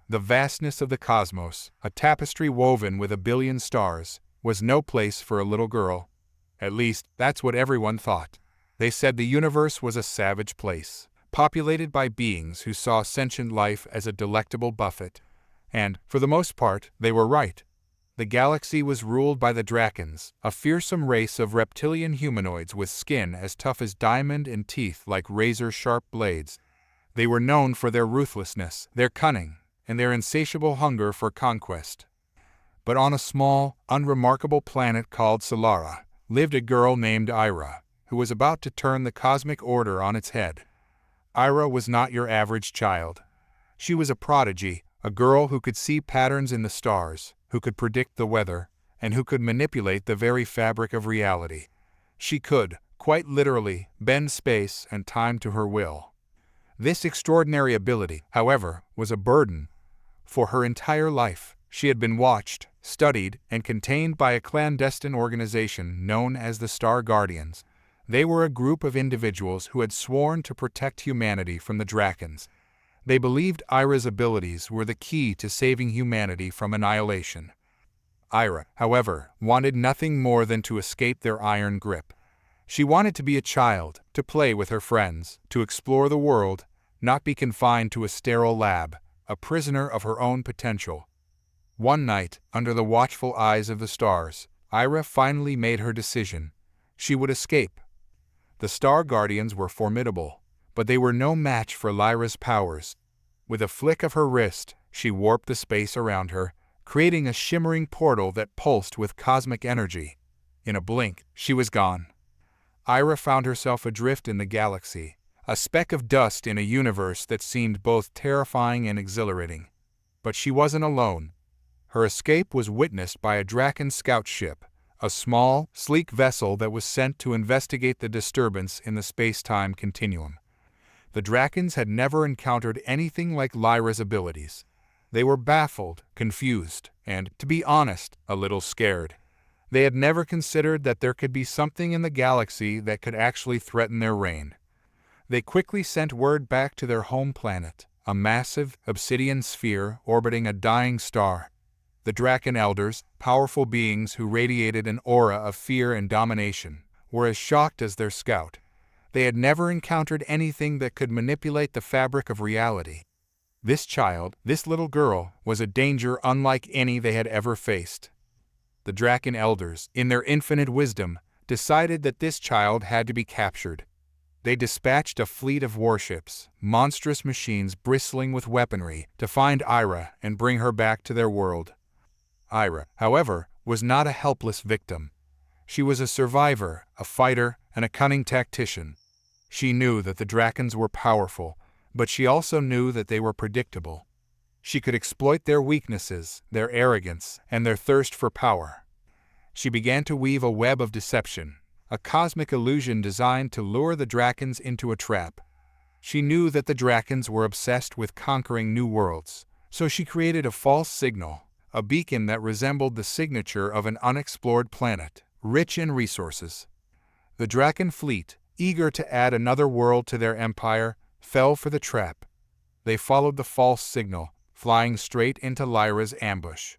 The vastness of the cosmos, a tapestry woven with a billion stars, was no place for a little girl. At least, that's what everyone thought. They said the universe was a savage place, populated by beings who saw sentient life as a delectable buffet. And, for the most part, they were right. The galaxy was ruled by the Drakkons, a fearsome race of reptilian humanoids with skin as tough as diamond and teeth like razor-sharp blades. They were known for their ruthlessness, their cunning, and their insatiable hunger for conquest. But on a small, unremarkable planet called Solara, lived a girl named Eira, who was about to turn the cosmic order on its head. Eira was not your average child. She was a prodigy, a girl who could see patterns in the stars, who could predict the weather, and who could manipulate the very fabric of reality. She could, quite literally, bend space and time to her will. This extraordinary ability, however, was a burden. For her entire life, she had been watched, studied, and contained by a clandestine organization known as the Star Guardians. They were a group of individuals who had sworn to protect humanity from the Drakkons. They believed Eira's abilities were the key to saving humanity from annihilation. Eira, however, wanted nothing more than to escape their iron grip. She wanted to be a child, to play with her friends, to explore the world, not be confined to a sterile lab, a prisoner of her own potential. One night, under the watchful eyes of the stars, Eira finally made her decision. She would escape. The Star Guardians were formidable, but they were no match for Lyra's powers. With a flick of her wrist, she warped the space around her, creating a shimmering portal that pulsed with cosmic energy. In a blink, she was gone. Eira found herself adrift in the galaxy, a speck of dust in a universe that seemed both terrifying and exhilarating. But she wasn't alone. Her escape was witnessed by a Drakkon scout ship, a small, sleek vessel that was sent to investigate the disturbance in the space-time continuum. The Drakkons had never encountered anything like Lyra's abilities. They were baffled, confused, and, to be honest, a little scared. They had never considered that there could be something in the galaxy that could actually threaten their reign. They quickly sent word back to their home planet, a massive, obsidian sphere orbiting a dying star. The Drakkon elders, powerful beings who radiated an aura of fear and domination, were as shocked as their scout. They had never encountered anything that could manipulate the fabric of reality. This child, this little girl, was a danger unlike any they had ever faced. The Drakkon elders, in their infinite wisdom, decided that this child had to be captured. They dispatched a fleet of warships, monstrous machines bristling with weaponry, to find Eira and bring her back to their world. Eira, however, was not a helpless victim. She was a survivor, a fighter, and a cunning tactician. She knew that the Drakkons were powerful, but she also knew that they were predictable. She could exploit their weaknesses, their arrogance, and their thirst for power. She began to weave a web of deception, a cosmic illusion designed to lure the Drakkons into a trap. She knew that the Drakkons were obsessed with conquering new worlds, so she created a false signal, a beacon that resembled the signature of an unexplored planet, rich in resources. The Drakkon fleet, eager to add another world to their empire, fell for the trap. They followed the false signal, flying straight into Lyra's ambush.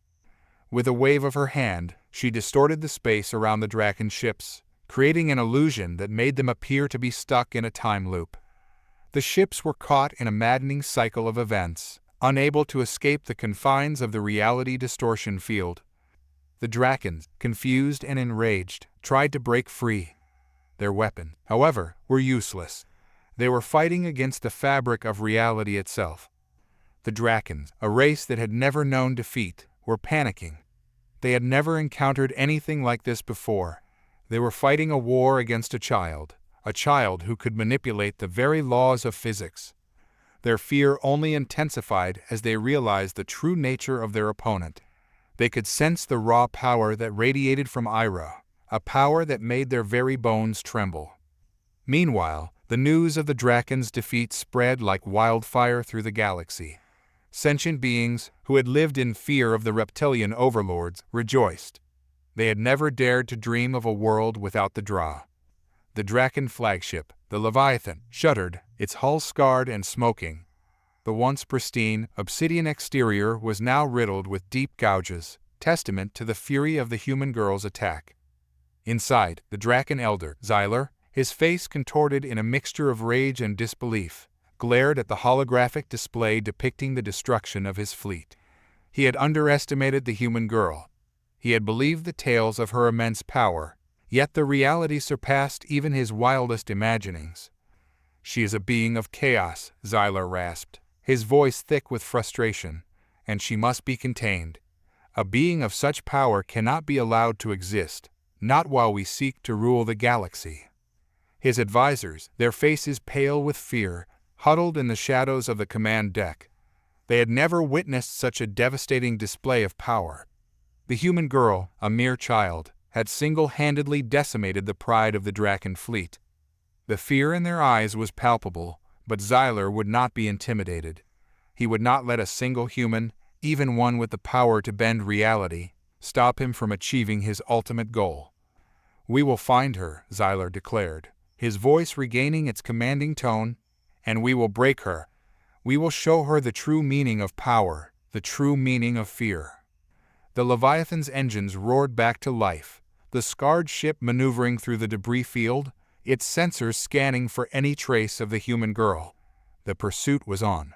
With a wave of her hand, she distorted the space around the Drakkon ships, creating an illusion that made them appear to be stuck in a time loop. The ships were caught in a maddening cycle of events, unable to escape the confines of the reality distortion field. The Drakkons, confused and enraged, tried to break free. Their weapons, however, were useless. They were fighting against the fabric of reality itself. The Drakkons, a race that had never known defeat, were panicking. They had never encountered anything like this before. They were fighting a war against a child who could manipulate the very laws of physics. Their fear only intensified as they realized the true nature of their opponent. They could sense the raw power that radiated from Eira, a power that made their very bones tremble. Meanwhile, the news of the Drakkons' defeat spread like wildfire through the galaxy. Sentient beings, who had lived in fear of the reptilian overlords, rejoiced. They had never dared to dream of a world without the Dra. The Drakkon flagship, the Leviathan, shuddered, its hull scarred and smoking. The once pristine, obsidian exterior was now riddled with deep gouges, testament to the fury of the human girl's attack. Inside, the Drakkon elder, Xylar, his face contorted in a mixture of rage and disbelief, glared at the holographic display depicting the destruction of his fleet. He had underestimated the human girl. He had believed the tales of her immense power, yet the reality surpassed even his wildest imaginings. "She is a being of chaos," Xylar rasped, his voice thick with frustration, "and she must be contained. A being of such power cannot be allowed to exist, not while we seek to rule the galaxy." His advisors, their faces pale with fear, huddled in the shadows of the command deck. They had never witnessed such a devastating display of power. The human girl, a mere child, had single-handedly decimated the pride of the Drakkon fleet. The fear in their eyes was palpable, but Xylar would not be intimidated. He would not let a single human, even one with the power to bend reality, stop him from achieving his ultimate goal. "We will find her," Xylar declared, his voice regaining its commanding tone, "and we will break her. We will show her the true meaning of power, the true meaning of fear." The Leviathan's engines roared back to life, the scarred ship maneuvering through the debris field, its sensors scanning for any trace of the human girl. The pursuit was on.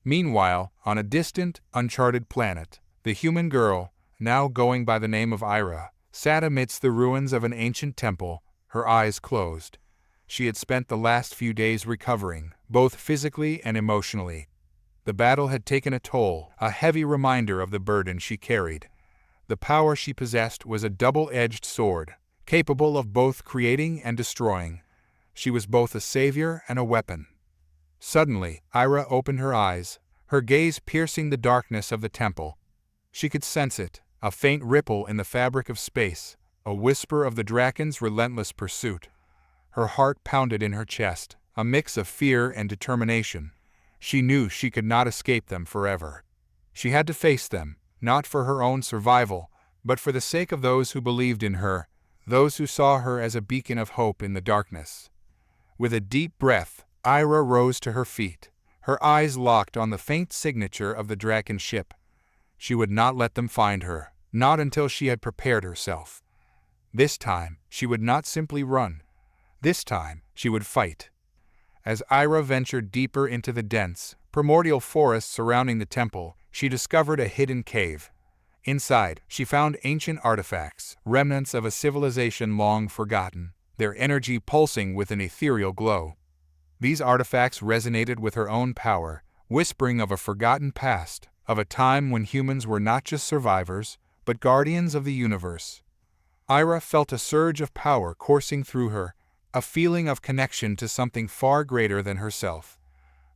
Meanwhile, on a distant, uncharted planet, the human girl, now going by the name of Eira, sat amidst the ruins of an ancient temple, her eyes closed. She had spent the last few days recovering, both physically and emotionally. The battle had taken a toll, a heavy reminder of the burden she carried. The power she possessed was a double-edged sword, capable of both creating and destroying. She was both a savior and a weapon. Suddenly, Eira opened her eyes, her gaze piercing the darkness of the temple. She could sense it, a faint ripple in the fabric of space, a whisper of the Drakkon's relentless pursuit. Her heart pounded in her chest, a mix of fear and determination. She knew she could not escape them forever. She had to face them, not for her own survival, but for the sake of those who believed in her, those who saw her as a beacon of hope in the darkness. With a deep breath, Eira rose to her feet, her eyes locked on the faint signature of the Drakkon ship. She would not let them find her, not until she had prepared herself. This time, she would not simply run. This time, she would fight. As Eira ventured deeper into the dense, primordial forest surrounding the temple, she discovered a hidden cave. Inside, she found ancient artifacts, remnants of a civilization long forgotten, their energy pulsing with an ethereal glow. These artifacts resonated with her own power, whispering of a forgotten past, of a time when humans were not just survivors, but guardians of the universe. Eira felt a surge of power coursing through her, a feeling of connection to something far greater than herself.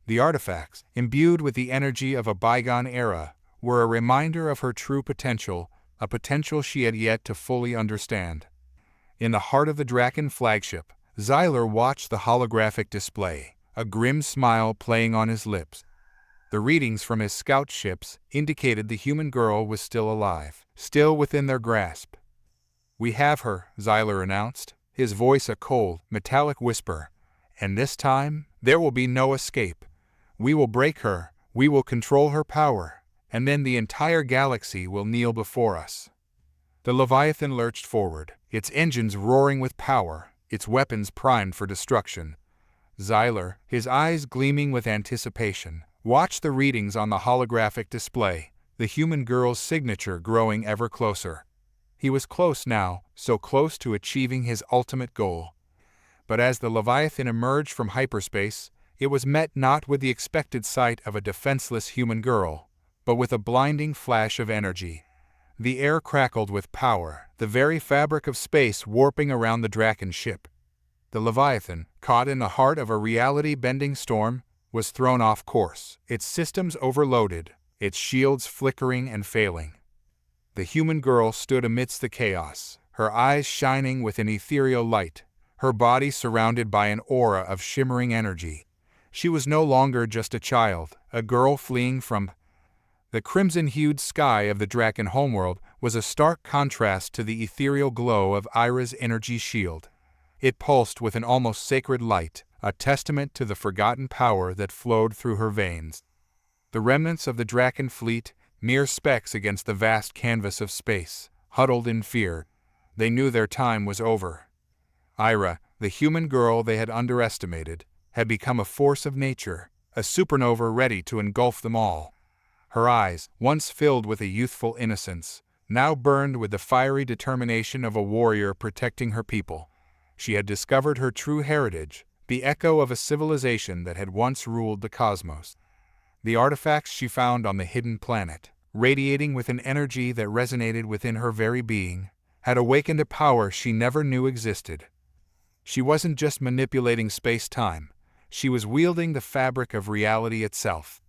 The artifacts, imbued with the energy of a bygone era, were a reminder of her true potential, a potential she had yet to fully understand. In the heart of the Drakkon flagship, Xylar watched the holographic display, a grim smile playing on his lips. The readings from his scout ships indicated the human girl was still alive, still within their grasp. "We have her," Xylar announced, his voice a cold, metallic whisper, "and this time, there will be no escape. We will break her, we will control her power, and then the entire galaxy will kneel before us." The Leviathan lurched forward, its engines roaring with power, its weapons primed for destruction. Xylar, his eyes gleaming with anticipation, watched the readings on the holographic display, the human girl's signature growing ever closer. He was close now, so close to achieving his ultimate goal. But as the Leviathan emerged from hyperspace, it was met not with the expected sight of a defenseless human girl, but with a blinding flash of energy. The air crackled with power, the very fabric of space warping around the Drakkon ship. The Leviathan, caught in the heart of a reality-bending storm, was thrown off course, its systems overloaded, its shields flickering and failing. The human girl stood amidst the chaos, her eyes shining with an ethereal light, her body surrounded by an aura of shimmering energy. She was no longer just a child, a girl fleeing from. The crimson-hued sky of the Drakkon homeworld was a stark contrast to the ethereal glow of Eira's energy shield. It pulsed with an almost sacred light, a testament to the forgotten power that flowed through her veins. The remnants of the Drakkon fleet, mere specks against the vast canvas of space, huddled in fear. They knew their time was over. Eira, the human girl they had underestimated, had become a force of nature, a supernova ready to engulf them all. Her eyes, once filled with a youthful innocence, now burned with the fiery determination of a warrior protecting her people. She had discovered her true heritage, the echo of a civilization that had once ruled the cosmos. The artifacts she found on the hidden planet, radiating with an energy that resonated within her very being, had awakened a power she never knew existed. She wasn't just manipulating space-time, she was wielding the fabric of reality itself.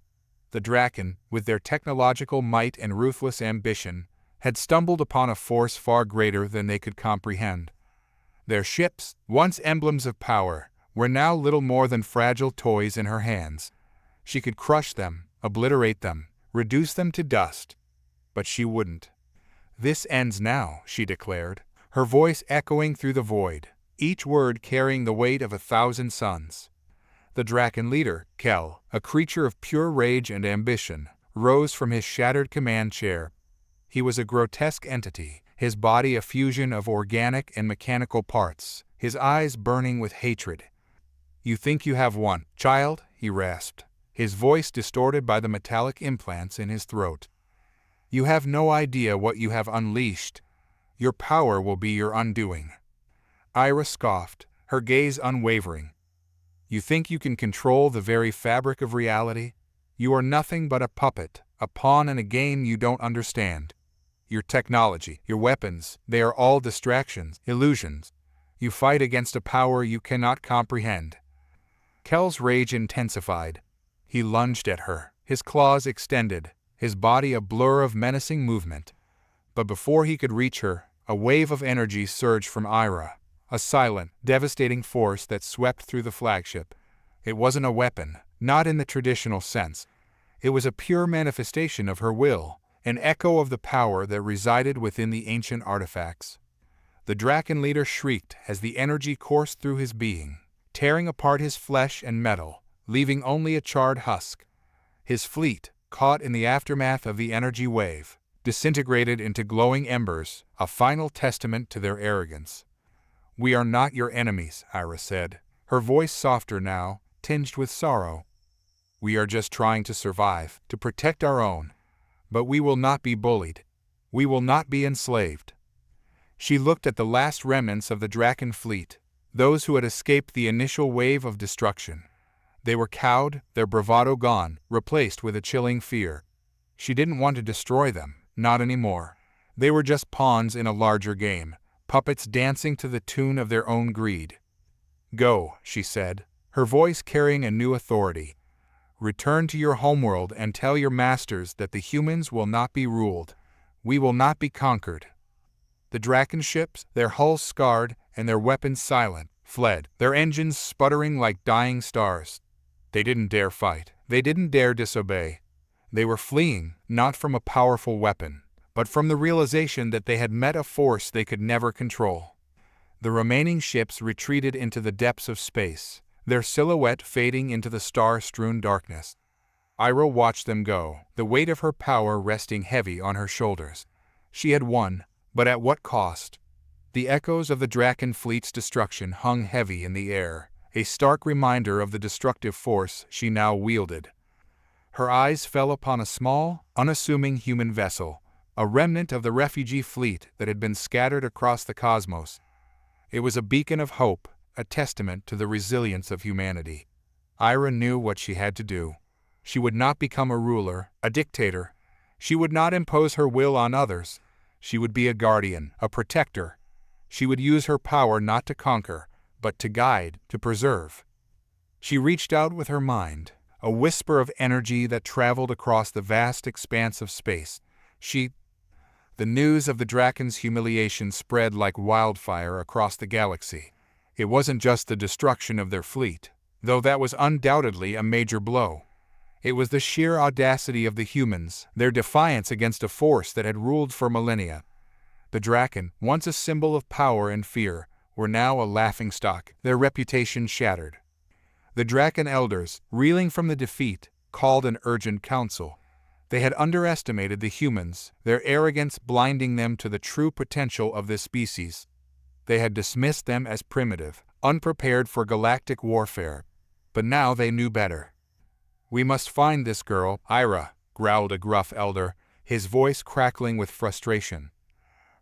The Drakkon, with their technological might and ruthless ambition, had stumbled upon a force far greater than they could comprehend. Their ships, once emblems of power, were now little more than fragile toys in her hands. She could crush them, obliterate them, reduce them to dust. But she wouldn't. "This ends now," she declared, her voice echoing through the void, each word carrying the weight of 1,000 suns. The Drakkon leader, Kel, a creature of pure rage and ambition, rose from his shattered command chair. He was a grotesque entity, his body a fusion of organic and mechanical parts, his eyes burning with hatred. "You think you have won, child?" he rasped, his voice distorted by the metallic implants in his throat. "You have no idea what you have unleashed. Your power will be your undoing." Eira scoffed, her gaze unwavering. "You think you can control the very fabric of reality? You are nothing but a puppet, a pawn in a game you don't understand. Your technology, your weapons, they are all distractions, illusions. You fight against a power you cannot comprehend." Kel's rage intensified. He lunged at her, his claws extended, his body a blur of menacing movement. But before he could reach her, a wave of energy surged from Eira, a silent, devastating force that swept through the flagship. It wasn't a weapon, not in the traditional sense. It was a pure manifestation of her will, an echo of the power that resided within the ancient artifacts. The Drakkon leader shrieked as the energy coursed through his being, tearing apart his flesh and metal, leaving only a charred husk. His fleet, caught in the aftermath of the energy wave, disintegrated into glowing embers, a final testament to their arrogance. "We are not your enemies," Eira said, her voice softer now, tinged with sorrow. "We are just trying to survive, to protect our own. But we will not be bullied. We will not be enslaved." She looked at the last remnants of the Drakkon fleet, those who had escaped the initial wave of destruction. They were cowed, their bravado gone, replaced with a chilling fear. She didn't want to destroy them, not anymore. They were just pawns in a larger game, puppets dancing to the tune of their own greed. "Go," she said, her voice carrying a new authority. "Return to your homeworld and tell your masters that the humans will not be ruled. We will not be conquered." The Drakkon ships, their hulls scarred and their weapons silent, fled, their engines sputtering like dying stars. They didn't dare fight. They didn't dare disobey. They were fleeing, not from a powerful weapon, but from the realization that they had met a force they could never control. The remaining ships retreated into the depths of space, their silhouette fading into the star-strewn darkness. Eira watched them go, the weight of her power resting heavy on her shoulders. She had won, but at what cost? The echoes of the Drakkon fleet's destruction hung heavy in the air, a stark reminder of the destructive force she now wielded. Her eyes fell upon a small, unassuming human vessel, a remnant of the refugee fleet that had been scattered across the cosmos. It was a beacon of hope, a testament to the resilience of humanity. Eira knew what she had to do. She would not become a ruler, a dictator. She would not impose her will on others. She would be a guardian, a protector. She would use her power not to conquer, but to guide, to preserve. She reached out with her mind, a whisper of energy that traveled across the vast expanse of space. The news of the Drakkons' humiliation spread like wildfire across the galaxy. It wasn't just the destruction of their fleet, though that was undoubtedly a major blow. It was the sheer audacity of the humans, their defiance against a force that had ruled for millennia. The Drakkon, once a symbol of power and fear, were now a laughingstock, their reputation shattered. The Drakkon elders, reeling from the defeat, called an urgent council. They had underestimated the humans, their arrogance blinding them to the true potential of this species. They had dismissed them as primitive, unprepared for galactic warfare. But now they knew better. "We must find this girl, Eira," growled a gruff elder, his voice crackling with frustration.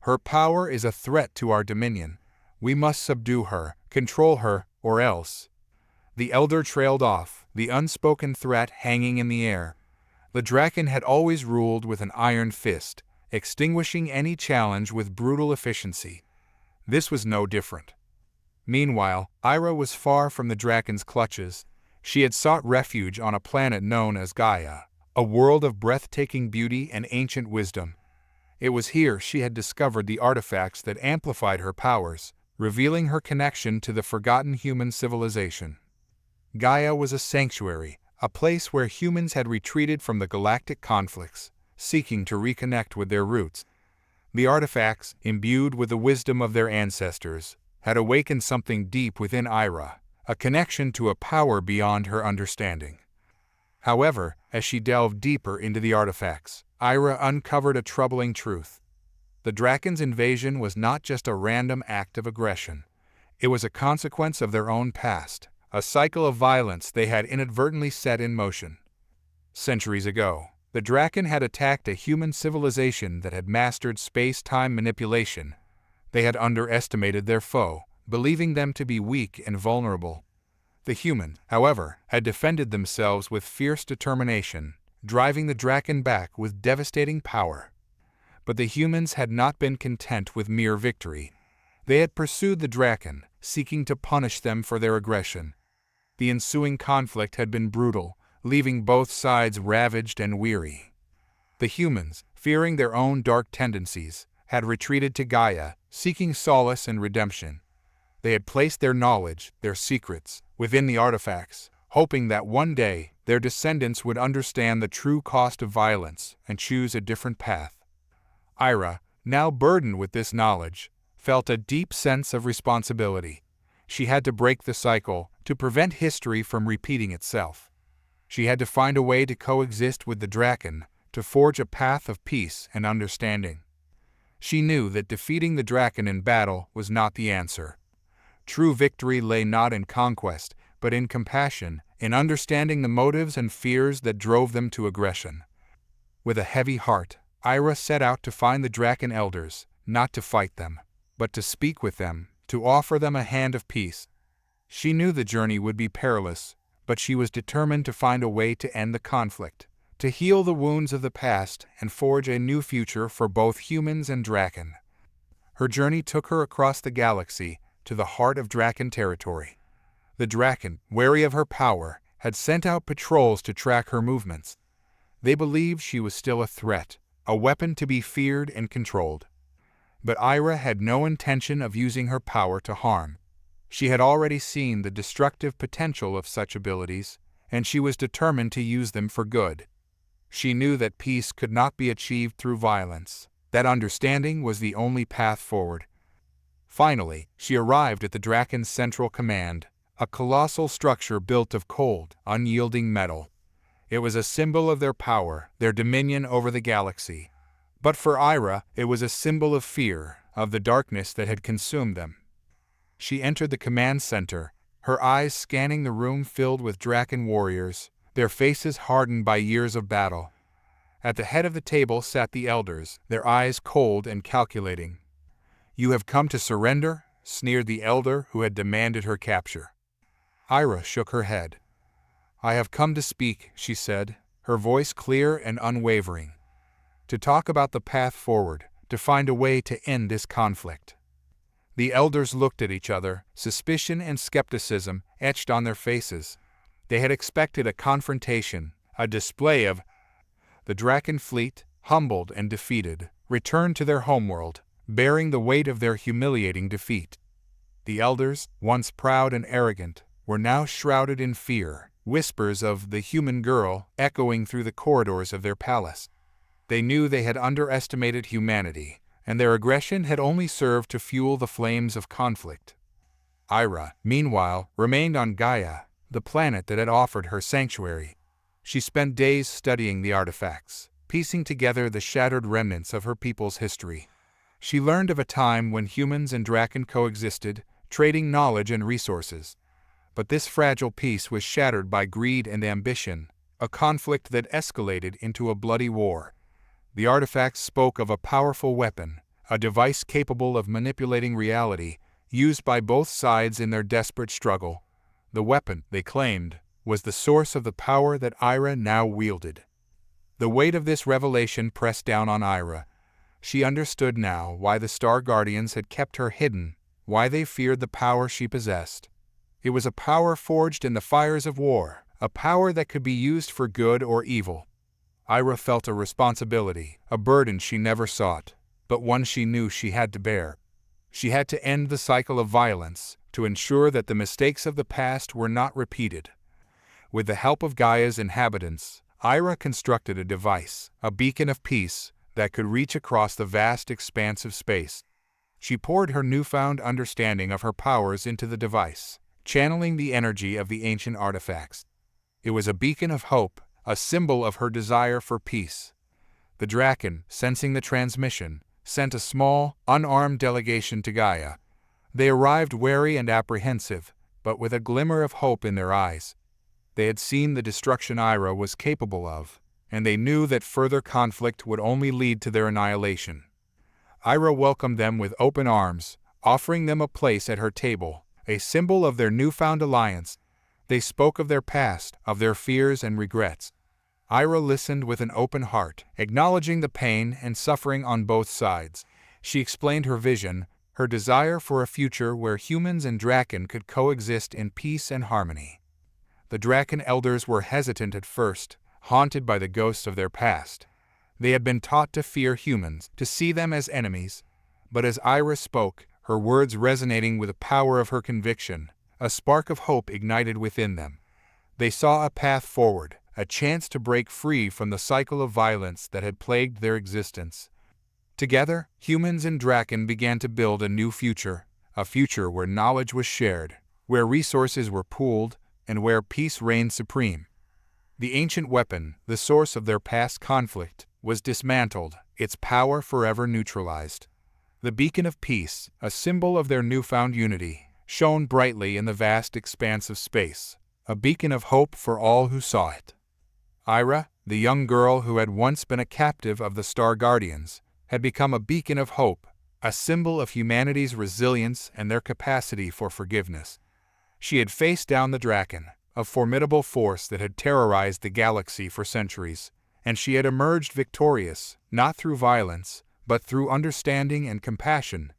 "Her power is a threat to our dominion. We must subdue her, control her, or else." The elder trailed off, the unspoken threat hanging in the air. The Drakkon had always ruled with an iron fist, extinguishing any challenge with brutal efficiency. This was no different. Meanwhile, Eira was far from the Drakkon's clutches. She had sought refuge on a planet known as Gaia, a world of breathtaking beauty and ancient wisdom. It was here she had discovered the artifacts that amplified her powers, revealing her connection to the forgotten human civilization. Gaia was a sanctuary, a place where humans had retreated from the galactic conflicts, seeking to reconnect with their roots. The artifacts, imbued with the wisdom of their ancestors, had awakened something deep within Eira, a connection to a power beyond her understanding. However, as she delved deeper into the artifacts, Eira uncovered a troubling truth. The Drakkon's invasion was not just a random act of aggression. It was a consequence of their own past, a cycle of violence they had inadvertently set in motion. Centuries ago, the Drakkon had attacked a human civilization that had mastered space-time manipulation. They had underestimated their foe, believing them to be weak and vulnerable. The humans, however, had defended themselves with fierce determination, driving the Drakkon back with devastating power. But the humans had not been content with mere victory. They had pursued the Drakkon, seeking to punish them for their aggression. The ensuing conflict had been brutal, leaving both sides ravaged and weary. The humans, fearing their own dark tendencies, had retreated to Gaia, seeking solace and redemption. They had placed their knowledge, their secrets, within the artifacts, hoping that one day their descendants would understand the true cost of violence and choose a different path. Eira, now burdened with this knowledge, felt a deep sense of responsibility. She had to break the cycle, to prevent history from repeating itself. She had to find a way to coexist with the Drakkon, to forge a path of peace and understanding. She knew that defeating the Drakkon in battle was not the answer. True victory lay not in conquest, but in compassion, in understanding the motives and fears that drove them to aggression. With a heavy heart, Eira set out to find the Drakkon elders, not to fight them, but to speak with them, to offer them a hand of peace. She knew the journey would be perilous, but she was determined to find a way to end the conflict, to heal the wounds of the past and forge a new future for both humans and Drakkon. Her journey took her across the galaxy, to the heart of Drakkon territory. The Drakkon, wary of her power, had sent out patrols to track her movements. They believed she was still a threat, a weapon to be feared and controlled. But Eira had no intention of using her power to harm. She had already seen the destructive potential of such abilities, and she was determined to use them for good. She knew that peace could not be achieved through violence, that understanding was the only path forward. Finally, she arrived at the Drakkon's central command, a colossal structure built of cold, unyielding metal. It was a symbol of their power, their dominion over the galaxy. But for Eira, it was a symbol of fear, of the darkness that had consumed them. She entered the command center, her eyes scanning the room filled with Drakkon warriors, their faces hardened by years of battle. At the head of the table sat the elders, their eyes cold and calculating. "You have come to surrender?" sneered the elder who had demanded her capture. Eira shook her head. "I have come to speak," she said, her voice clear and unwavering. "To talk about the path forward, to find a way to end this conflict." The elders looked at each other, suspicion and skepticism etched on their faces. They had expected a confrontation, a display of. The Drakkon fleet, humbled and defeated, returned to their homeworld, bearing the weight of their humiliating defeat. The elders, once proud and arrogant, were now shrouded in fear, whispers of the human girl echoing through the corridors of their palace. They knew they had underestimated humanity, and their aggression had only served to fuel the flames of conflict. Eira, meanwhile, remained on Gaia, the planet that had offered her sanctuary. She spent days studying the artifacts, piecing together the shattered remnants of her people's history. She learned of a time when humans and Drakkon coexisted, trading knowledge and resources. But this fragile peace was shattered by greed and ambition, a conflict that escalated into a bloody war. The artifacts spoke of a powerful weapon, a device capable of manipulating reality, used by both sides in their desperate struggle. The weapon, they claimed, was the source of the power that Eira now wielded. The weight of this revelation pressed down on Eira. She understood now why the Star Guardians had kept her hidden, why they feared the power she possessed. It was a power forged in the fires of war, a power that could be used for good or evil. Eira felt a responsibility, a burden she never sought, but one she knew she had to bear. She had to end the cycle of violence, to ensure that the mistakes of the past were not repeated. With the help of Gaia's inhabitants, Eira constructed a device, a beacon of peace, that could reach across the vast expanse of space. She poured her newfound understanding of her powers into the device, channeling the energy of the ancient artifacts. It was a beacon of hope, a symbol of her desire for peace. The Drakkon, sensing the transmission, sent a small, unarmed delegation to Gaia. They arrived wary and apprehensive, but with a glimmer of hope in their eyes. They had seen the destruction Eira was capable of, and they knew that further conflict would only lead to their annihilation. Eira welcomed them with open arms, offering them a place at her table, a symbol of their newfound alliance. They spoke of their past, of their fears and regrets. Eira listened with an open heart, acknowledging the pain and suffering on both sides. She explained her vision, her desire for a future where humans and Drakkon could coexist in peace and harmony. The Drakkon elders were hesitant at first, haunted by the ghosts of their past. They had been taught to fear humans, to see them as enemies. But as Eira spoke, her words resonating with the power of her conviction, a spark of hope ignited within them. They saw a path forward, a chance to break free from the cycle of violence that had plagued their existence. Together, humans and Drakkon began to build a new future, a future where knowledge was shared, where resources were pooled, and where peace reigned supreme. The ancient weapon, the source of their past conflict, was dismantled, its power forever neutralized. The beacon of peace, a symbol of their newfound unity, shone brightly in the vast expanse of space, a beacon of hope for all who saw it. Eira, the young girl who had once been a captive of the Star Guardians, had become a beacon of hope, a symbol of humanity's resilience and their capacity for forgiveness. She had faced down the Drakkon, a formidable force that had terrorized the galaxy for centuries, and she had emerged victorious, not through violence, but through understanding and compassion.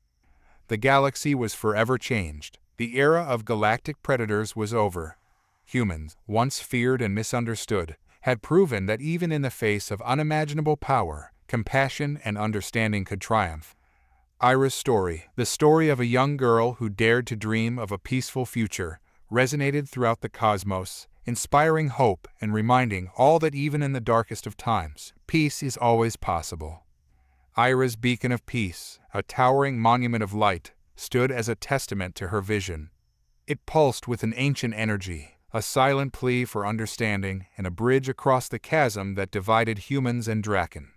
The galaxy was forever changed. The era of galactic predators was over. Humans, once feared and misunderstood, had proven that even in the face of unimaginable power, compassion and understanding could triumph. Eira's story, the story of a young girl who dared to dream of a peaceful future, resonated throughout the cosmos, inspiring hope and reminding all that even in the darkest of times, peace is always possible. Eira's beacon of peace, a towering monument of light, stood as a testament to her vision. It pulsed with an ancient energy, a silent plea for understanding and a bridge across the chasm that divided humans and Drakkon.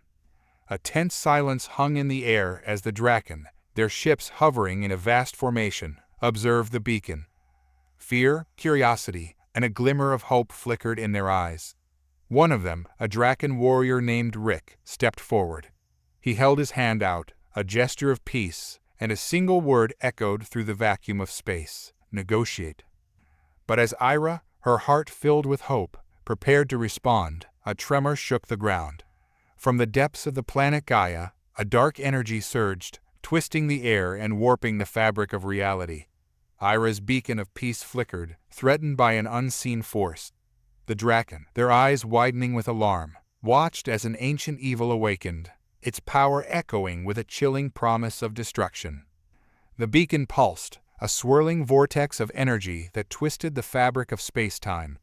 A tense silence hung in the air as the Drakkon, their ships hovering in a vast formation, observed the beacon. Fear, curiosity, and a glimmer of hope flickered in their eyes. One of them, a Drakkon warrior named Rick, stepped forward. He held his hand out, a gesture of peace, and a single word echoed through the vacuum of space: negotiate. But as Eira, her heart filled with hope, prepared to respond, a tremor shook the ground. From the depths of the planet Gaia, a dark energy surged, twisting the air and warping the fabric of reality. Eira's beacon of peace flickered, threatened by an unseen force. The Drakkon, their eyes widening with alarm, watched as an ancient evil awakened, its power echoing with a chilling promise of destruction. The beacon pulsed, a swirling vortex of energy that twisted the fabric of space-time.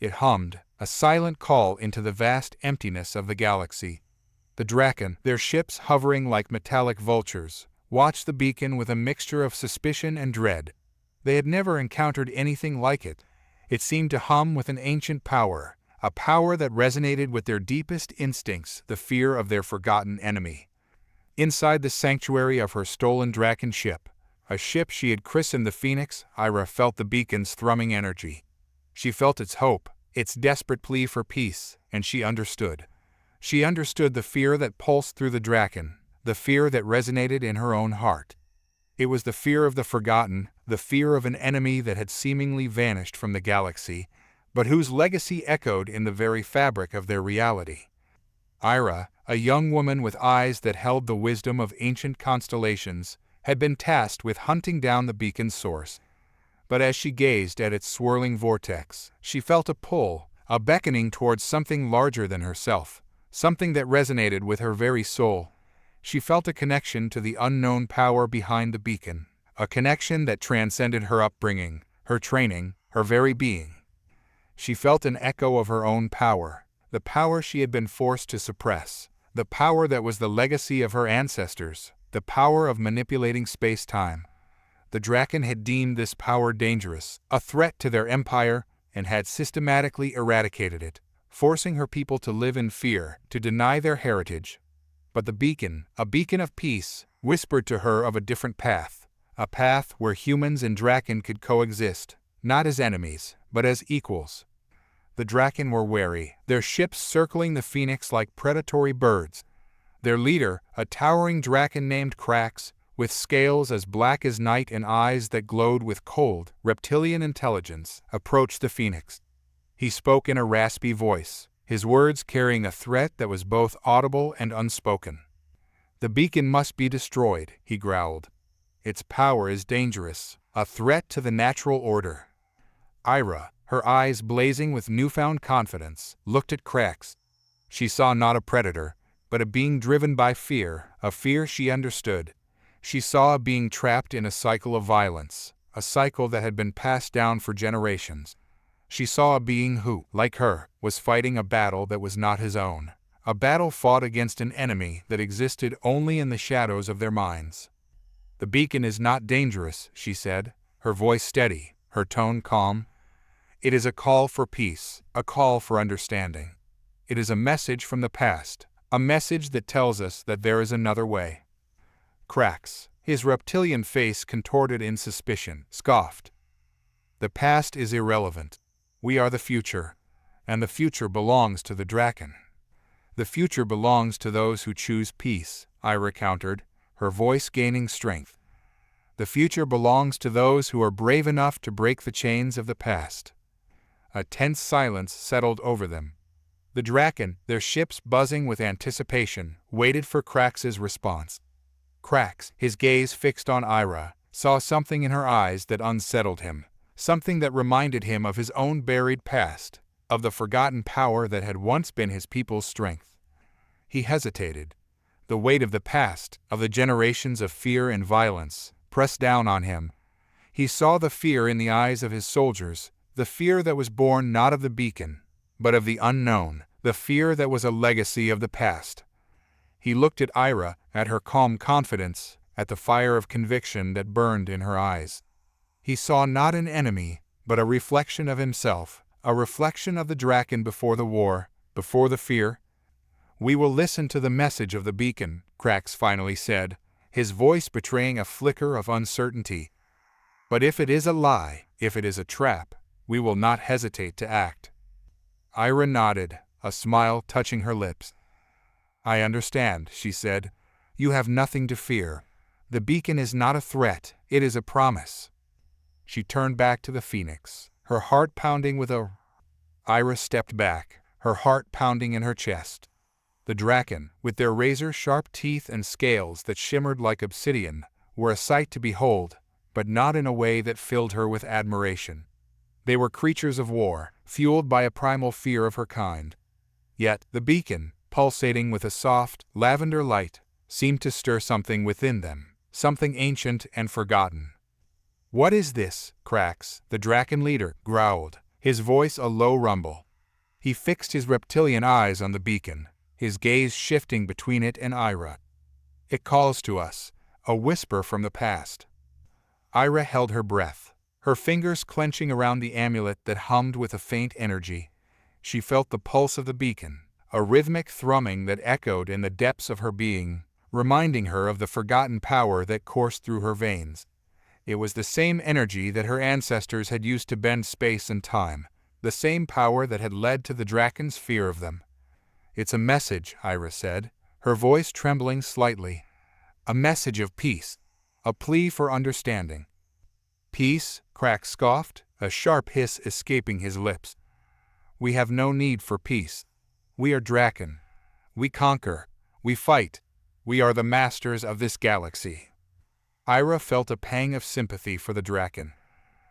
It hummed, a silent call into the vast emptiness of the galaxy. The Drakkon, their ships hovering like metallic vultures, watched the beacon with a mixture of suspicion and dread. They had never encountered anything like it. It seemed to hum with an ancient power, a power that resonated with their deepest instincts, the fear of their forgotten enemy. Inside the sanctuary of her stolen Drakkon ship, a ship she had christened the Phoenix, Eira felt the beacon's thrumming energy. She felt its hope, its desperate plea for peace, and she understood. She understood the fear that pulsed through the Drakkon, the fear that resonated in her own heart. It was the fear of the forgotten, the fear of an enemy that had seemingly vanished from the galaxy, but whose legacy echoed in the very fabric of their reality. Eira, a young woman with eyes that held the wisdom of ancient constellations, had been tasked with hunting down the beacon's source. But as she gazed at its swirling vortex, she felt a pull, a beckoning towards something larger than herself, something that resonated with her very soul. She felt a connection to the unknown power behind the beacon, a connection that transcended her upbringing, her training, her very being. She felt an echo of her own power, the power she had been forced to suppress, the power that was the legacy of her ancestors, the power of manipulating space-time. The Drakkon had deemed this power dangerous, a threat to their empire, and had systematically eradicated it, forcing her people to live in fear, to deny their heritage. But the beacon, a beacon of peace, whispered to her of a different path, a path where humans and Drakkon could coexist, not as enemies, but as equals. The Drakkon were wary, their ships circling the Phoenix like predatory birds. Their leader, a towering Drakkon named Krax, with scales as black as night and eyes that glowed with cold, reptilian intelligence, approached the Phoenix. He spoke in a raspy voice, his words carrying a threat that was both audible and unspoken. "The beacon must be destroyed," he growled. "Its power is dangerous, a threat to the natural order." Eira, her eyes blazing with newfound confidence, looked at Krax. She saw not a predator, but a being driven by fear, a fear she understood. She saw a being trapped in a cycle of violence, a cycle that had been passed down for generations. She saw a being who, like her, was fighting a battle that was not his own, a battle fought against an enemy that existed only in the shadows of their minds. "The beacon is not dangerous," she said, her voice steady, her tone calm. "It is a call for peace, a call for understanding. It is a message from the past, a message that tells us that there is another way." Krax, his reptilian face contorted in suspicion, scoffed. "The past is irrelevant. We are the future, and the future belongs to the Drakkon." "The future belongs to those who choose peace," Eira countered, her voice gaining strength. "The future belongs to those who are brave enough to break the chains of the past." A tense silence settled over them. The Drakkon, their ships buzzing with anticipation, waited for Krax's response. Krax, his gaze fixed on Eira, saw something in her eyes that unsettled him, something that reminded him of his own buried past, of the forgotten power that had once been his people's strength. He hesitated. The weight of the past, of the generations of fear and violence, pressed down on him. He saw the fear in the eyes of his soldiers, the fear that was born not of the beacon, but of the unknown, the fear that was a legacy of the past. He looked at Eira, at her calm confidence, at the fire of conviction that burned in her eyes. He saw not an enemy, but a reflection of himself, a reflection of the Drakkon before the war, before the fear. "We will listen to the message of the beacon," Krax finally said, his voice betraying a flicker of uncertainty. "But if it is a lie, if it is a trap, we will not hesitate to act." Eira nodded, a smile touching her lips. "I understand," she said. "You have nothing to fear. The beacon is not a threat, it is a promise." She turned back to the Phoenix, her heart pounding with a... Eira stepped back, her heart pounding in her chest. The Drakkon, with their razor-sharp teeth and scales that shimmered like obsidian, were a sight to behold, but not in a way that filled her with admiration. They were creatures of war, fueled by a primal fear of her kind. Yet the beacon, pulsating with a soft, lavender light, seemed to stir something within them, something ancient and forgotten. "What is this?" Krax, the Drakkon leader, growled, his voice a low rumble. He fixed his reptilian eyes on the beacon, his gaze shifting between it and Eira. "It calls to us, a whisper from the past." Eira held her breath, her fingers clenching around the amulet that hummed with a faint energy. She felt the pulse of the beacon, a rhythmic thrumming that echoed in the depths of her being, reminding her of the forgotten power that coursed through her veins. It was the same energy that her ancestors had used to bend space and time, the same power that had led to the Drakkons' fear of them. "It's a message," Eira said, her voice trembling slightly. "A message of peace, a plea for understanding." "Peace?" Crax scoffed, a sharp hiss escaping his lips. "We have no need for peace. We are Drakkon. We conquer. We fight. We are the masters of this galaxy." Eira felt a pang of sympathy for the Drakkon.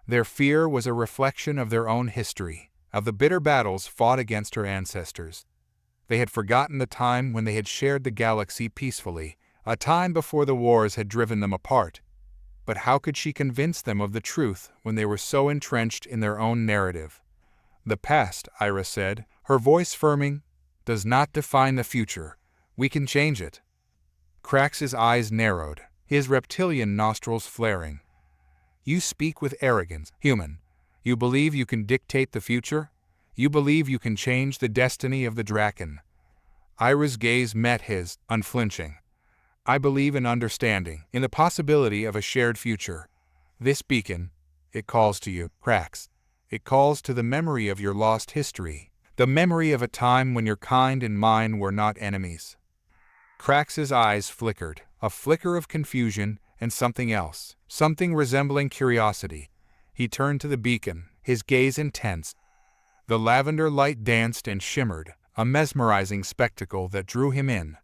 Their fear was a reflection of their own history, of the bitter battles fought against her ancestors. They had forgotten the time when they had shared the galaxy peacefully, a time before the wars had driven them apart. But how could she convince them of the truth when they were so entrenched in their own narrative? "The past," Eira said, her voice firming, "does not define the future. We can change it." Crax's eyes narrowed, his reptilian nostrils flaring. "You speak with arrogance, human. You believe you can dictate the future? You believe you can change the destiny of the Drakkon?" Eira's gaze met his, unflinching. "I believe in understanding, in the possibility of a shared future. This beacon, it calls to you, Crax. It calls to the memory of your lost history, the memory of a time when your kind and mine were not enemies." Crax's eyes flickered, a flicker of confusion and something else, something resembling curiosity. He turned to the beacon, his gaze intense. The lavender light danced and shimmered, a mesmerizing spectacle that drew him in.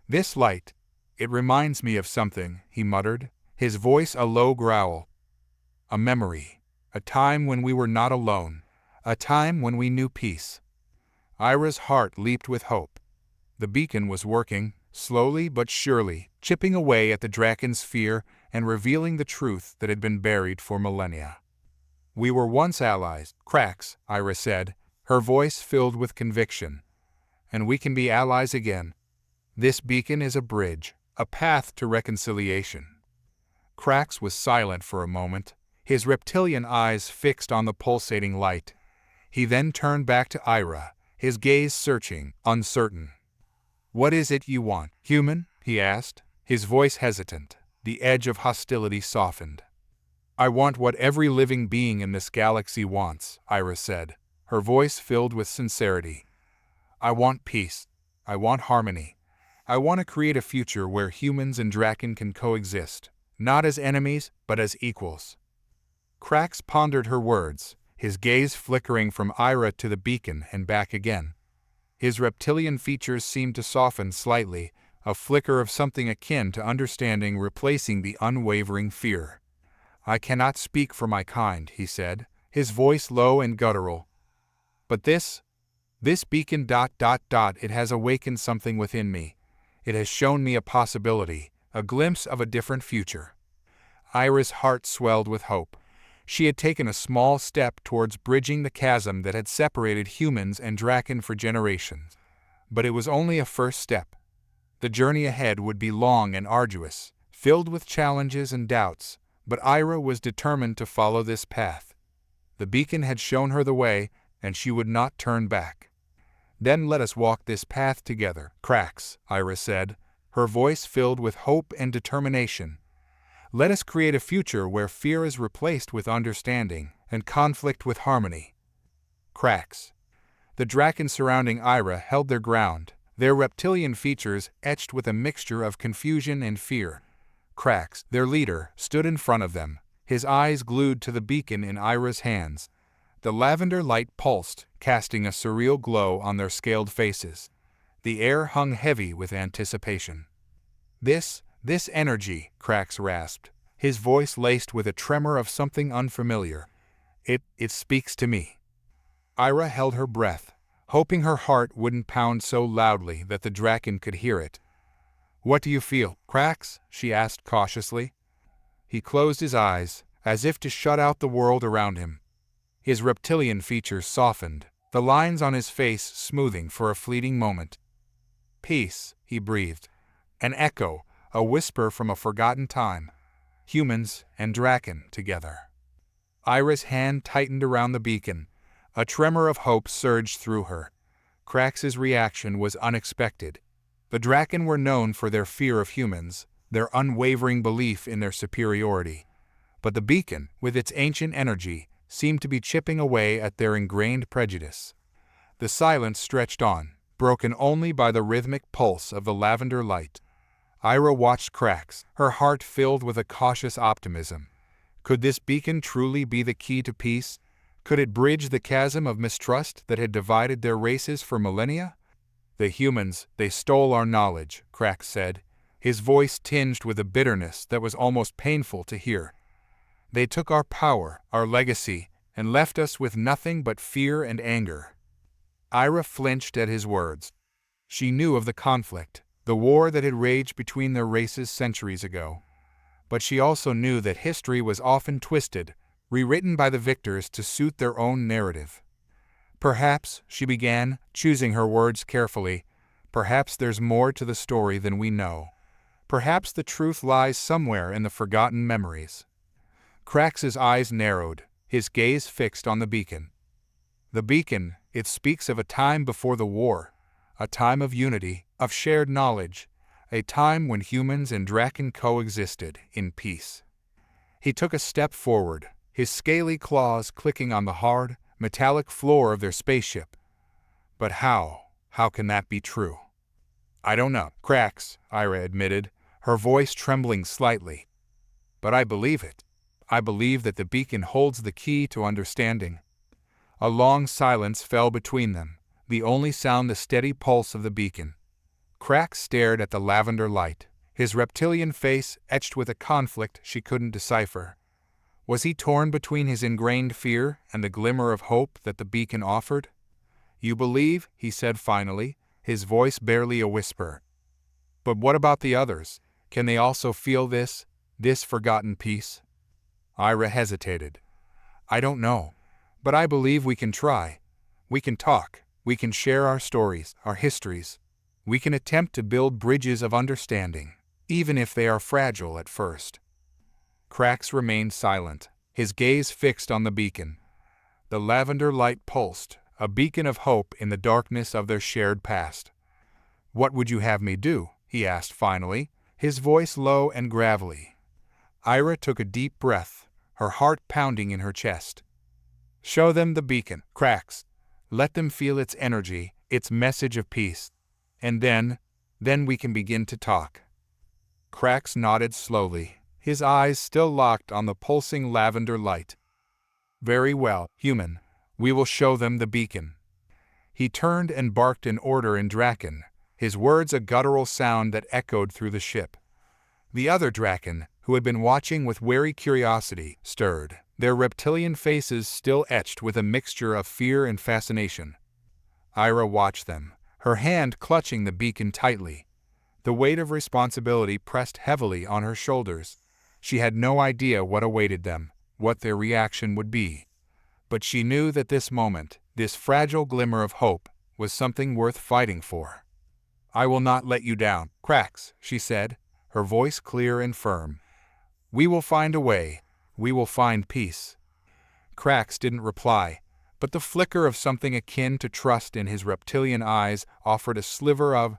"This light, it reminds me of something," he muttered, his voice a low growl. "A memory, a time when we were not alone, a time when we knew peace." Eira's heart leaped with hope. The beacon was working, slowly but surely, chipping away at the Drakkon's fear and revealing the truth that had been buried for millennia. "We were once allies, Crax," Eira said, her voice filled with conviction. "And we can be allies again. This beacon is a bridge, a path to reconciliation." Crax was silent for a moment, his reptilian eyes fixed on the pulsating light. He then turned back to Eira, his gaze searching, uncertain. "What is it you want, human?" he asked, his voice hesitant, the edge of hostility softened. "I want what every living being in this galaxy wants," Eira said, her voice filled with sincerity. "I want peace. I want harmony. I want to create a future where humans and Drakkon can coexist, not as enemies, but as equals." Crax pondered her words, his gaze flickering from Eira to the beacon and back again. His reptilian features seemed to soften slightly, a flicker of something akin to understanding replacing the unwavering fear. "I cannot speak for my kind," he said, his voice low and guttural. "But this beacon ... it has awakened something within me. It has shown me a possibility, a glimpse of a different future." Eira's heart swelled with hope. She had taken a small step towards bridging the chasm that had separated humans and Drakkon for generations. But it was only a first step. The journey ahead would be long and arduous, filled with challenges and doubts, but Eira was determined to follow this path. The beacon had shown her the way, and she would not turn back. "Then let us walk this path together, Crax," Eira said, her voice filled with hope and determination. "Let us create a future where fear is replaced with understanding and conflict with harmony." Crax. The Drakkons surrounding Eira held their ground, their reptilian features etched with a mixture of confusion and fear. Crax, their leader, stood in front of them, his eyes glued to the beacon in Eira's hands. The lavender light pulsed, casting a surreal glow on their scaled faces. The air hung heavy with anticipation. This energy," Crax rasped, his voice laced with a tremor of something unfamiliar. It speaks to me." Eira held her breath, hoping her heart wouldn't pound so loudly that the Drakkon could hear it. "What do you feel, Crax?" she asked cautiously. He closed his eyes, as if to shut out the world around him. His reptilian features softened, the lines on his face smoothing for a fleeting moment. "Peace," he breathed. An echo, a whisper from a forgotten time. Humans and Drakkon together. Eira's hand tightened around the beacon, A tremor of hope surged through her. Krax's reaction was unexpected. The Drakkon were known for their fear of humans, their unwavering belief in their superiority. But the beacon, with its ancient energy, seemed to be chipping away at their ingrained prejudice. The silence stretched on, broken only by the rhythmic pulse of the lavender light. Eira watched Krax, her heart filled with a cautious optimism. Could this beacon truly be the key to peace? Could it bridge the chasm of mistrust that had divided their races for millennia? "The humans, they stole our knowledge," Krax said, his voice tinged with a bitterness that was almost painful to hear. "They took our power, our legacy, and left us with nothing but fear and anger." Eira flinched at his words. She knew of the conflict, the war that had raged between their races centuries ago. But she also knew that history was often twisted, rewritten by the victors to suit their own narrative. "Perhaps," she began, choosing her words carefully, "perhaps there's more to the story than we know. Perhaps the truth lies somewhere in the forgotten memories." Krax's eyes narrowed, his gaze fixed on the beacon. "The beacon, it speaks of a time before the war, a time of unity, of shared knowledge, a time when humans and Drakkon coexisted in peace." He took a step forward, his scaly claws clicking on the hard, metallic floor of their spaceship. "But how can that be true?" "I don't know, Krax," Eira admitted, her voice trembling slightly. "But I believe it. I believe that the beacon holds the key to understanding." A long silence fell between them, the only sound the steady pulse of the beacon. Krax stared at the lavender light, his reptilian face etched with a conflict she couldn't decipher. Was he torn between his ingrained fear and the glimmer of hope that the beacon offered? "You believe," he said finally, his voice barely a whisper. "But what about the others? Can they also feel this forgotten peace?" Eira hesitated. "I don't know, but I believe we can try. We can talk, we can share our stories, our histories. We can attempt to build bridges of understanding, even if they are fragile at first." Krax remained silent, his gaze fixed on the beacon. The lavender light pulsed, a beacon of hope in the darkness of their shared past. "What would you have me do?" he asked finally, his voice low and gravelly. Eira took a deep breath, her heart pounding in her chest. "Show them the beacon, Krax. Let them feel its energy, its message of peace. And then we can begin to talk." Krax nodded slowly, his eyes still locked on the pulsing lavender light. "Very well, human. We will show them the beacon." He turned and barked an order in Drakkon, his words a guttural sound that echoed through the ship. The other Drakkon, who had been watching with wary curiosity, stirred, their reptilian faces still etched with a mixture of fear and fascination. Eira watched them, her hand clutching the beacon tightly. The weight of responsibility pressed heavily on her shoulders. She had no idea what awaited them, what their reaction would be. But she knew that this moment, this fragile glimmer of hope, was something worth fighting for. "I will not let you down, Krax," she said, her voice clear and firm. "We will find a way. We will find peace." Krax didn't reply, but the flicker of something akin to trust in his reptilian eyes offered a sliver of.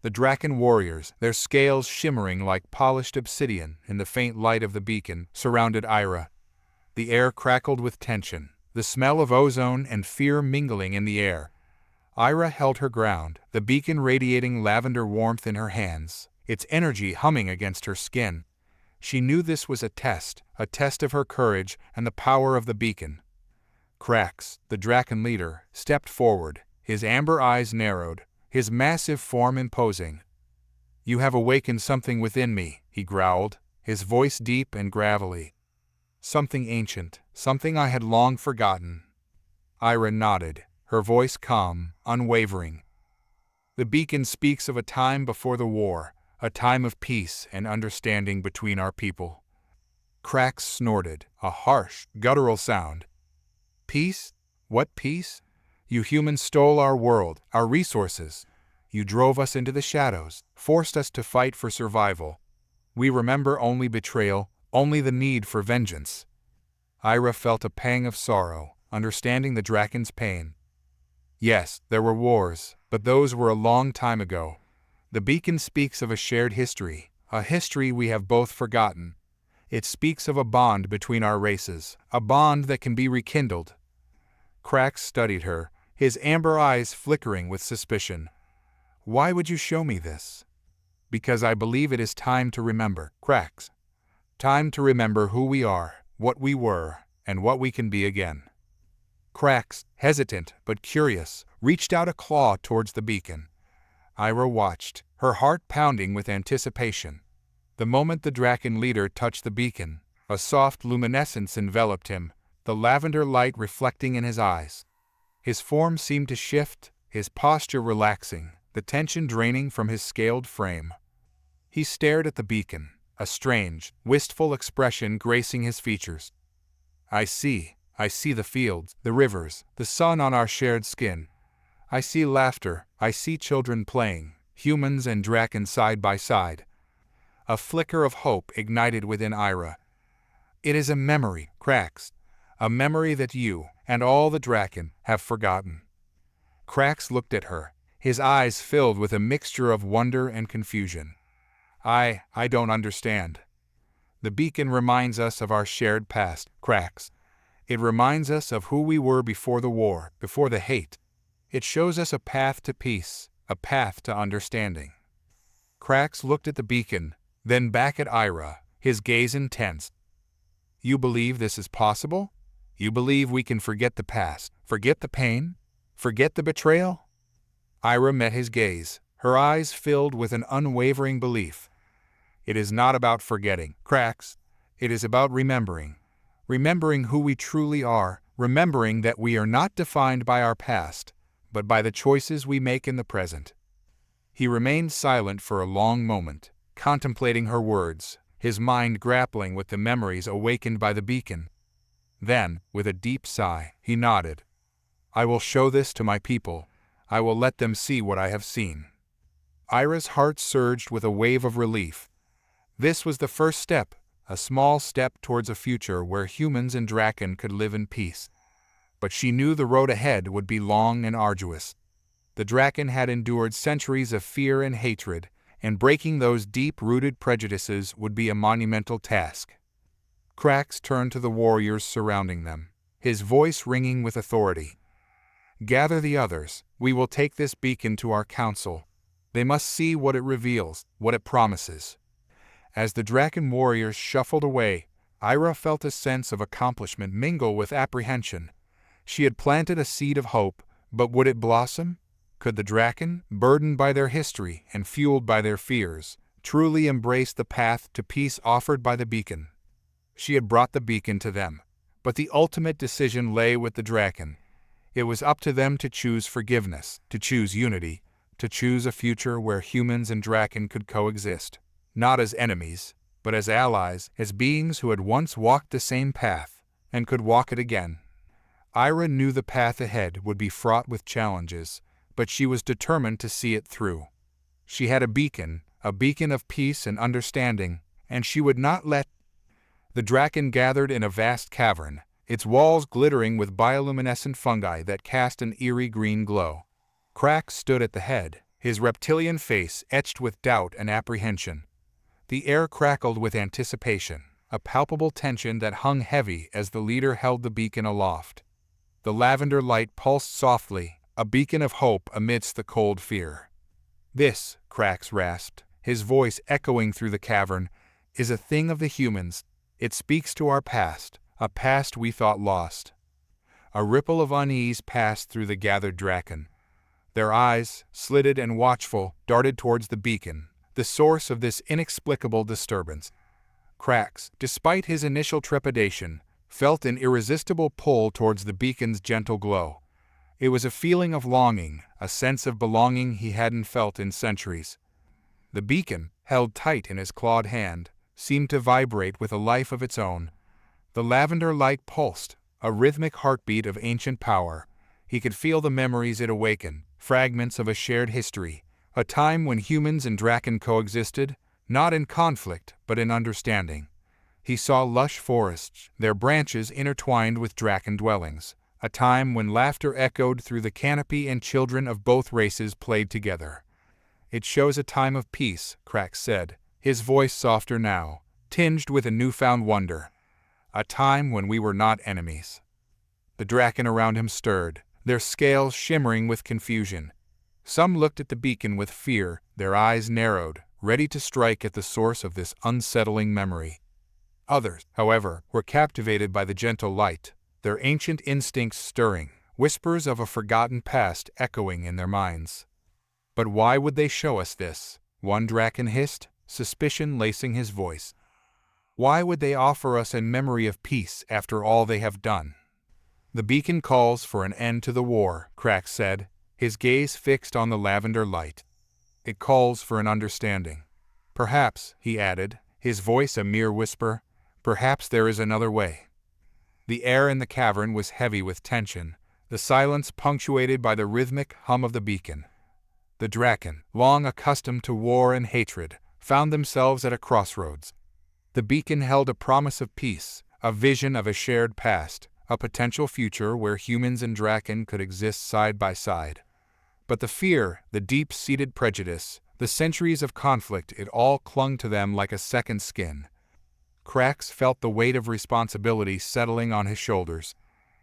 The Drakkon warriors, their scales shimmering like polished obsidian in the faint light of the beacon, surrounded Eira. The air crackled with tension, the smell of ozone and fear mingling in the air. Eira held her ground, the beacon radiating lavender warmth in her hands, its energy humming against her skin. She knew this was a test of her courage and the power of the beacon. Krax, the Drakkon leader, stepped forward, his amber eyes narrowed, his massive form imposing. "You have awakened something within me," he growled, his voice deep and gravelly. "Something ancient, something I had long forgotten." Eira nodded, her voice calm, unwavering. "The beacon speaks of a time before the war, a time of peace and understanding between our people." Krax snorted, a harsh, guttural sound. "Peace? What peace? You humans stole our world, our resources. You drove us into the shadows, forced us to fight for survival. We remember only betrayal, only the need for vengeance." Eira felt a pang of sorrow, understanding the Drakkon's pain. Yes, there were wars, but those were a long time ago. The beacon speaks of a shared history, a history we have both forgotten. It speaks of a bond between our races, a bond that can be rekindled. Krax studied her, his amber eyes flickering with suspicion. Why would you show me this? Because I believe it is time to remember, Krax. Time to remember who we are, what we were, and what we can be again. Krax, hesitant but curious, reached out a claw towards the beacon. Eira watched, her heart pounding with anticipation. The moment the Drakkon leader touched the beacon, a soft luminescence enveloped him, the lavender light reflecting in his eyes. His form seemed to shift, his posture relaxing, the tension draining from his scaled frame. He stared at the beacon, a strange, wistful expression gracing his features. I see the fields, the rivers, the sun on our shared skin. I see laughter, I see children playing, humans and Drakkon side by side. A flicker of hope ignited within Eira. It is a memory, Krax, a memory that you, and all the Drakkon, have forgotten. Krax looked at her, his eyes filled with a mixture of wonder and confusion. I don't understand. The beacon reminds us of our shared past, Krax. It reminds us of who we were before the war, before the hate. It shows us a path to peace, a path to understanding. Krax looked at the beacon, then back at Eira, his gaze intense. You believe this is possible? You believe we can forget the past, forget the pain, forget the betrayal? Eira met his gaze, her eyes filled with an unwavering belief. It is not about forgetting, Krax. It is about remembering. Remembering who we truly are, remembering that we are not defined by our past, but by the choices we make in the present. He remained silent for a long moment, contemplating her words, his mind grappling with the memories awakened by the beacon. Then, with a deep sigh, he nodded. I will show this to my people. I will let them see what I have seen. Eira's heart surged with a wave of relief. This was the first step, a small step towards a future where humans and Drakkon could live in peace. But she knew the road ahead would be long and arduous. The Drakkon had endured centuries of fear and hatred, and breaking those deep-rooted prejudices would be a monumental task. Krax turned to the warriors surrounding them, his voice ringing with authority. Gather the others, we will take this beacon to our council. They must see what it reveals, what it promises. As the Drakkon warriors shuffled away, Eira felt a sense of accomplishment mingle with apprehension. She had planted a seed of hope, but would it blossom? Could the Drakkon, burdened by their history and fueled by their fears, truly embrace the path to peace offered by the beacon? She had brought the beacon to them, but the ultimate decision lay with the Drakkon. It was up to them to choose forgiveness, to choose unity, to choose a future where humans and Drakkon could coexist, not as enemies, but as allies, as beings who had once walked the same path, and could walk it again. Eira knew the path ahead would be fraught with challenges, but she was determined to see it through. She had a beacon of peace and understanding, and she would not let. The Drakkon gathered in a vast cavern, its walls glittering with bioluminescent fungi that cast an eerie green glow. Krax stood at the head, his reptilian face etched with doubt and apprehension. The air crackled with anticipation, a palpable tension that hung heavy as the leader held the beacon aloft. The lavender light pulsed softly, a beacon of hope amidst the cold fear. This, Krax rasped, his voice echoing through the cavern, is a thing of the humans. It speaks to our past, a past we thought lost. A ripple of unease passed through the gathered Drakkon. Their eyes, slitted and watchful, darted towards the beacon, the source of this inexplicable disturbance. Krax, despite his initial trepidation, felt an irresistible pull towards the beacon's gentle glow. It was a feeling of longing, a sense of belonging he hadn't felt in centuries. The beacon, held tight in his clawed hand, seemed to vibrate with a life of its own. The lavender light pulsed, a rhythmic heartbeat of ancient power. He could feel the memories it awakened, fragments of a shared history, a time when humans and Drakkon coexisted, not in conflict, but in understanding. He saw lush forests, their branches intertwined with Drakkon dwellings, a time when laughter echoed through the canopy and children of both races played together. It shows a time of peace, Krax said, his voice softer now, tinged with a newfound wonder. A time when we were not enemies. The Drakkon around him stirred, their scales shimmering with confusion. Some looked at the beacon with fear, their eyes narrowed, ready to strike at the source of this unsettling memory. Others, however, were captivated by the gentle light, their ancient instincts stirring, whispers of a forgotten past echoing in their minds. "But why would they show us this?" one Drakkon hissed, suspicion lacing his voice. "Why would they offer us a memory of peace after all they have done?" "The beacon calls for an end to the war," Krax said, his gaze fixed on the lavender light. "It calls for an understanding. Perhaps," he added, his voice a mere whisper, "perhaps there is another way." The air in the cavern was heavy with tension, the silence punctuated by the rhythmic hum of the beacon. The Drakkon, long accustomed to war and hatred, found themselves at a crossroads. The beacon held a promise of peace, a vision of a shared past, a potential future where humans and Drakkon could exist side by side. But the fear, the deep-seated prejudice, the centuries of conflict, it all clung to them like a second skin. Krax felt the weight of responsibility settling on his shoulders.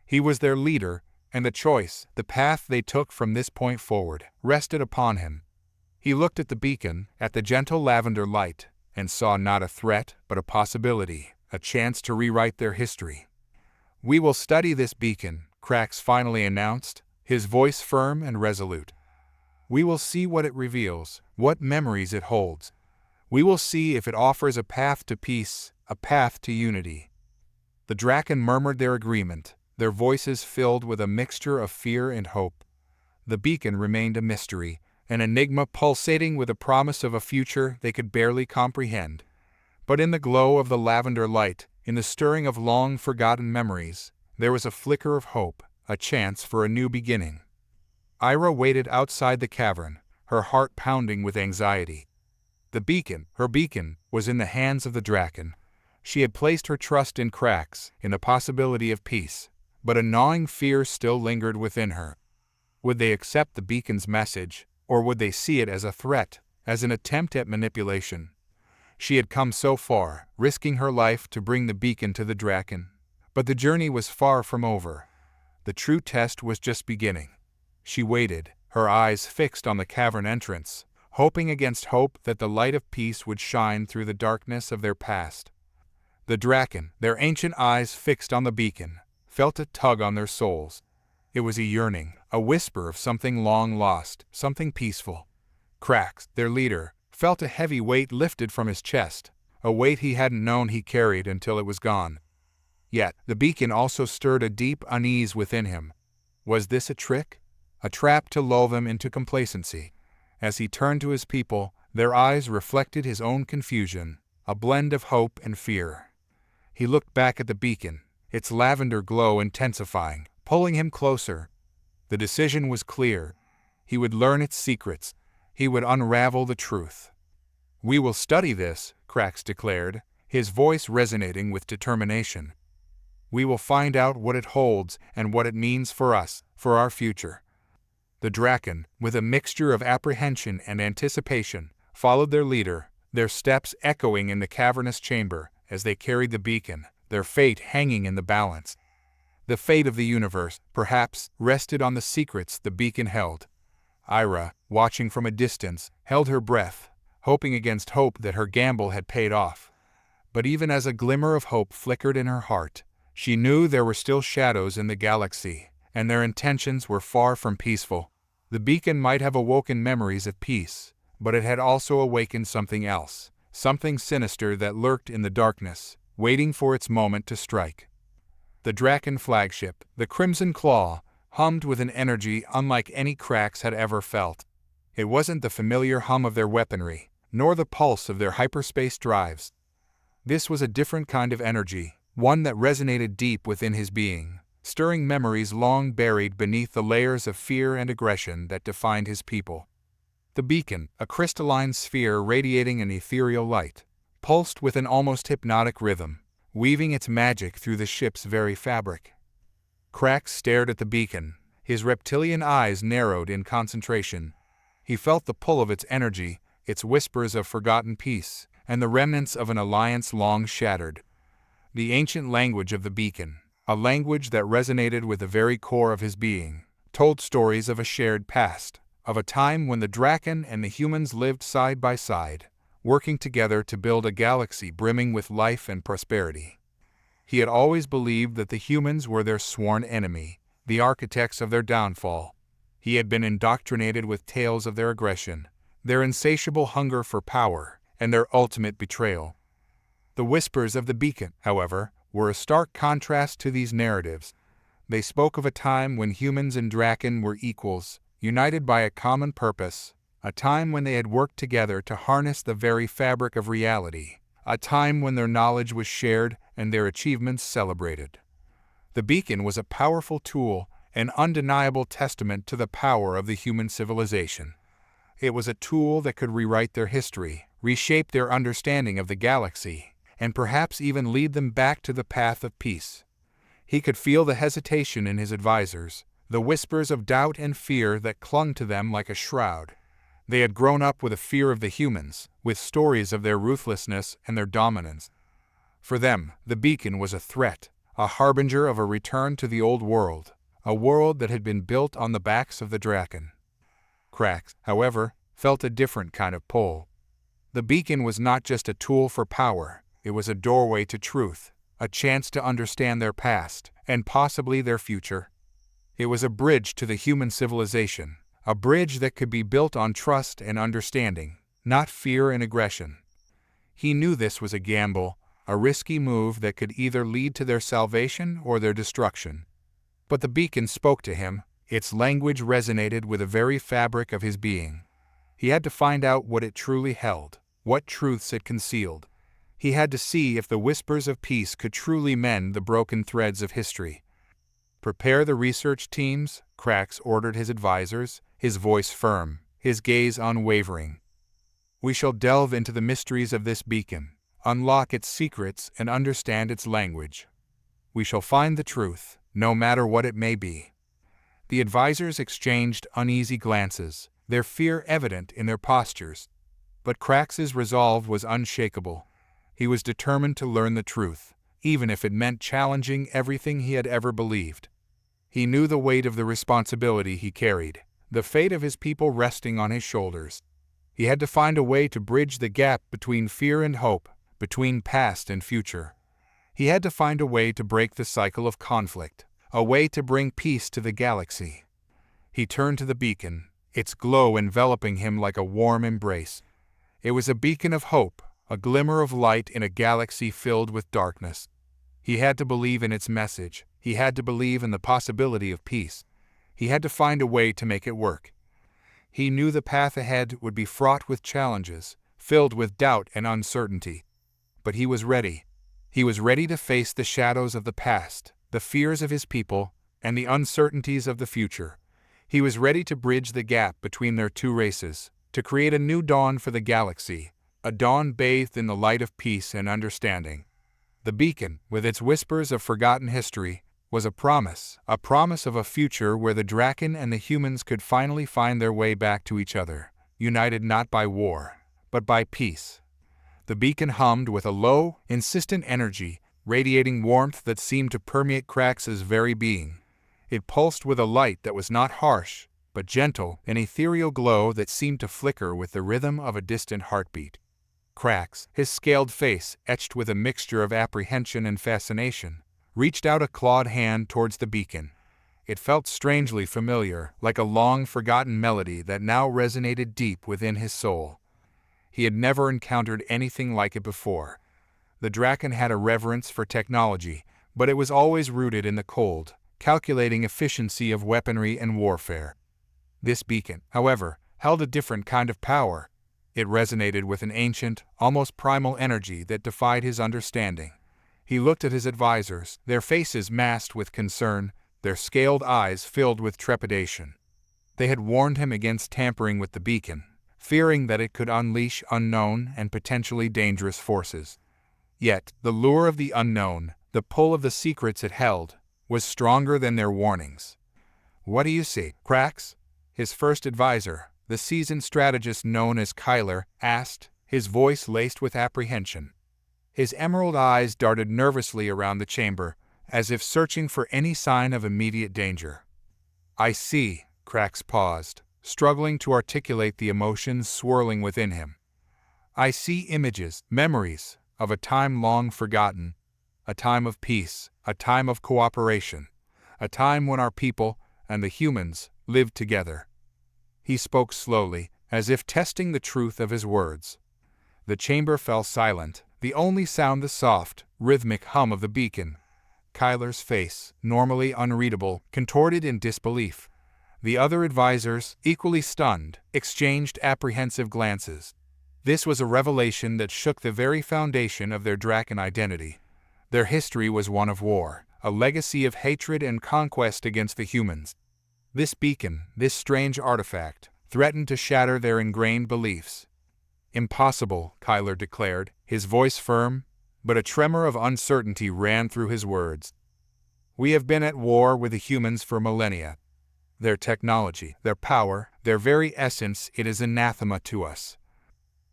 He was their leader, and the choice, the path they took from this point forward, rested upon him. He looked at the beacon, at the gentle lavender light, and saw not a threat but a possibility, a chance to rewrite their history. "We will study this beacon," Krax finally announced, his voice firm and resolute. "We will see what it reveals, what memories it holds. We will see if it offers a path to peace, a path to unity." The Drakkon murmured their agreement, their voices filled with a mixture of fear and hope. The beacon remained a mystery, an enigma pulsating with a promise of a future they could barely comprehend. But in the glow of the lavender light, in the stirring of long-forgotten memories, there was a flicker of hope, a chance for a new beginning. Eira waited outside the cavern, her heart pounding with anxiety. The beacon, her beacon, was in the hands of the Drakkon. She had placed her trust in Krax, in the possibility of peace, but a gnawing fear still lingered within her. Would they accept the beacon's message, or would they see it as a threat, as an attempt at manipulation? She had come so far, risking her life to bring the beacon to the Drakkon. But the journey was far from over. The true test was just beginning. She waited, her eyes fixed on the cavern entrance, hoping against hope that the light of peace would shine through the darkness of their past. The Drakkon, their ancient eyes fixed on the beacon, felt a tug on their souls. It was a yearning, a whisper of something long lost, something peaceful. Krax, their leader, felt a heavy weight lifted from his chest, a weight he hadn't known he carried until it was gone. Yet, the beacon also stirred a deep unease within him. Was this a trick? A trap to lull them into complacency? As he turned to his people, their eyes reflected his own confusion, a blend of hope and fear. He looked back at the beacon, its lavender glow intensifying, pulling him closer. The decision was clear. He would learn its secrets. He would unravel the truth. "We will study this," Krax declared, his voice resonating with determination. "We will find out what it holds and what it means for us, for our future." The Drakkon, with a mixture of apprehension and anticipation, followed their leader, their steps echoing in the cavernous chamber as they carried the beacon, their fate hanging in the balance. The fate of the universe, perhaps, rested on the secrets the beacon held. Eira, watching from a distance, held her breath, hoping against hope that her gamble had paid off. But even as a glimmer of hope flickered in her heart, she knew there were still shadows in the galaxy, and their intentions were far from peaceful. The beacon might have awoken memories of peace, but it had also awakened something else, something sinister that lurked in the darkness, waiting for its moment to strike. The Drakkon flagship, the Crimson Claw, hummed with an energy unlike any Krax had ever felt. It wasn't the familiar hum of their weaponry, nor the pulse of their hyperspace drives. This was a different kind of energy, one that resonated deep within his being, stirring memories long buried beneath the layers of fear and aggression that defined his people. The beacon, a crystalline sphere radiating an ethereal light, pulsed with an almost hypnotic rhythm, weaving its magic through the ship's very fabric. Krax stared at the beacon, his reptilian eyes narrowed in concentration. He felt the pull of its energy, its whispers of forgotten peace, and the remnants of an alliance long shattered. The ancient language of the beacon, a language that resonated with the very core of his being, told stories of a shared past, of a time when the Drakkon and the humans lived side by side, working together to build a galaxy brimming with life and prosperity. He had always believed that the humans were their sworn enemy, the architects of their downfall. He had been indoctrinated with tales of their aggression, their insatiable hunger for power, and their ultimate betrayal. The whispers of the beacon, however, were a stark contrast to these narratives. They spoke of a time when humans and Drakkon were equals, united by a common purpose, a time when they had worked together to harness the very fabric of reality, a time when their knowledge was shared and their achievements celebrated. The beacon was a powerful tool, an undeniable testament to the power of the human civilization. It was a tool that could rewrite their history, reshape their understanding of the galaxy, and perhaps even lead them back to the path of peace. He could feel the hesitation in his advisors, the whispers of doubt and fear that clung to them like a shroud. They had grown up with a fear of the humans, with stories of their ruthlessness and their dominance. For them, the beacon was a threat, a harbinger of a return to the old world, a world that had been built on the backs of the Drakkon. Krax, however, felt a different kind of pull. The beacon was not just a tool for power, it was a doorway to truth, a chance to understand their past, and possibly their future. It was a bridge to the human civilization, a bridge that could be built on trust and understanding, not fear and aggression. He knew this was a gamble, a risky move that could either lead to their salvation or their destruction. But the beacon spoke to him, its language resonated with the very fabric of his being. He had to find out what it truly held, what truths it concealed. He had to see if the whispers of peace could truly mend the broken threads of history. "Prepare the research teams," Krax ordered his advisors, his voice firm, his gaze unwavering. "We shall delve into the mysteries of this beacon, unlock its secrets and understand its language. We shall find the truth, no matter what it may be." The advisors exchanged uneasy glances, their fear evident in their postures. But Krax's resolve was unshakable. He was determined to learn the truth, even if it meant challenging everything he had ever believed. He knew the weight of the responsibility he carried, the fate of his people resting on his shoulders. He had to find a way to bridge the gap between fear and hope, between past and future. He had to find a way to break the cycle of conflict, a way to bring peace to the galaxy. He turned to the beacon, its glow enveloping him like a warm embrace. It was a beacon of hope, a glimmer of light in a galaxy filled with darkness. He had to believe in its message. He had to believe in the possibility of peace. He had to find a way to make it work. He knew the path ahead would be fraught with challenges, filled with doubt and uncertainty. But he was ready. He was ready to face the shadows of the past, the fears of his people, and the uncertainties of the future. He was ready to bridge the gap between their two races, to create a new dawn for the galaxy, a dawn bathed in the light of peace and understanding. The beacon, with its whispers of forgotten history, was a promise of a future where the Drakkon and the humans could finally find their way back to each other, united not by war, but by peace. The beacon hummed with a low, insistent energy, radiating warmth that seemed to permeate Krax's very being. It pulsed with a light that was not harsh, but gentle, an ethereal glow that seemed to flicker with the rhythm of a distant heartbeat. Krax, his scaled face etched with a mixture of apprehension and fascination, reached out a clawed hand towards the beacon. It felt strangely familiar, like a long-forgotten melody that now resonated deep within his soul. He had never encountered anything like it before. The Drakkon had a reverence for technology, but it was always rooted in the cold, calculating efficiency of weaponry and warfare. This beacon, however, held a different kind of power. It resonated with an ancient, almost primal energy that defied his understanding. He looked at his advisors, their faces masked with concern, their scaled eyes filled with trepidation. They had warned him against tampering with the beacon, fearing that it could unleash unknown and potentially dangerous forces. Yet, the lure of the unknown, the pull of the secrets it held, was stronger than their warnings. "What do you see, Cracks?" his first advisor, the seasoned strategist known as Kyler, asked, his voice laced with apprehension. His emerald eyes darted nervously around the chamber, as if searching for any sign of immediate danger. "I see," Cracks paused, struggling to articulate the emotions swirling within him. "I see images, memories, of a time long forgotten, a time of peace, a time of cooperation, a time when our people and the humans lived together." He spoke slowly, as if testing the truth of his words. The chamber fell silent, the only sound the soft, rhythmic hum of the beacon. Kyler's face, normally unreadable, contorted in disbelief. The other advisors, equally stunned, exchanged apprehensive glances. This was a revelation that shook the very foundation of their Drakkon identity. Their history was one of war, a legacy of hatred and conquest against the humans. This beacon, this strange artifact, threatened to shatter their ingrained beliefs. "Impossible," Kyler declared, his voice firm, but a tremor of uncertainty ran through his words. "We have been at war with the humans for millennia. Their technology, their power, their very essence, it is anathema to us."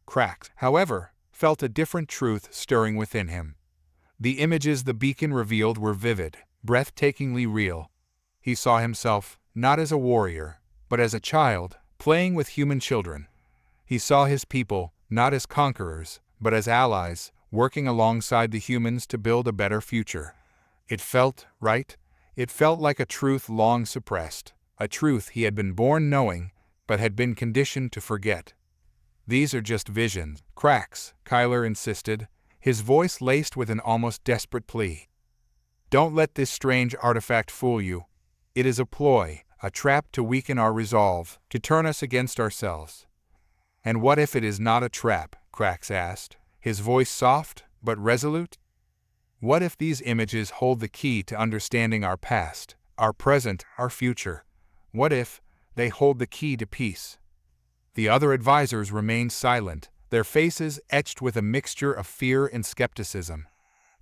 Cracks, however, felt a different truth stirring within him. The images the beacon revealed were vivid, breathtakingly real. He saw himself, not as a warrior, but as a child, playing with human children. He saw his people, not as conquerors, but as allies, working alongside the humans to build a better future. It felt right. It felt like a truth long suppressed, a truth he had been born knowing, but had been conditioned to forget. "These are just visions, Cracks," Kyler insisted, his voice laced with an almost desperate plea. "Don't let this strange artifact fool you. It is a ploy, a trap to weaken our resolve, to turn us against ourselves." "And what if it is not a trap?" Cracks asked, his voice soft but resolute. "What if these images hold the key to understanding our past, our present, our future? What if they hold the key to peace?" The other advisors remained silent, their faces etched with a mixture of fear and skepticism.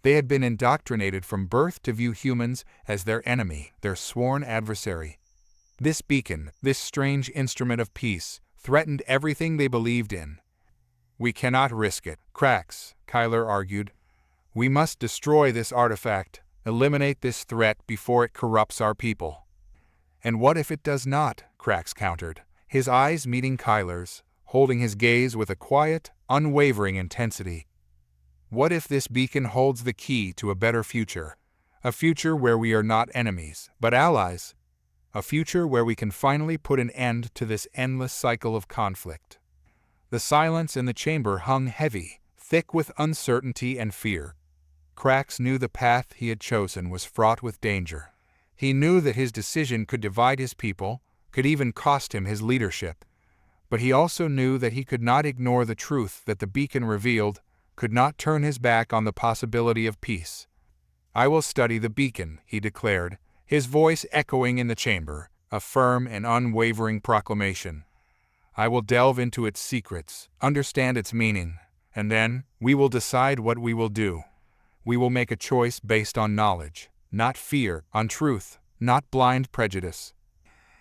They had been indoctrinated from birth to view humans as their enemy, their sworn adversary. This beacon, this strange instrument of peace, threatened everything they believed in. "We cannot risk it, Cracks," Kyler argued. "We must destroy this artifact, eliminate this threat before it corrupts our people." "And what if it does not?" Cracks countered, his eyes meeting Kyler's, holding his gaze with a quiet, unwavering intensity. "What if this beacon holds the key to a better future? A future where we are not enemies, but allies? A future where we can finally put an end to this endless cycle of conflict?" The silence in the chamber hung heavy, thick with uncertainty and fear. Cracks knew the path he had chosen was fraught with danger. He knew that his decision could divide his people, could even cost him his leadership. But he also knew that he could not ignore the truth that the beacon revealed, could not turn his back on the possibility of peace. "I will study the beacon," he declared, his voice echoing in the chamber, a firm and unwavering proclamation. "I will delve into its secrets, understand its meaning, and then we will decide what we will do. We will make a choice based on knowledge, not fear, on truth, not blind prejudice."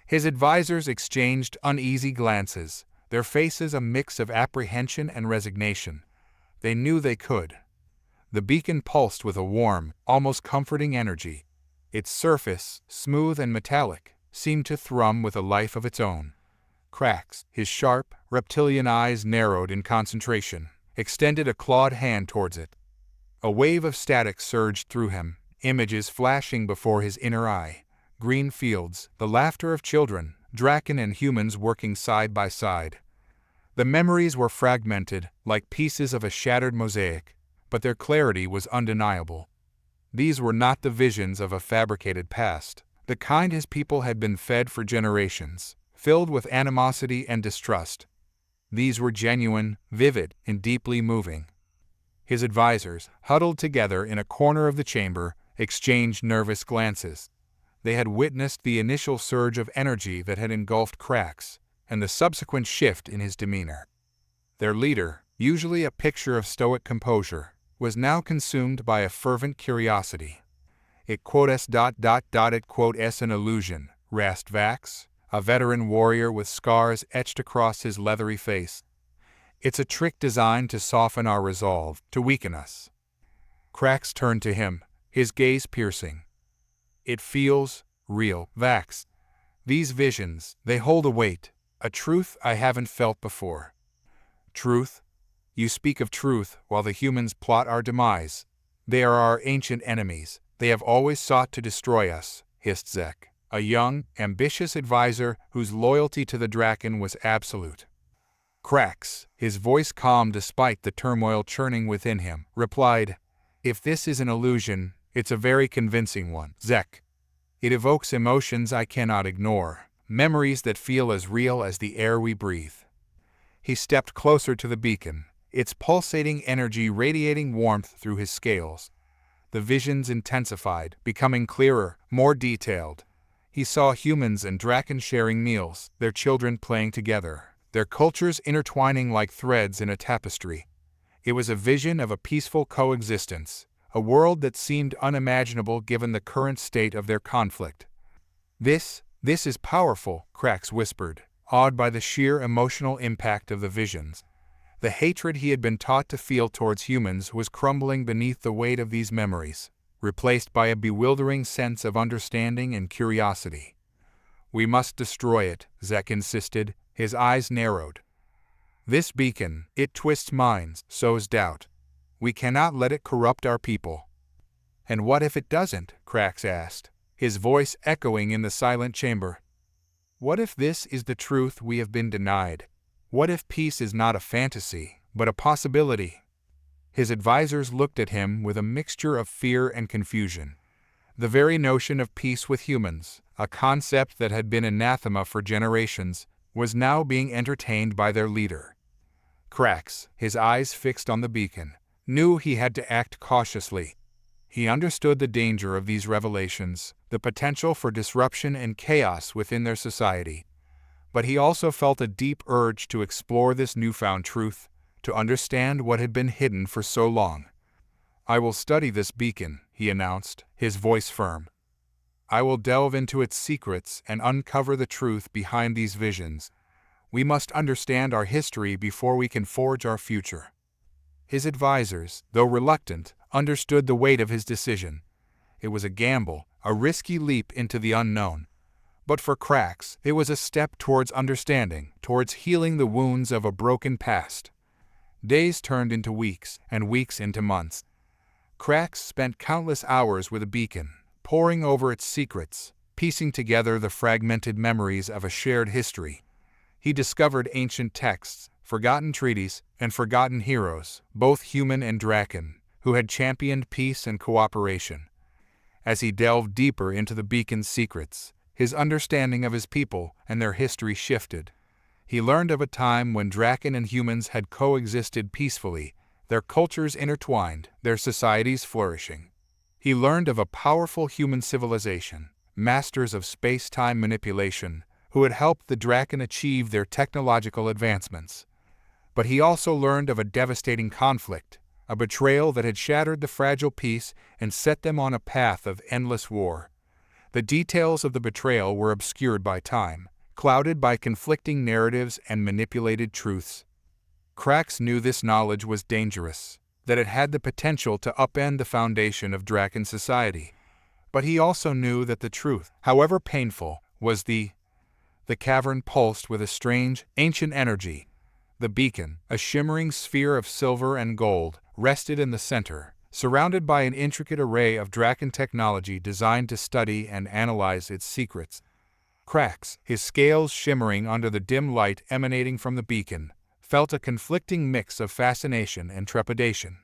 His advisors exchanged uneasy glances, their faces a mix of apprehension and resignation. They knew they could. The beacon pulsed with a warm, almost comforting energy. Its surface, smooth and metallic, seemed to thrum with a life of its own. Cracks, his sharp, reptilian eyes narrowed in concentration, extended a clawed hand towards it. A wave of static surged through him, images flashing before his inner eye. Green fields, the laughter of children, Drakkon and humans working side by side. The memories were fragmented, like pieces of a shattered mosaic, but their clarity was undeniable. These were not the visions of a fabricated past, the kind his people had been fed for generations, filled with animosity and distrust. These were genuine, vivid, and deeply moving. His advisors, huddled together in a corner of the chamber, exchanged nervous glances. They had witnessed the initial surge of energy that had engulfed Cracks, and the subsequent shift in his demeanor. Their leader, usually a picture of stoic composure, was now consumed by a fervent curiosity. It quote s dot dot dot it quote s an illusion, rasped Vax, a veteran warrior with scars etched across his leathery face. It's a trick designed to soften our resolve, to weaken us. Krax turned to him, his gaze piercing. It feels real, Vax. These visions, they hold a weight, a truth I haven't felt before. Truth? You speak of truth while the humans plot our demise. They are our ancient enemies. They have always sought to destroy us, hissed Zek, a young, ambitious advisor whose loyalty to the Drakkon was absolute. Krax, his voice calm despite the turmoil churning within him, replied, "If this is an illusion, it's a very convincing one, Zek. It evokes emotions I cannot ignore, memories that feel as real as the air we breathe." He stepped closer to the beacon, its pulsating energy radiating warmth through his scales. The visions intensified, becoming clearer, more detailed. He saw humans and Drakkons sharing meals, their children playing together, their cultures intertwining like threads in a tapestry. It was a vision of a peaceful coexistence, a world that seemed unimaginable given the current state of their conflict. This is powerful," Krax whispered, awed by the sheer emotional impact of the visions. The hatred he had been taught to feel towards humans was crumbling beneath the weight of these memories, replaced by a bewildering sense of understanding and curiosity. "We must destroy it," Zek insisted, his eyes narrowed. "This beacon, it twists minds, sows doubt. We cannot let it corrupt our people." "And what if it doesn't?" Krax asked, his voice echoing in the silent chamber. "What if this is the truth we have been denied? What if peace is not a fantasy, but a possibility?" His advisors looked at him with a mixture of fear and confusion. The very notion of peace with humans, a concept that had been anathema for generations, was now being entertained by their leader. Krax, his eyes fixed on the beacon, knew he had to act cautiously. He understood the danger of these revelations, the potential for disruption and chaos within their society. But he also felt a deep urge to explore this newfound truth, to understand what had been hidden for so long. "I will study this beacon," he announced, his voice firm. "I will delve into its secrets and uncover the truth behind these visions. We must understand our history before we can forge our future." His advisors, though reluctant, understood the weight of his decision. It was a gamble, a risky leap into the unknown. But for Krax, it was a step towards understanding, towards healing the wounds of a broken past. Days turned into weeks, and weeks into months. Krax spent countless hours with a beacon, poring over its secrets, piecing together the fragmented memories of a shared history. He discovered ancient texts, forgotten treaties, and forgotten heroes, both human and Drakkon, who had championed peace and cooperation. As he delved deeper into the beacon's secrets, his understanding of his people and their history shifted. He learned of a time when Drakkon and humans had coexisted peacefully, their cultures intertwined, their societies flourishing. He learned of a powerful human civilization, masters of space-time manipulation, who had helped the Drakkon achieve their technological advancements. But he also learned of a devastating conflict, a betrayal that had shattered the fragile peace and set them on a path of endless war. The details of the betrayal were obscured by time, clouded by conflicting narratives and manipulated truths. Krax knew this knowledge was dangerous, that it had the potential to upend the foundation of Drakkon society. But he also knew that the truth, however painful, was the cavern pulsed with a strange, ancient energy. The beacon, a shimmering sphere of silver and gold, rested in the center, surrounded by an intricate array of Drakkon technology designed to study and analyze its secrets. Krax, his scales shimmering under the dim light emanating from the beacon, felt a conflicting mix of fascination and trepidation.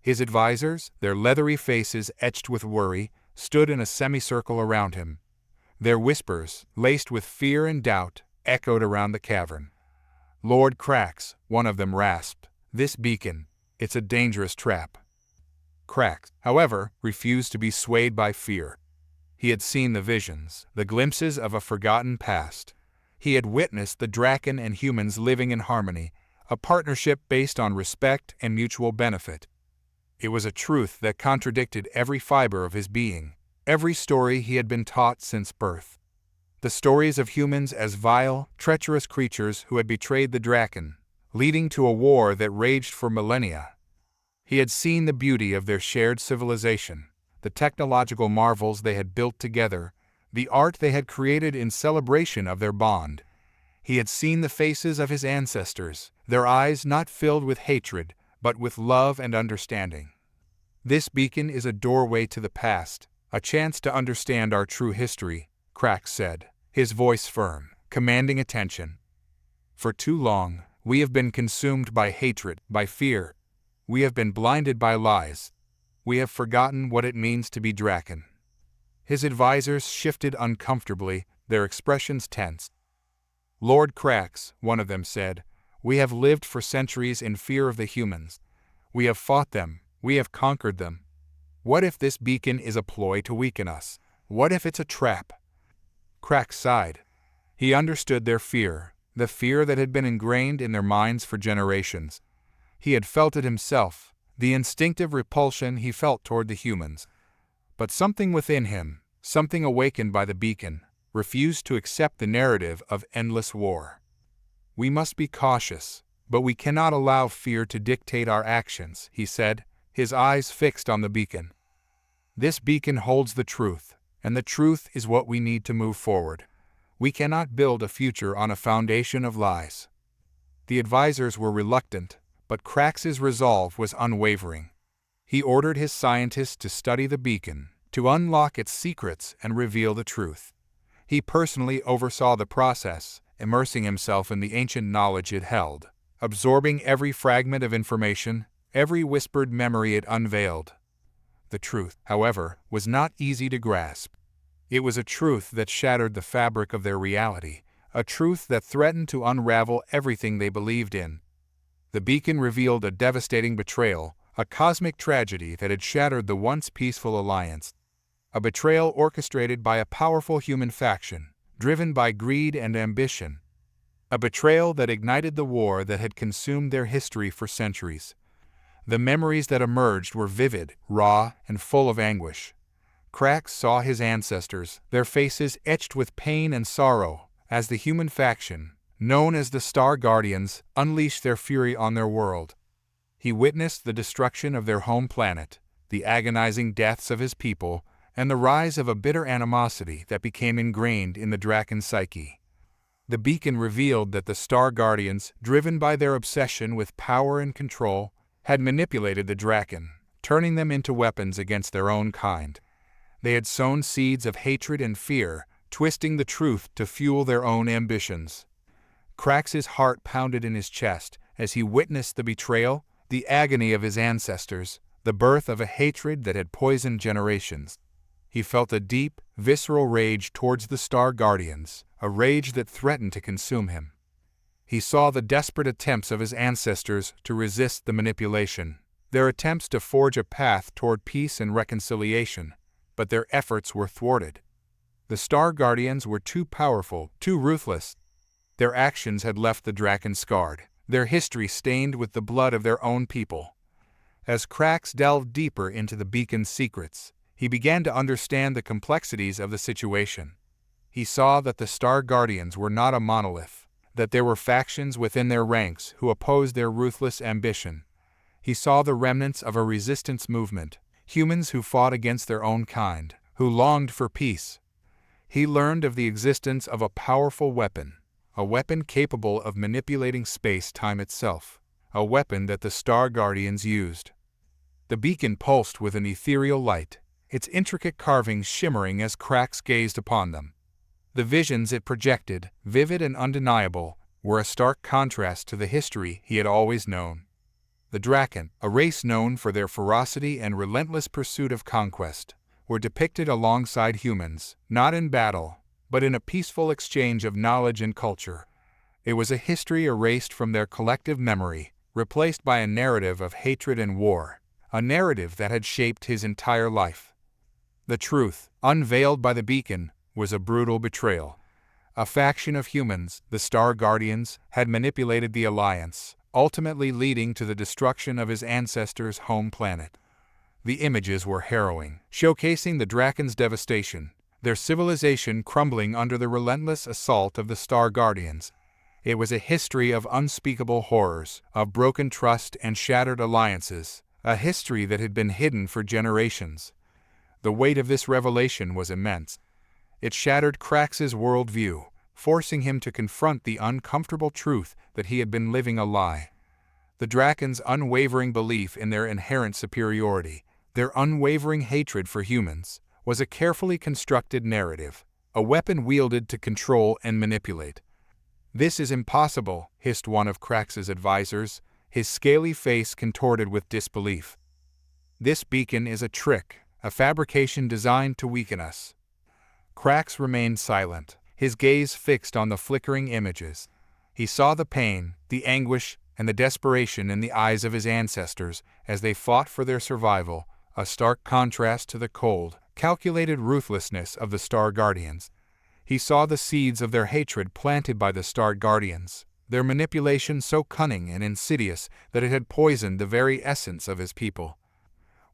His advisors, their leathery faces etched with worry, stood in a semicircle around him. Their whispers, laced with fear and doubt, echoed around the cavern. "Lord Krax," one of them rasped, "this beacon, it's a dangerous trap." Krax, however, refused to be swayed by fear. He had seen the visions, the glimpses of a forgotten past. He had witnessed the Drakkon and humans living in harmony, a partnership based on respect and mutual benefit. It was a truth that contradicted every fiber of his being, every story he had been taught since birth. The stories of humans as vile, treacherous creatures who had betrayed the Drakkon, leading to a war that raged for millennia. He had seen the beauty of their shared civilization, the technological marvels they had built together, the art they had created in celebration of their bond. He had seen the faces of his ancestors, their eyes not filled with hatred, but with love and understanding. This beacon is a doorway to the past, a chance to understand our true history, Cracks said, his voice firm, commanding attention. For too long, we have been consumed by hatred, by fear. We have been blinded by lies. We have forgotten what it means to be Drakkon. His advisors shifted uncomfortably, their expressions tense. Lord Cracks, one of them said, we have lived for centuries in fear of the humans. We have fought them. We have conquered them. What if this beacon is a ploy to weaken us? What if it's a trap? Cracks sighed. He understood their fear, the fear that had been ingrained in their minds for generations. He had felt it himself, the instinctive repulsion he felt toward the humans. But something within him, something awakened by the beacon, refused to accept the narrative of endless war. We must be cautious, but we cannot allow fear to dictate our actions, he said, his eyes fixed on the beacon. This beacon holds the truth, and the truth is what we need to move forward. We cannot build a future on a foundation of lies. The advisors were reluctant, but Cracks's resolve was unwavering. He ordered his scientists to study the beacon, to unlock its secrets and reveal the truth. He personally oversaw the process, immersing himself in the ancient knowledge it held, absorbing every fragment of information, every whispered memory it unveiled. The truth, however, was not easy to grasp. It was a truth that shattered the fabric of their reality, a truth that threatened to unravel everything they believed in. The beacon revealed a devastating betrayal, a cosmic tragedy that had shattered the once peaceful alliance. A betrayal orchestrated by a powerful human faction, driven by greed and ambition. A betrayal that ignited the war that had consumed their history for centuries. The memories that emerged were vivid, raw, and full of anguish. Cracks saw his ancestors, their faces etched with pain and sorrow, as the human faction, known as the Star Guardians, unleashed their fury on their world. He witnessed the destruction of their home planet, the agonizing deaths of his people, and the rise of a bitter animosity that became ingrained in the Drakkon psyche. The beacon revealed that the Star Guardians, driven by their obsession with power and control, had manipulated the Drakkon, turning them into weapons against their own kind. They had sown seeds of hatred and fear, twisting the truth to fuel their own ambitions. Cracks's heart pounded in his chest as he witnessed the betrayal, the agony of his ancestors, the birth of a hatred that had poisoned generations. He felt a deep, visceral rage towards the Star Guardians, a rage that threatened to consume him. He saw the desperate attempts of his ancestors to resist the manipulation, their attempts to forge a path toward peace and reconciliation, but their efforts were thwarted. The Star Guardians were too powerful, too ruthless. Their actions had left the Drakkon scarred, their history stained with the blood of their own people. As Cracks delved deeper into the beacon's secrets, he began to understand the complexities of the situation. He saw that the Star Guardians were not a monolith, that there were factions within their ranks who opposed their ruthless ambition. He saw the remnants of a resistance movement, humans who fought against their own kind, who longed for peace. He learned of the existence of a powerful weapon, a weapon capable of manipulating space-time itself, a weapon that the Star Guardians used. The beacon pulsed with an ethereal light, its intricate carvings shimmering as Cracks gazed upon them. The visions it projected, vivid and undeniable, were a stark contrast to the history he had always known. The Drakkon, a race known for their ferocity and relentless pursuit of conquest, were depicted alongside humans, not in battle, but in a peaceful exchange of knowledge and culture. It was a history erased from their collective memory, replaced by a narrative of hatred and war, a narrative that had shaped his entire life. The truth, unveiled by the beacon, was a brutal betrayal. A faction of humans, the Star Guardians, had manipulated the Alliance, ultimately leading to the destruction of his ancestors' home planet. The images were harrowing, showcasing the Drakkons' devastation, their civilization crumbling under the relentless assault of the Star Guardians. It was a history of unspeakable horrors, of broken trust and shattered alliances, a history that had been hidden for generations. The weight of this revelation was immense. It shattered Krax's worldview, forcing him to confront the uncomfortable truth that he had been living a lie. The Drakkons' unwavering belief in their inherent superiority, their unwavering hatred for humans, was a carefully constructed narrative, a weapon wielded to control and manipulate. "This is impossible," hissed one of Krax's advisors, his scaly face contorted with disbelief. "This beacon is a trick, a fabrication designed to weaken us." Krax remained silent, his gaze fixed on the flickering images. He saw the pain, the anguish, and the desperation in the eyes of his ancestors as they fought for their survival, a stark contrast to the cold, calculated ruthlessness of the Star Guardians. He saw the seeds of their hatred planted by the Star Guardians, their manipulation so cunning and insidious that it had poisoned the very essence of his people.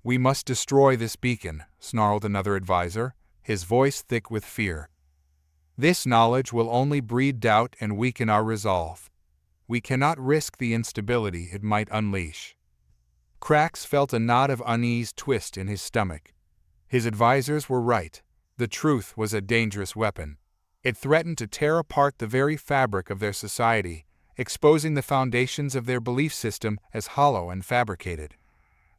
"We must destroy this beacon," snarled another advisor, his voice thick with fear. "This knowledge will only breed doubt and weaken our resolve. We cannot risk the instability it might unleash." Krax felt a knot of unease twist in his stomach. His advisors were right. The truth was a dangerous weapon. It threatened to tear apart the very fabric of their society, exposing the foundations of their belief system as hollow and fabricated.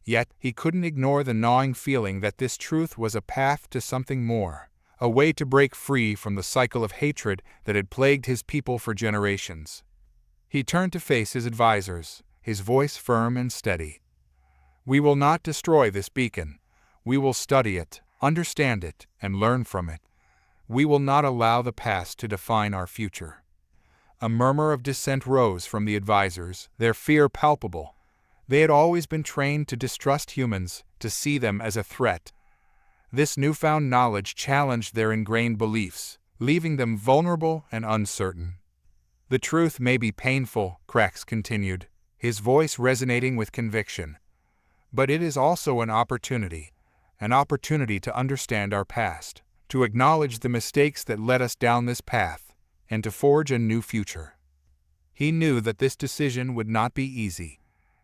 Yet he couldn't ignore the gnawing feeling that this truth was a path to something more, a way to break free from the cycle of hatred that had plagued his people for generations. He turned to face his advisors, his voice firm and steady. "We will not destroy this beacon. We will study it, understand it, and learn from it. We will not allow the past to define our future." A murmur of dissent rose from the advisors, their fear palpable. They had always been trained to distrust humans, to see them as a threat. This newfound knowledge challenged their ingrained beliefs, leaving them vulnerable and uncertain. "The truth may be painful," Krax continued, his voice resonating with conviction. "But it is also an opportunity to understand our past, to acknowledge the mistakes that led us down this path, and to forge a new future." He knew that this decision would not be easy.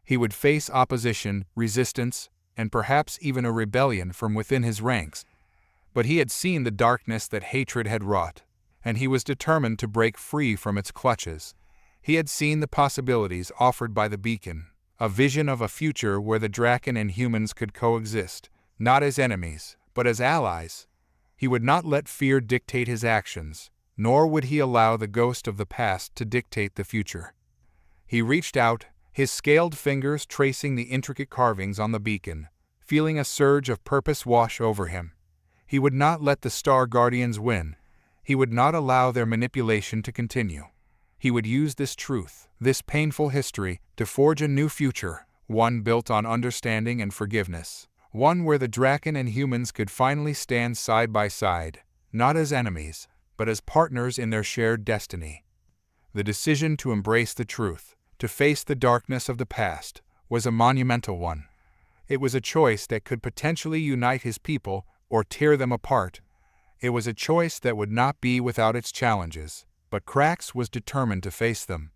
He would face opposition, resistance, and perhaps even a rebellion from within his ranks. But he had seen the darkness that hatred had wrought, and he was determined to break free from its clutches. He had seen the possibilities offered by the beacon, a vision of a future where the Drakkon and humans could coexist, not as enemies, but as allies. He would not let fear dictate his actions, nor would he allow the ghost of the past to dictate the future. He reached out, his scaled fingers tracing the intricate carvings on the beacon, feeling a surge of purpose wash over him. He would not let the Star Guardians win. He would not allow their manipulation to continue. He would use this truth, this painful history, to forge a new future, one built on understanding and forgiveness, one where the Drakkon and humans could finally stand side by side, not as enemies, but as partners in their shared destiny. The decision to embrace the truth, to face the darkness of the past, was a monumental one. It was a choice that could potentially unite his people or tear them apart. It was a choice that would not be without its challenges, but Krax was determined to face them.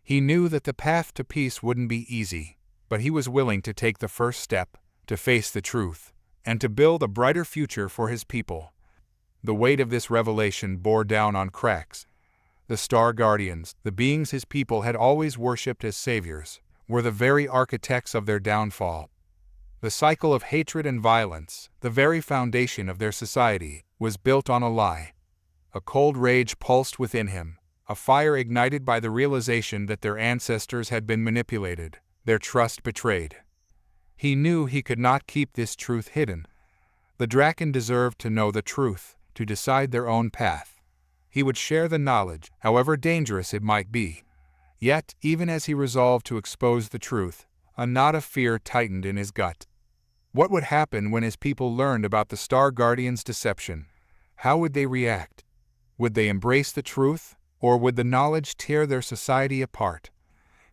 He knew that the path to peace wouldn't be easy, but he was willing to take the first step, to face the truth, and to build a brighter future for his people. The weight of this revelation bore down on Krax. The Star Guardians, the beings his people had always worshipped as saviors, were the very architects of their downfall. The cycle of hatred and violence, the very foundation of their society, was built on a lie. A cold rage pulsed within him, a fire ignited by the realization that their ancestors had been manipulated, their trust betrayed. He knew he could not keep this truth hidden. The Drakkon deserved to know the truth, to decide their own path. He would share the knowledge, however dangerous it might be. Yet, even as he resolved to expose the truth, a knot of fear tightened in his gut. What would happen when his people learned about the Star Guardians' deception? How would they react? Would they embrace the truth, or would the knowledge tear their society apart?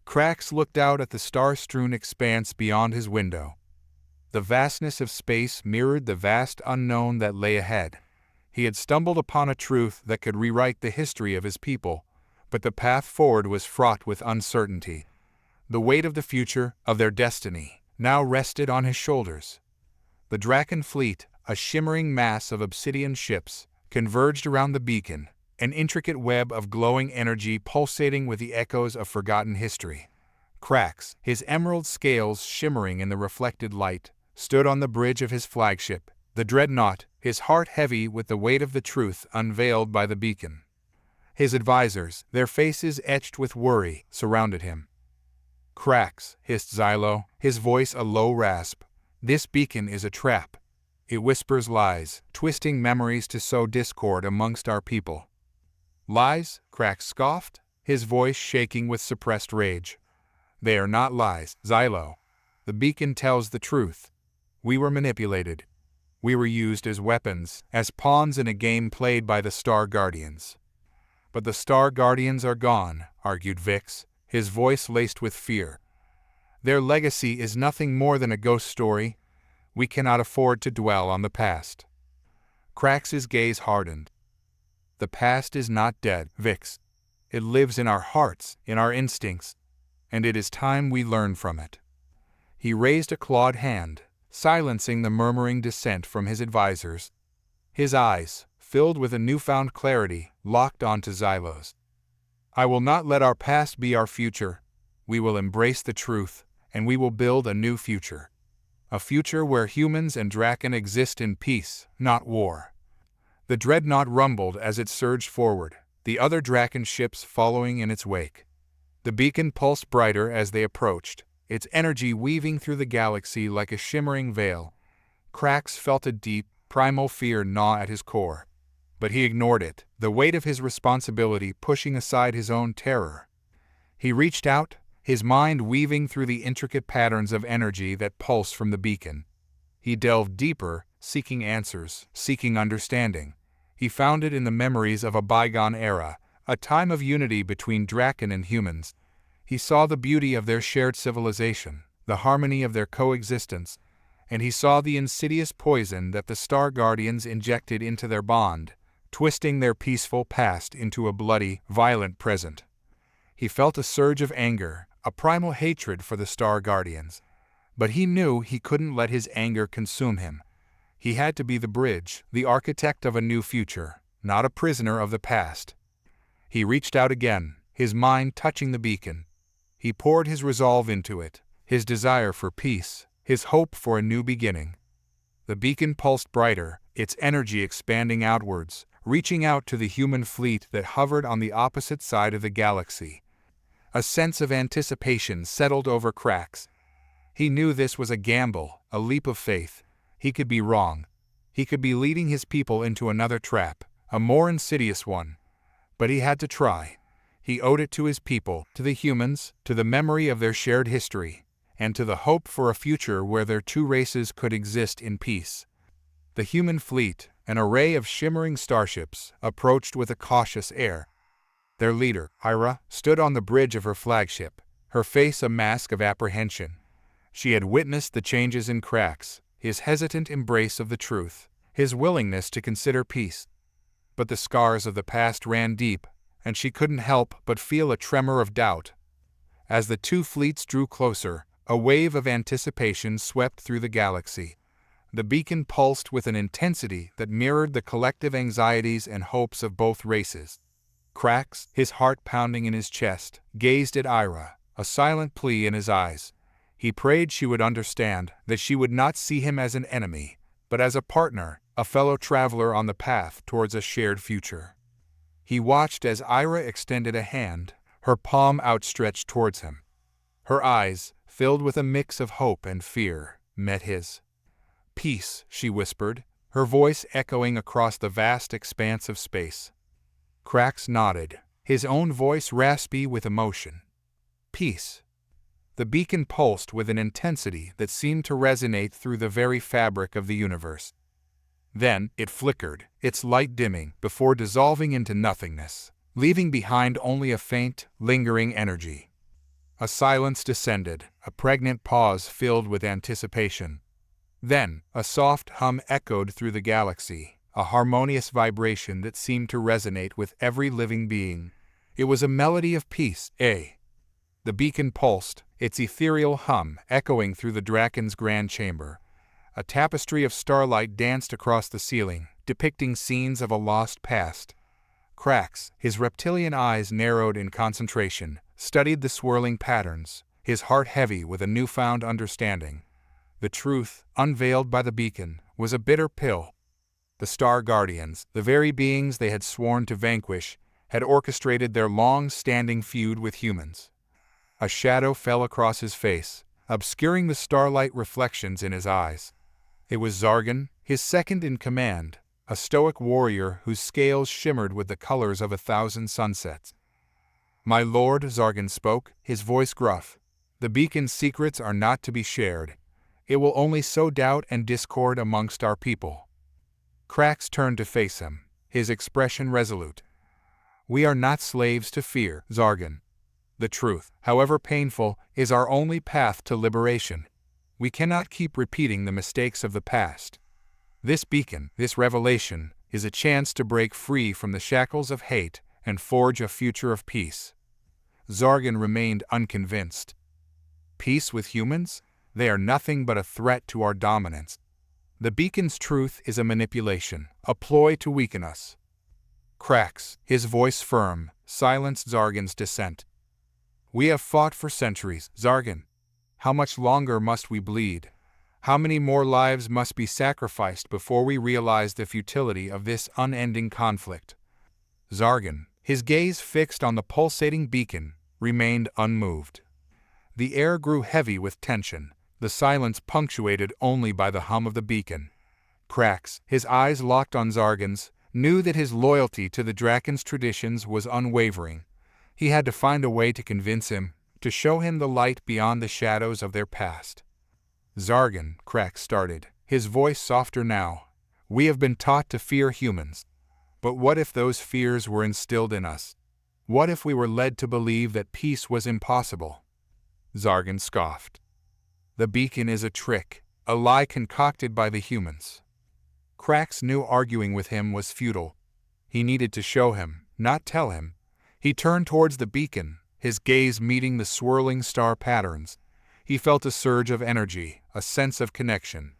Krax looked out at the star-strewn expanse beyond his window. The vastness of space mirrored the vast unknown that lay ahead. He had stumbled upon a truth that could rewrite the history of his people, but the path forward was fraught with uncertainty. The weight of the future, of their destiny, now rested on his shoulders. The Drakkon fleet, a shimmering mass of obsidian ships, converged around the beacon, an intricate web of glowing energy pulsating with the echoes of forgotten history. Krax, his emerald scales shimmering in the reflected light, stood on the bridge of his flagship, the dreadnought, his heart heavy with the weight of the truth unveiled by the beacon. His advisors, their faces etched with worry, surrounded him. "Krax," hissed Xylo, his voice a low rasp. "This beacon is a trap. It whispers lies, twisting memories to sow discord amongst our people." "Lies?" Krax scoffed, his voice shaking with suppressed rage. "They are not lies, Xylo. The beacon tells the truth. We were manipulated. We were used as weapons, as pawns in a game played by the Star Guardians." "But the Star Guardians are gone," argued Vix, his voice laced with fear. "Their legacy is nothing more than a ghost story. We cannot afford to dwell on the past." Krax's gaze hardened. "The past is not dead, Vix. It lives in our hearts, in our instincts, and it is time we learn from it." He raised a clawed hand, silencing the murmuring dissent from his advisors. His eyes, filled with a newfound clarity, locked onto Xylo's. "I will not let our past be our future. We will embrace the truth, and we will build a new future. A future where humans and Drakkon exist in peace, not war." The dreadnought rumbled as it surged forward, the other Drakkon ships following in its wake. The beacon pulsed brighter as they approached, its energy weaving through the galaxy like a shimmering veil. Krax felt a deep, primal fear gnaw at his core. But he ignored it, the weight of his responsibility pushing aside his own terror. He reached out, his mind weaving through the intricate patterns of energy that pulsed from the beacon. He delved deeper, seeking answers, seeking understanding. He found it in the memories of a bygone era, a time of unity between Drakkon and humans. He saw the beauty of their shared civilization, the harmony of their coexistence, and he saw the insidious poison that the Star Guardians injected into their bond, twisting their peaceful past into a bloody, violent present. He felt a surge of anger, a primal hatred for the Star Guardians. But he knew he couldn't let his anger consume him. He had to be the bridge, the architect of a new future, not a prisoner of the past. He reached out again, his mind touching the beacon. He poured his resolve into it, his desire for peace, his hope for a new beginning. The beacon pulsed brighter, its energy expanding outwards, reaching out to the human fleet that hovered on the opposite side of the galaxy. A sense of anticipation settled over Krax. He knew this was a gamble, a leap of faith. He could be wrong. He could be leading his people into another trap, a more insidious one. But he had to try. He owed it to his people, to the humans, to the memory of their shared history, and to the hope for a future where their two races could exist in peace. The human fleet, an array of shimmering starships, approached with a cautious air. Their leader, Eira, stood on the bridge of her flagship, her face a mask of apprehension. She had witnessed the changes in Krax, his hesitant embrace of the truth, his willingness to consider peace. But the scars of the past ran deep, and she couldn't help but feel a tremor of doubt. As the two fleets drew closer, a wave of anticipation swept through the galaxy. The beacon pulsed with an intensity that mirrored the collective anxieties and hopes of both races. Krax, his heart pounding in his chest, gazed at Eira, a silent plea in his eyes. He prayed she would understand, that she would not see him as an enemy, but as a partner, a fellow traveler on the path towards a shared future. He watched as Eira extended a hand, her palm outstretched towards him. Her eyes, filled with a mix of hope and fear, met his. "Peace," she whispered, her voice echoing across the vast expanse of space. Krax nodded, his own voice raspy with emotion. "Peace." The beacon pulsed with an intensity that seemed to resonate through the very fabric of the universe. Then it flickered, its light dimming, before dissolving into nothingness, leaving behind only a faint, lingering energy. A silence descended, a pregnant pause filled with anticipation. Then, a soft hum echoed through the galaxy, a harmonious vibration that seemed to resonate with every living being. It was a melody of peace, The beacon pulsed, its ethereal hum echoing through the Drakkon's grand chamber. A tapestry of starlight danced across the ceiling, depicting scenes of a lost past. Krax, his reptilian eyes narrowed in concentration, studied the swirling patterns, his heart heavy with a newfound understanding. The truth, unveiled by the beacon, was a bitter pill. The Star Guardians, the very beings they had sworn to vanquish, had orchestrated their long-standing feud with humans. A shadow fell across his face, obscuring the starlight reflections in his eyes. It was Drakkon, his second in command, a stoic warrior whose scales shimmered with the colors of 1,000 sunsets. "My lord," Drakkon spoke, his voice gruff, "the beacon's secrets are not to be shared. It will only sow doubt and discord amongst our people." Krax turned to face him, his expression resolute. "We are not slaves to fear, Drakkon. The truth, however painful, is our only path to liberation. We cannot keep repeating the mistakes of the past. This beacon, this revelation, is a chance to break free from the shackles of hate and forge a future of peace." Drakkon remained unconvinced. "Peace with humans? They are nothing but a threat to our dominance. The beacon's truth is a manipulation, a ploy to weaken us." Krax, his voice firm, silenced Drakkons dissent. "We have fought for centuries, Drakkon. How much longer must we bleed? How many more lives must be sacrificed before we realize the futility of this unending conflict?" Drakkon, his gaze fixed on the pulsating beacon, remained unmoved. The air grew heavy with tension, the silence punctuated only by the hum of the beacon. Krax, his eyes locked on Drakkons, knew that his loyalty to the Drakkon's traditions was unwavering. He had to find a way to convince him, to show him the light beyond the shadows of their past. "Drakkon," Krax started, his voice softer now, "we have been taught to fear humans. But what if those fears were instilled in us? What if we were led to believe that peace was impossible?" Drakkon scoffed. "The beacon is a trick, a lie concocted by the humans." Krax knew arguing with him was futile. He needed to show him, not tell him. He turned towards the beacon, his gaze meeting the swirling star patterns. He felt a surge of energy, a sense of connection.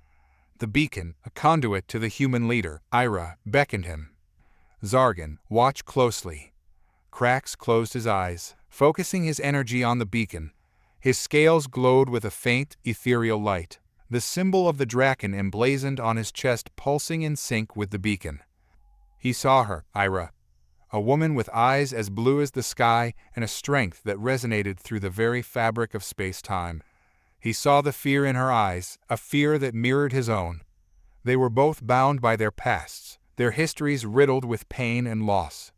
The beacon, a conduit to the human leader, Eira, beckoned him. "Drakkon, watch closely." Krax closed his eyes, focusing his energy on the beacon. His scales glowed with a faint, ethereal light, the symbol of the Drakkon emblazoned on his chest pulsing in sync with the beacon. He saw her, Eira, a woman with eyes as blue as the sky and a strength that resonated through the very fabric of space-time. He saw the fear in her eyes, a fear that mirrored his own. They were both bound by their pasts, their histories riddled with pain and loss.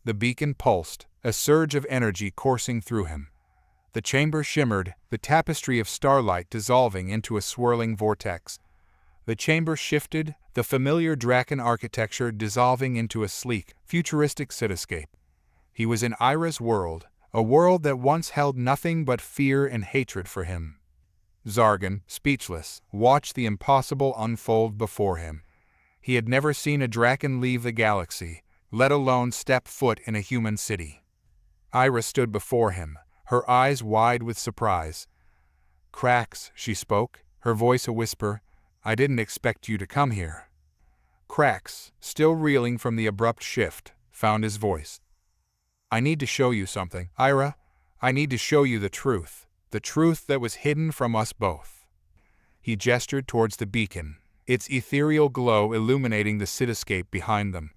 The beacon pulsed, a surge of energy coursing through him. The chamber shimmered, the tapestry of starlight dissolving into a swirling vortex. The chamber shifted, the familiar Drakkon architecture dissolving into a sleek, futuristic cityscape. He was in Eira's world, a world that once held nothing but fear and hatred for him. Drakkon, speechless, watched the impossible unfold before him. He had never seen a Drakkon leave the galaxy, let alone step foot in a human city. Eira stood before him, her eyes wide with surprise. "Krax," she spoke, her voice a whisper, "I didn't expect you to come here." Krax, still reeling from the abrupt shift, found his voice. "I need to show you something, Eira. I need to show you the truth that was hidden from us both." He gestured towards the beacon, its ethereal glow illuminating the cityscape behind them.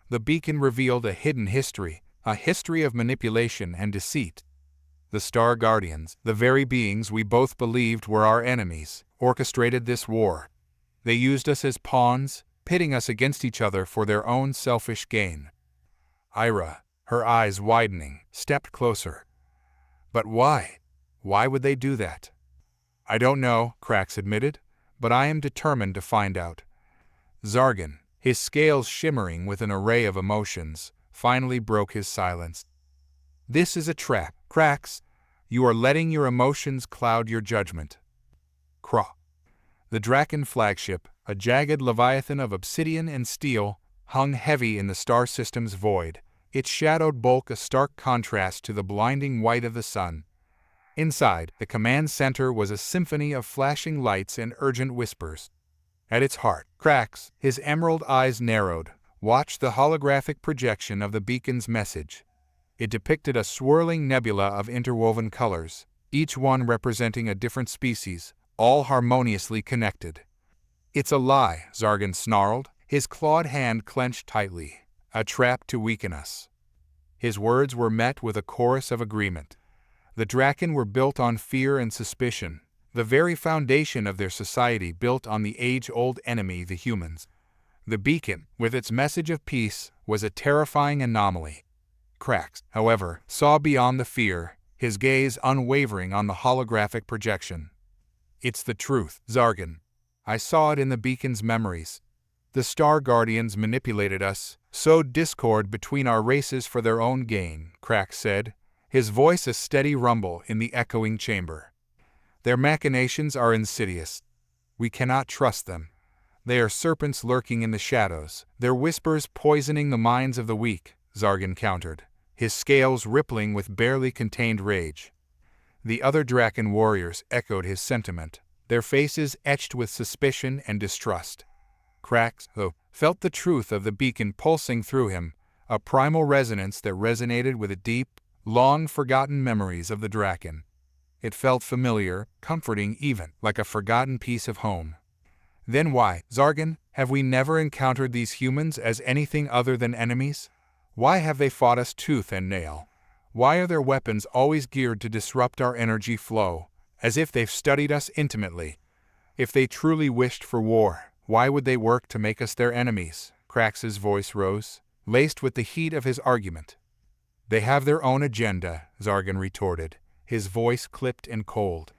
The beacon revealed a hidden history, a history of manipulation and deceit. The Star Guardians, the very beings we both believed were our enemies, orchestrated this war. They used us as pawns, pitting us against each other for their own selfish gain. Eira, her eyes widening, stepped closer. "But why? Why would they do that?" "I don't know," Krax admitted, "but I am determined to find out." Drakkon, his scales shimmering with an array of emotions, finally broke his silence. "This is a trap, Krax. You are letting your emotions cloud your judgment." Craw. The Drakkon flagship, a jagged leviathan of obsidian and steel, hung heavy in the star system's void, its shadowed bulk a stark contrast to the blinding white of the sun. Inside, the command center was a symphony of flashing lights and urgent whispers. At its heart, Krax, his emerald eyes narrowed, watched the holographic projection of the beacon's message. It depicted a swirling nebula of interwoven colors, each one representing a different species, all harmoniously connected. "It's a lie," Zargan snarled, his clawed hand clenched tightly. "A trap to weaken us." His words were met with a chorus of agreement. The Drakkon were built on fear and suspicion, the very foundation of their society built on the age-old enemy, the humans. The beacon, with its message of peace, was a terrifying anomaly. Krax, however, saw beyond the fear, his gaze unwavering on the holographic projection. "It's the truth, Zargan. I saw it in the beacon's memories. The Star Guardians manipulated us, sowed discord between our races for their own gain," Krax said, his voice a steady rumble in the echoing chamber. "Their machinations are insidious. We cannot trust them. They are serpents lurking in the shadows, their whispers poisoning the minds of the weak," Zargan countered, his scales rippling with barely contained rage. The other Drakkon warriors echoed his sentiment, their faces etched with suspicion and distrust. Krax, though, felt the truth of the beacon pulsing through him, a primal resonance that resonated with the deep, long-forgotten memories of the Drakkon. It felt familiar, comforting even, like a forgotten piece of home. "Then why, Zargan, have we never encountered these humans as anything other than enemies? Why have they fought us tooth and nail? Why are their weapons always geared to disrupt our energy flow, as if they've studied us intimately? If they truly wished for war, why would they work to make us their enemies?" Krax's voice rose, laced with the heat of his argument. "They have their own agenda," Zargan retorted, his voice clipped and cold.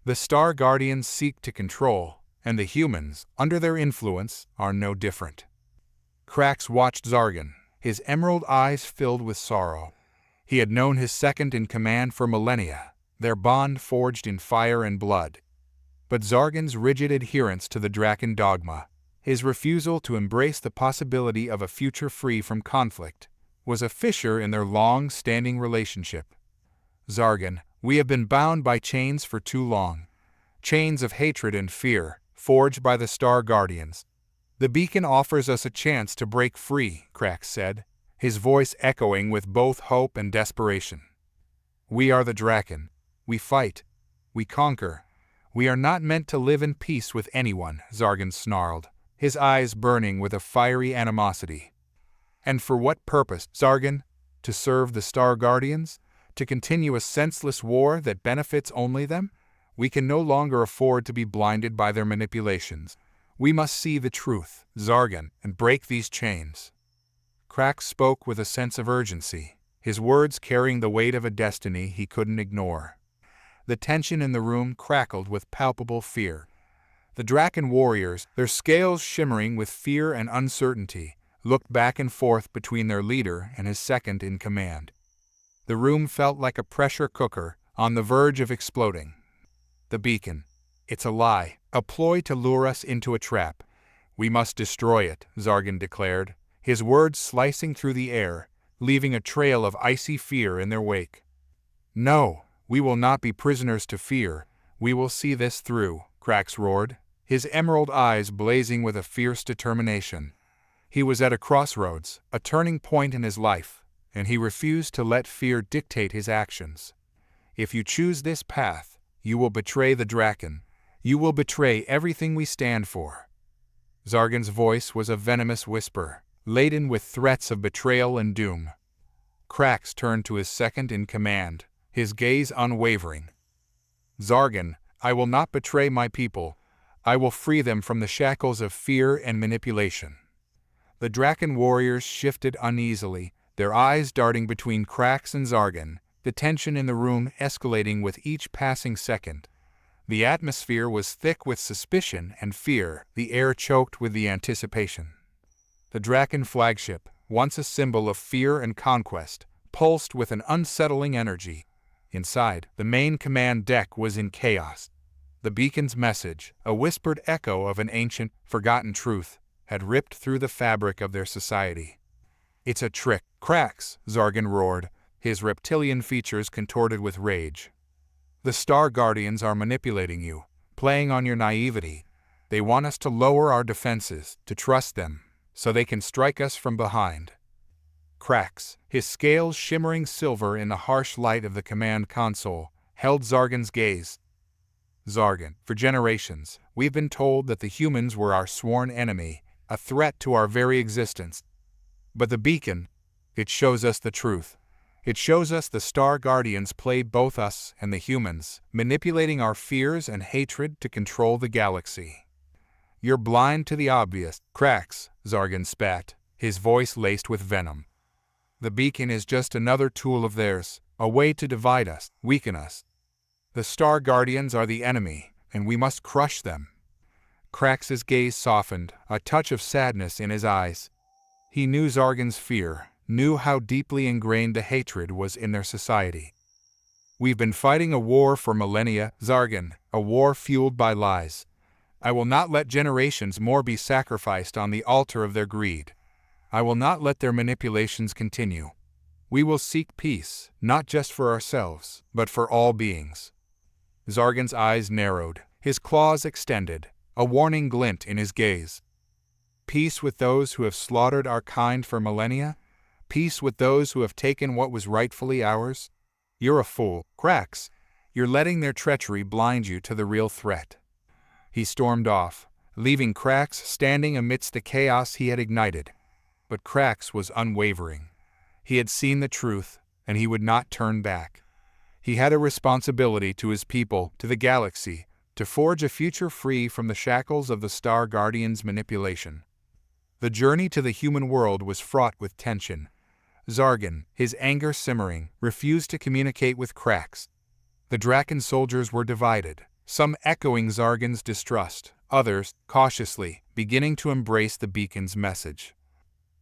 "The Star Guardians seek to control, and the humans, under their influence, are no different." Krax watched Zargan, his emerald eyes filled with sorrow. He had known his second-in-command for millennia, their bond forged in fire and blood. But Zargan's rigid adherence to the Drakkon dogma, his refusal to embrace the possibility of a future free from conflict, was a fissure in their long-standing relationship. "Zargan, we have been bound by chains for too long. Chains of hatred and fear, forged by the Star Guardians. The beacon offers us a chance to break free," Krax said, his voice echoing with both hope and desperation. "We are the Drakkon. We fight. We conquer. We are not meant to live in peace with anyone," Zargan snarled, his eyes burning with a fiery animosity. "And for what purpose, Zargan? To serve the Star Guardians? To continue a senseless war that benefits only them? We can no longer afford to be blinded by their manipulations. We must see the truth, Zargan, and break these chains." Krax spoke with a sense of urgency, his words carrying the weight of a destiny he couldn't ignore. The tension in the room crackled with palpable fear. The Drakkon warriors, their scales shimmering with fear and uncertainty, looked back and forth between their leader and his second-in-command. The room felt like a pressure cooker, on the verge of exploding. "The beacon. It's a lie, a ploy to lure us into a trap. We must destroy it," Zargan declared, his words slicing through the air, leaving a trail of icy fear in their wake. "No, we will not be prisoners to fear. We will see this through," Krax roared, his emerald eyes blazing with a fierce determination. He was at a crossroads, a turning point in his life, and he refused to let fear dictate his actions. "If you choose this path, you will betray the Drakkon. You will betray everything we stand for." Zargan's voice was a venomous whisper, laden with threats of betrayal and doom. Krax turned to his second-in-command, his gaze unwavering. "Zargan, I will not betray my people. I will free them from the shackles of fear and manipulation." The Drakkon warriors shifted uneasily, their eyes darting between Krax and Zargan, the tension in the room escalating with each passing second. The atmosphere was thick with suspicion and fear, the air choked with the anticipation. The Drakkon flagship, once a symbol of fear and conquest, pulsed with an unsettling energy. Inside, the main command deck was in chaos. The beacon's message, a whispered echo of an ancient, forgotten truth, had ripped through the fabric of their society. "It's a trick, Cracks," Drakkon roared, his reptilian features contorted with rage. "The Star Guardians are manipulating you, playing on your naivety. They want us to lower our defenses, to trust them, so they can strike us from behind." Cracks, his scales shimmering silver in the harsh light of the command console, held Drakon's gaze. "Drakkon, for generations, we've been told that the humans were our sworn enemy, a threat to our very existence. But the beacon, it shows us the truth. It shows us the Star Guardians play both us and the humans, manipulating our fears and hatred to control the galaxy." "You're blind to the obvious, Cracks," Drakkon spat, his voice laced with venom. "The beacon is just another tool of theirs, a way to divide us, weaken us. The Star Guardians are the enemy, and we must crush them." Cracks's gaze softened, a touch of sadness in his eyes. He knew Drakon's fear, knew how deeply ingrained the hatred was in their society. "We've been fighting a war for millennia, Drakkon, a war fueled by lies. I will not let generations more be sacrificed on the altar of their greed. I will not let their manipulations continue. We will seek peace, not just for ourselves, but for all beings." Drakon's eyes narrowed, his claws extended, a warning glint in his gaze. "Peace with those who have slaughtered our kind for millennia? Peace with those who have taken what was rightfully ours? You're a fool, Cracks. You're letting their treachery blind you to the real threat." He stormed off, leaving Cracks standing amidst the chaos he had ignited. But Cracks was unwavering. He had seen the truth, and he would not turn back. He had a responsibility to his people, to the galaxy, to forge a future free from the shackles of the Star Guardians' manipulation. The journey to the human world was fraught with tension. Drakkon, his anger simmering, refused to communicate with Cracks. The Drakkon soldiers were divided, some echoing Drakon's distrust, others, cautiously, beginning to embrace the beacon's message.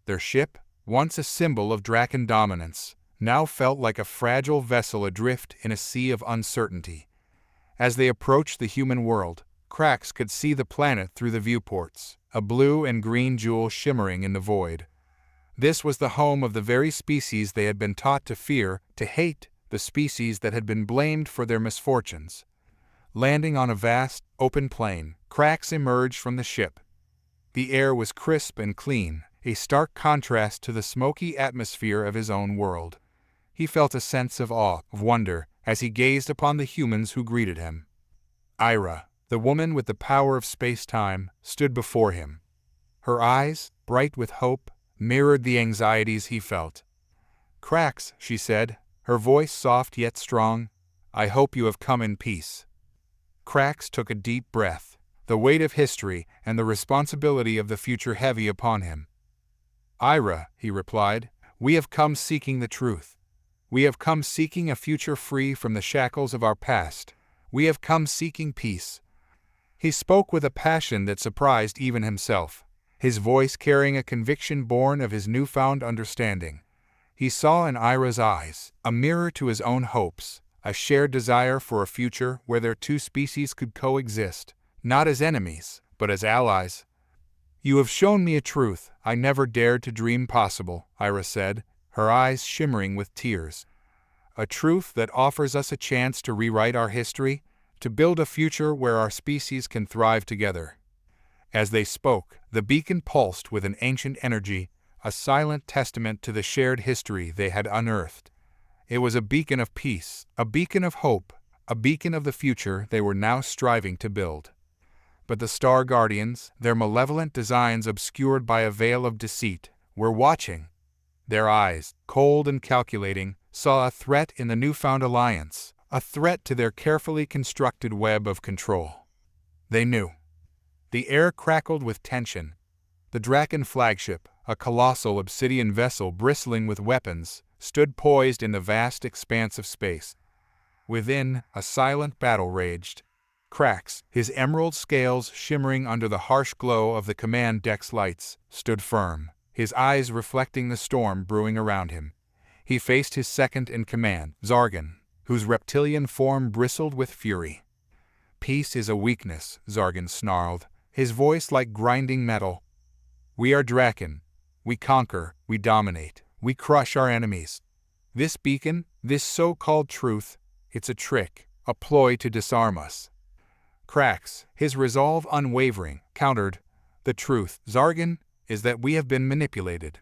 Their ship, once a symbol of Drakkon dominance, now felt like a fragile vessel adrift in a sea of uncertainty. As they approached the human world, Cracks could see the planet through the viewports, a blue and green jewel shimmering in the void. This was the home of the very species they had been taught to fear, to hate, the species that had been blamed for their misfortunes. Landing on a vast, open plain, Cracks emerged from the ship. The air was crisp and clean, a stark contrast to the smoky atmosphere of his own world. He felt a sense of awe, of wonder, as he gazed upon the humans who greeted him. Eira, the woman with the power of space-time, stood before him. Her eyes, bright with hope, mirrored the anxieties he felt. "Cracks," she said, her voice soft yet strong, "I hope you have come in peace." Cracks took a deep breath, the weight of history and the responsibility of the future heavy upon him. "Eira," he replied, "we have come seeking the truth. We have come seeking a future free from the shackles of our past. We have come seeking peace." He spoke with a passion that surprised even himself, his voice carrying a conviction born of his newfound understanding. He saw in Eira's eyes a mirror to his own hopes, a shared desire for a future where their two species could coexist, not as enemies, but as allies. "You have shown me a truth I never dared to dream possible," Eira said, her eyes shimmering with tears. "A truth that offers us a chance to rewrite our history, to build a future where our species can thrive together." As they spoke, the beacon pulsed with an ancient energy, a silent testament to the shared history they had unearthed. It was a beacon of peace, a beacon of hope, a beacon of the future they were now striving to build. But the Star Guardians, their malevolent designs obscured by a veil of deceit, were watching. Their eyes, cold and calculating, saw a threat in the newfound alliance, a threat to their carefully constructed web of control. They knew. The air crackled with tension. The Drakkon flagship, a colossal obsidian vessel bristling with weapons, stood poised in the vast expanse of space. Within, a silent battle raged. Cracks, his emerald scales shimmering under the harsh glow of the command deck's lights, stood firm, his eyes reflecting the storm brewing around him. He faced his second-in-command, Drakkon, whose reptilian form bristled with fury. Peace is a weakness, Drakkon snarled, his voice like grinding metal. We are Drakkon. We conquer, we dominate, we crush our enemies. This beacon, this so-called truth, it's a trick, a ploy to disarm us. Krax, his resolve unwavering, countered, the truth, Drakkon, is that we have been manipulated.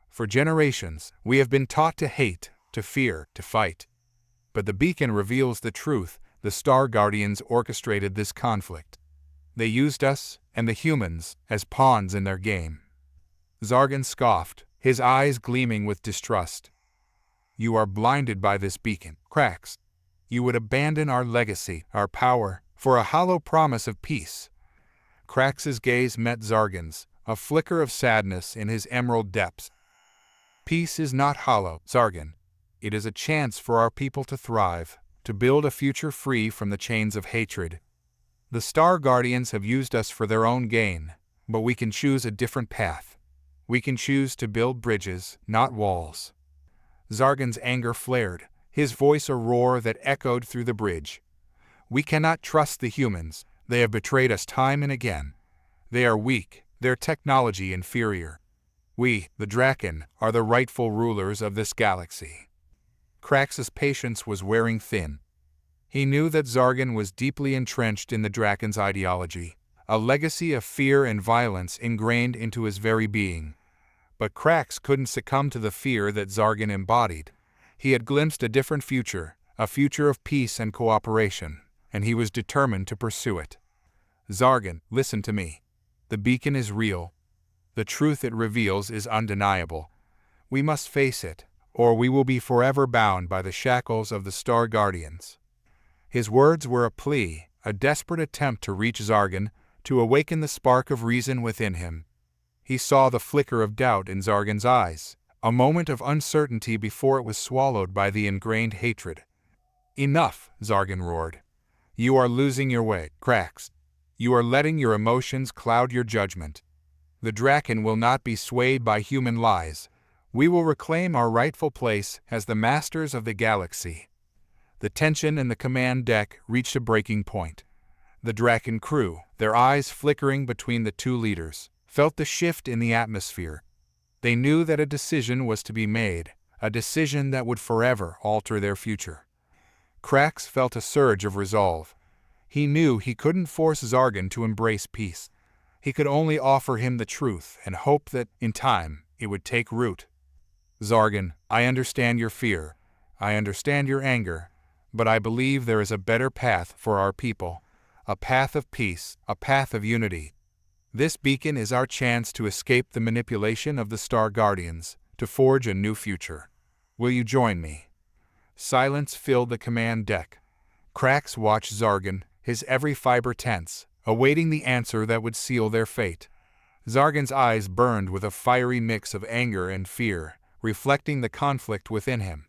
For generations, we have been taught to hate, to fear, to fight. But the beacon reveals the truth. The Star Guardians orchestrated this conflict. They used us, and the humans, as pawns in their game. Drakkon scoffed, his eyes gleaming with distrust. You are blinded by this beacon, Krax. You would abandon our legacy, our power, for a hollow promise of peace. Krax's gaze met Drakkons, a flicker of sadness in his emerald depths. Peace is not hollow, Drakkon. It is a chance for our people to thrive, to build a future free from the chains of hatred. The Star Guardians have used us for their own gain, but we can choose a different path. We can choose to build bridges, not walls. Drakkons' anger flared, his voice a roar that echoed through the bridge. We cannot trust the humans. They have betrayed us time and again. They are weak, their technology inferior. We, the Drakkon, are the rightful rulers of this galaxy. Krax's patience was wearing thin. He knew that Drakkon was deeply entrenched in the Drakkons' ideology, a legacy of fear and violence ingrained into his very being. But Krax couldn't succumb to the fear that Drakkon embodied. He had glimpsed a different future, a future of peace and cooperation, and he was determined to pursue it. Drakkon, listen to me. The beacon is real. The truth it reveals is undeniable. We must face it, or we will be forever bound by the shackles of the Star Guardians. His words were a plea, a desperate attempt to reach Drakkon, to awaken the spark of reason within him. He saw the flicker of doubt in Drakkons' eyes, a moment of uncertainty before it was swallowed by the ingrained hatred. Enough, Drakkon roared. You are losing your way, Krax. You are letting your emotions cloud your judgment. The Drakkon will not be swayed by human lies. We will reclaim our rightful place as the masters of the galaxy. The tension in the command deck reached a breaking point. The Drakkon crew, their eyes flickering between the two leaders, felt the shift in the atmosphere. They knew that a decision was to be made, a decision that would forever alter their future. Krax felt a surge of resolve. He knew he couldn't force Drakkon to embrace peace. He could only offer him the truth and hope that, in time, it would take root. Drakkon, I understand your fear. I understand your anger. But I believe there is a better path for our people. A path of peace, a path of unity. This beacon is our chance to escape the manipulation of the Star Guardians, to forge a new future. Will you join me? Silence filled the command deck. Krax watched Drakkon, his every fiber tense, awaiting the answer that would seal their fate. Drakkons' eyes burned with a fiery mix of anger and fear, reflecting the conflict within him.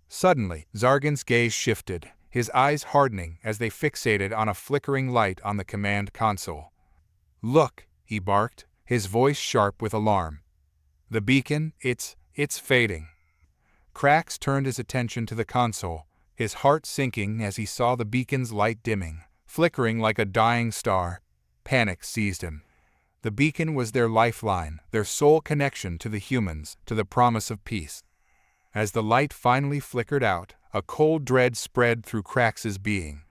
Suddenly, Drakkons' gaze shifted, his eyes hardening as they fixated on a flickering light on the command console. Look, he barked, his voice sharp with alarm. The beacon, it's fading. Krax turned his attention to the console, his heart sinking as he saw the beacon's light dimming, flickering like a dying star. Panic seized him. The beacon was their lifeline, their sole connection to the humans, to the promise of peace. As the light finally flickered out, a cold dread spread through Krax's being.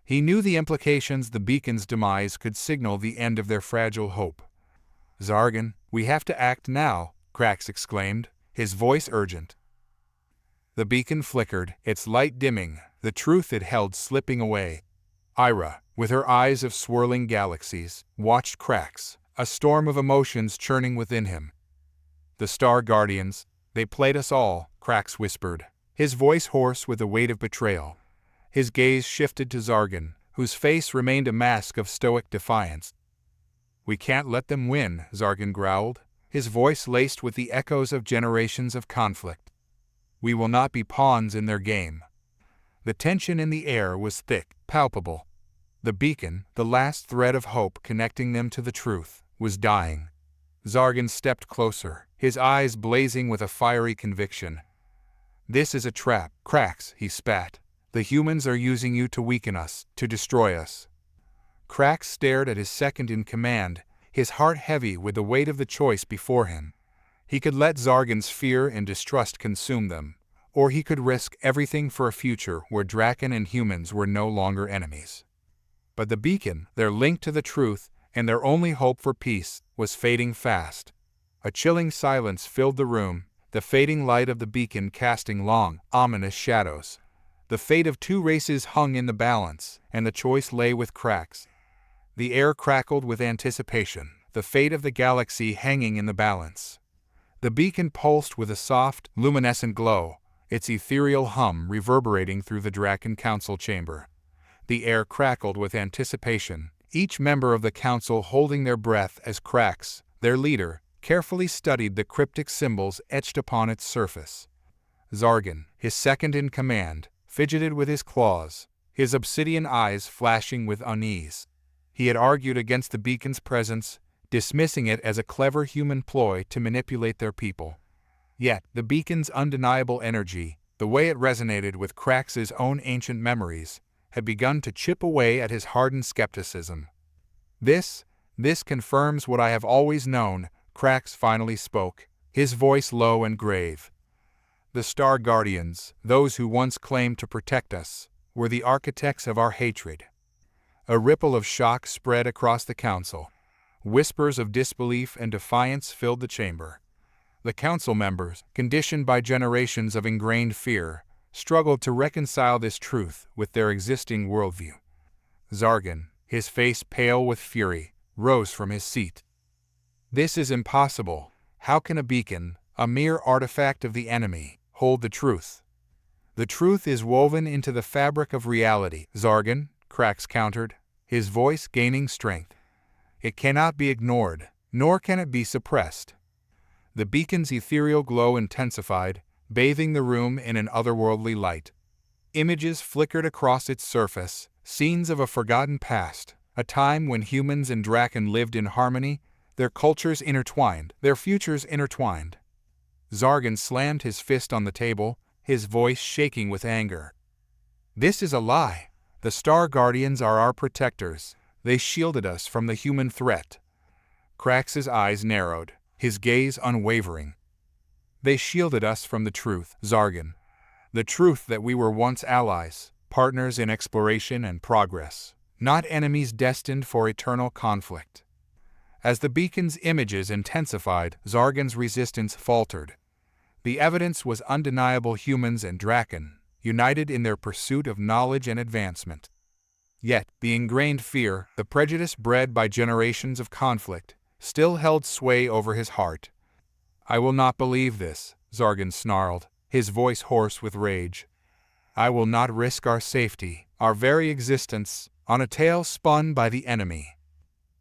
He knew the implications. The beacon's demise could signal the end of their fragile hope. Drakkon, we have to act now, Krax exclaimed, his voice urgent. The beacon flickered, its light dimming, the truth it held slipping away. Eira, with her eyes of swirling galaxies, watched Krax, a storm of emotions churning within him. The Star Guardians, they played us all, Krax whispered, his voice hoarse with the weight of betrayal. His gaze shifted to Drakkon, whose face remained a mask of stoic defiance. We can't let them win, Drakkon growled, his voice laced with the echoes of generations of conflict. We will not be pawns in their game. The tension in the air was thick, palpable. The beacon, the last thread of hope connecting them to the truth, was dying. Drakkon stepped closer, his eyes blazing with a fiery conviction. This is a trap, Krax, he spat. The humans are using you to weaken us, to destroy us. Krax stared at his second-in-command, his heart heavy with the weight of the choice before him. He could let Zargon's fear and distrust consume them, or he could risk everything for a future where Drakkon and humans were no longer enemies. But the beacon, their link to the truth, and their only hope for peace, was fading fast. A chilling silence filled the room, the fading light of the beacon casting long, ominous shadows. The fate of two races hung in the balance, and the choice lay with Krax. The air crackled with anticipation, the fate of the galaxy hanging in the balance. The beacon pulsed with a soft, luminescent glow, its ethereal hum reverberating through the Drakkon council chamber. The air crackled with anticipation, each member of the council holding their breath as Krax, their leader, carefully studied the cryptic symbols etched upon its surface. Zargon, his second-in-command, fidgeted with his claws, his obsidian eyes flashing with unease. He had argued against the beacon's presence, dismissing it as a clever human ploy to manipulate their people. Yet, the beacon's undeniable energy, the way it resonated with Krax's own ancient memories, had begun to chip away at his hardened skepticism. This confirms what I have always known, Krax finally spoke, his voice low and grave. The Star Guardians, those who once claimed to protect us, were the architects of our hatred. A ripple of shock spread across the council. Whispers of disbelief and defiance filled the chamber. The council members, conditioned by generations of ingrained fear, struggled to reconcile this truth with their existing worldview. Zargon, his face pale with fury, rose from his seat. "This is impossible. How can a beacon, a mere artifact of the enemy, hold the truth?" "The truth is woven into the fabric of reality, Zargon," Krax countered, his voice gaining strength. "It cannot be ignored, nor can it be suppressed." The beacon's ethereal glow intensified, bathing the room in an otherworldly light. Images flickered across its surface, scenes of a forgotten past, a time when humans and Drakkon lived in harmony, their cultures intertwined, their futures intertwined. Zargon slammed his fist on the table, his voice shaking with anger. "This is a lie. The Star Guardians are our protectors. They shielded us from the human threat." Krax's eyes narrowed, his gaze unwavering. "They shielded us from the truth, Zargon. The truth that we were once allies, partners in exploration and progress, not enemies destined for eternal conflict." As the beacon's images intensified, Zargon's resistance faltered. The evidence was undeniable: humans and Drakkon, united in their pursuit of knowledge and advancement. Yet, the ingrained fear, the prejudice bred by generations of conflict, still held sway over his heart. "I will not believe this," Zargon snarled, his voice hoarse with rage. "I will not risk our safety, our very existence, on a tale spun by the enemy."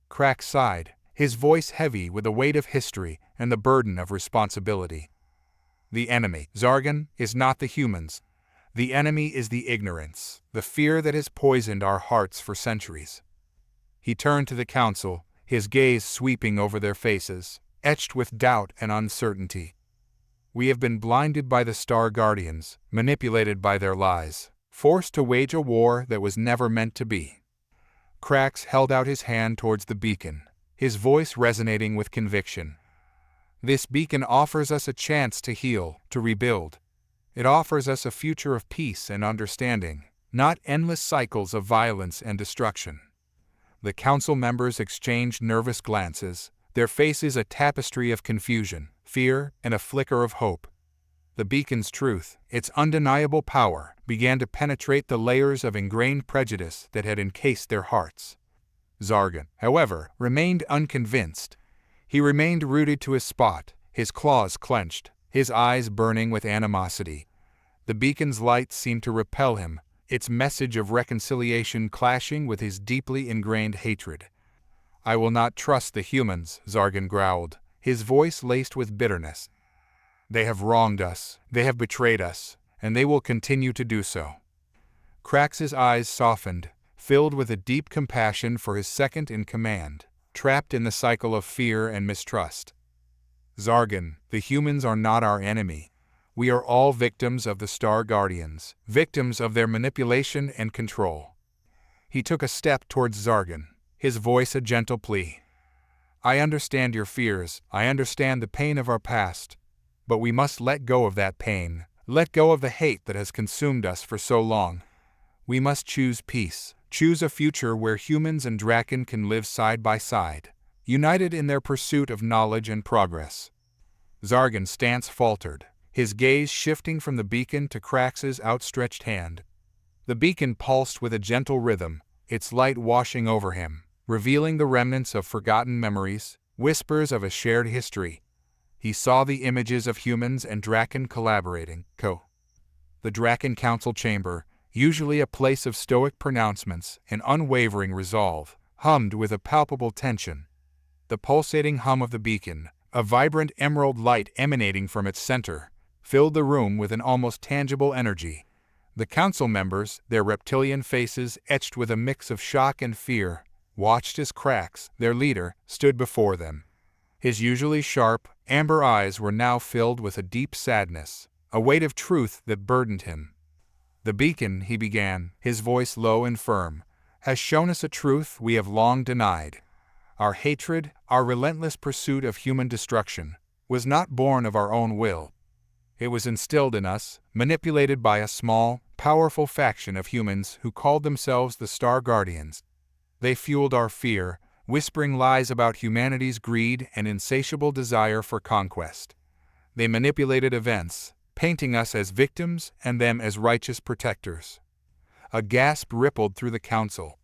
Krax sighed, his voice heavy with the weight of history and the burden of responsibility. "The enemy, Zargon, is not the humans. The enemy is the ignorance, the fear that has poisoned our hearts for centuries." He turned to the council, his gaze sweeping over their faces, etched with doubt and uncertainty. "We have been blinded by the Star Guardians, manipulated by their lies, forced to wage a war that was never meant to be." Krax held out his hand towards the beacon, his voice resonating with conviction. "This beacon offers us a chance to heal, to rebuild. It offers us a future of peace and understanding, not endless cycles of violence and destruction." The council members exchanged nervous glances, their faces a tapestry of confusion, fear, and a flicker of hope. The beacon's truth, its undeniable power, began to penetrate the layers of ingrained prejudice that had encased their hearts. Zargon, however, remained unconvinced. He remained rooted to his spot, his claws clenched, his eyes burning with animosity. The beacon's light seemed to repel him, its message of reconciliation clashing with his deeply ingrained hatred. "I will not trust the humans," Zargon growled, his voice laced with bitterness. "They have wronged us, they have betrayed us, and they will continue to do so." Krax's eyes softened, filled with a deep compassion for his second-in-command, trapped in the cycle of fear and mistrust. "Zargon, the humans are not our enemy. We are all victims of the Star Guardians, victims of their manipulation and control." He took a step towards Zargon, his voice a gentle plea. I understand your fears, I understand the pain of our past, but we must let go of that pain, let go of the hate that has consumed us for so long. We must choose peace, choose a future where humans and Drakkon can live side by side, united in their pursuit of knowledge and progress. Zargon's stance faltered, his gaze shifting from the beacon to Krax's outstretched hand. The beacon pulsed with a gentle rhythm, its light washing over him, revealing the remnants of forgotten memories, whispers of a shared history. He saw the images of humans and Drakkon collaborating. The Drakkon Council chamber, usually a place of stoic pronouncements and unwavering resolve, hummed with a palpable tension. The pulsating hum of the beacon, a vibrant emerald light emanating from its center, filled the room with an almost tangible energy. The council members, their reptilian faces etched with a mix of shock and fear, watched as Krax, their leader, stood before them. His usually sharp, amber eyes were now filled with a deep sadness, a weight of truth that burdened him. The beacon, he began, his voice low and firm, has shown us a truth we have long denied. Our hatred, our relentless pursuit of human destruction, was not born of our own will. It was instilled in us, manipulated by a small, powerful faction of humans who called themselves the Star Guardians. They fueled our fear, whispering lies about humanity's greed and insatiable desire for conquest. They manipulated events, painting us as victims and them as righteous protectors. A gasp rippled through the council.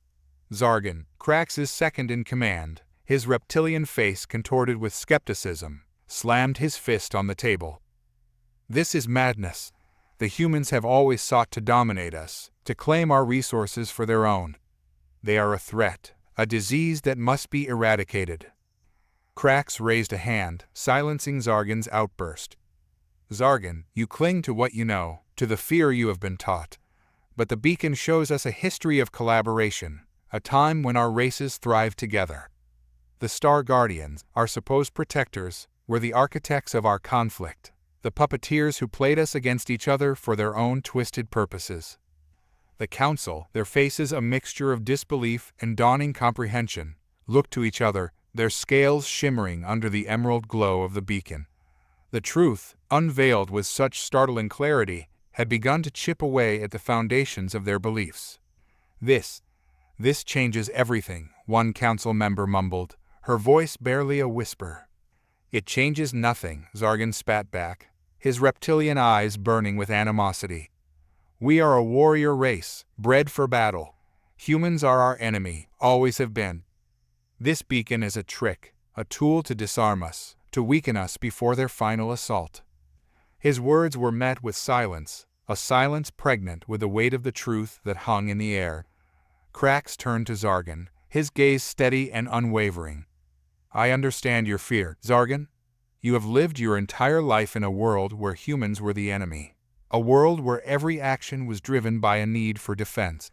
Zargon, Krax's second in command, his reptilian face contorted with skepticism, slammed his fist on the table. This is madness. The humans have always sought to dominate us, to claim our resources for their own. They are a threat, a disease that must be eradicated. Krax raised a hand, silencing Zargon's outburst. Zargon, you cling to what you know, to the fear you have been taught. But the beacon shows us a history of collaboration, a time when our races thrived together. The Star Guardians, our supposed protectors, were the architects of our conflict, the puppeteers who played us against each other for their own twisted purposes. The council, their faces a mixture of disbelief and dawning comprehension, looked to each other, their scales shimmering under the emerald glow of the beacon. The truth, unveiled with such startling clarity, had begun to chip away at the foundations of their beliefs. This changes everything, one council member mumbled, her voice barely a whisper. It changes nothing, Zargon spat back, his reptilian eyes burning with animosity. We are a warrior race, bred for battle. Humans are our enemy, always have been. This beacon is a trick, a tool to disarm us, to weaken us before their final assault. His words were met with silence, a silence pregnant with the weight of the truth that hung in the air. Krax turned to Zargon, his gaze steady and unwavering. I understand your fear, Zargon. You have lived your entire life in a world where humans were the enemy, a world where every action was driven by a need for defense.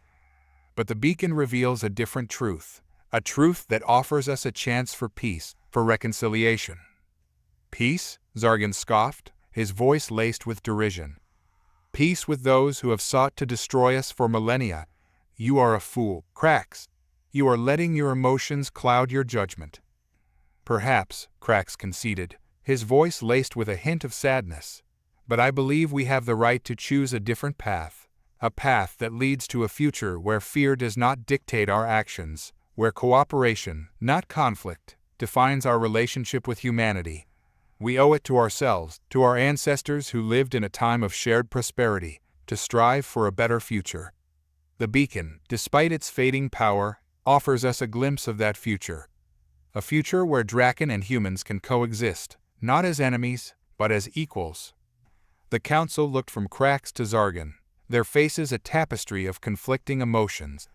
But the beacon reveals a different truth, a truth that offers us a chance for peace, for reconciliation. Peace? Zargon scoffed, his voice laced with derision. Peace with those who have sought to destroy us for millennia. You are a fool, Krax. You are letting your emotions cloud your judgment. Perhaps, Krax conceded, his voice laced with a hint of sadness. But I believe we have the right to choose a different path, a path that leads to a future where fear does not dictate our actions, where cooperation, not conflict, defines our relationship with humanity. We owe it to ourselves, to our ancestors who lived in a time of shared prosperity, to strive for a better future. The beacon, despite its fading power, offers us a glimpse of that future. A future where Drakkon and humans can coexist, not as enemies, but as equals. The council looked from Krax to Zargon, their faces a tapestry of conflicting emotions.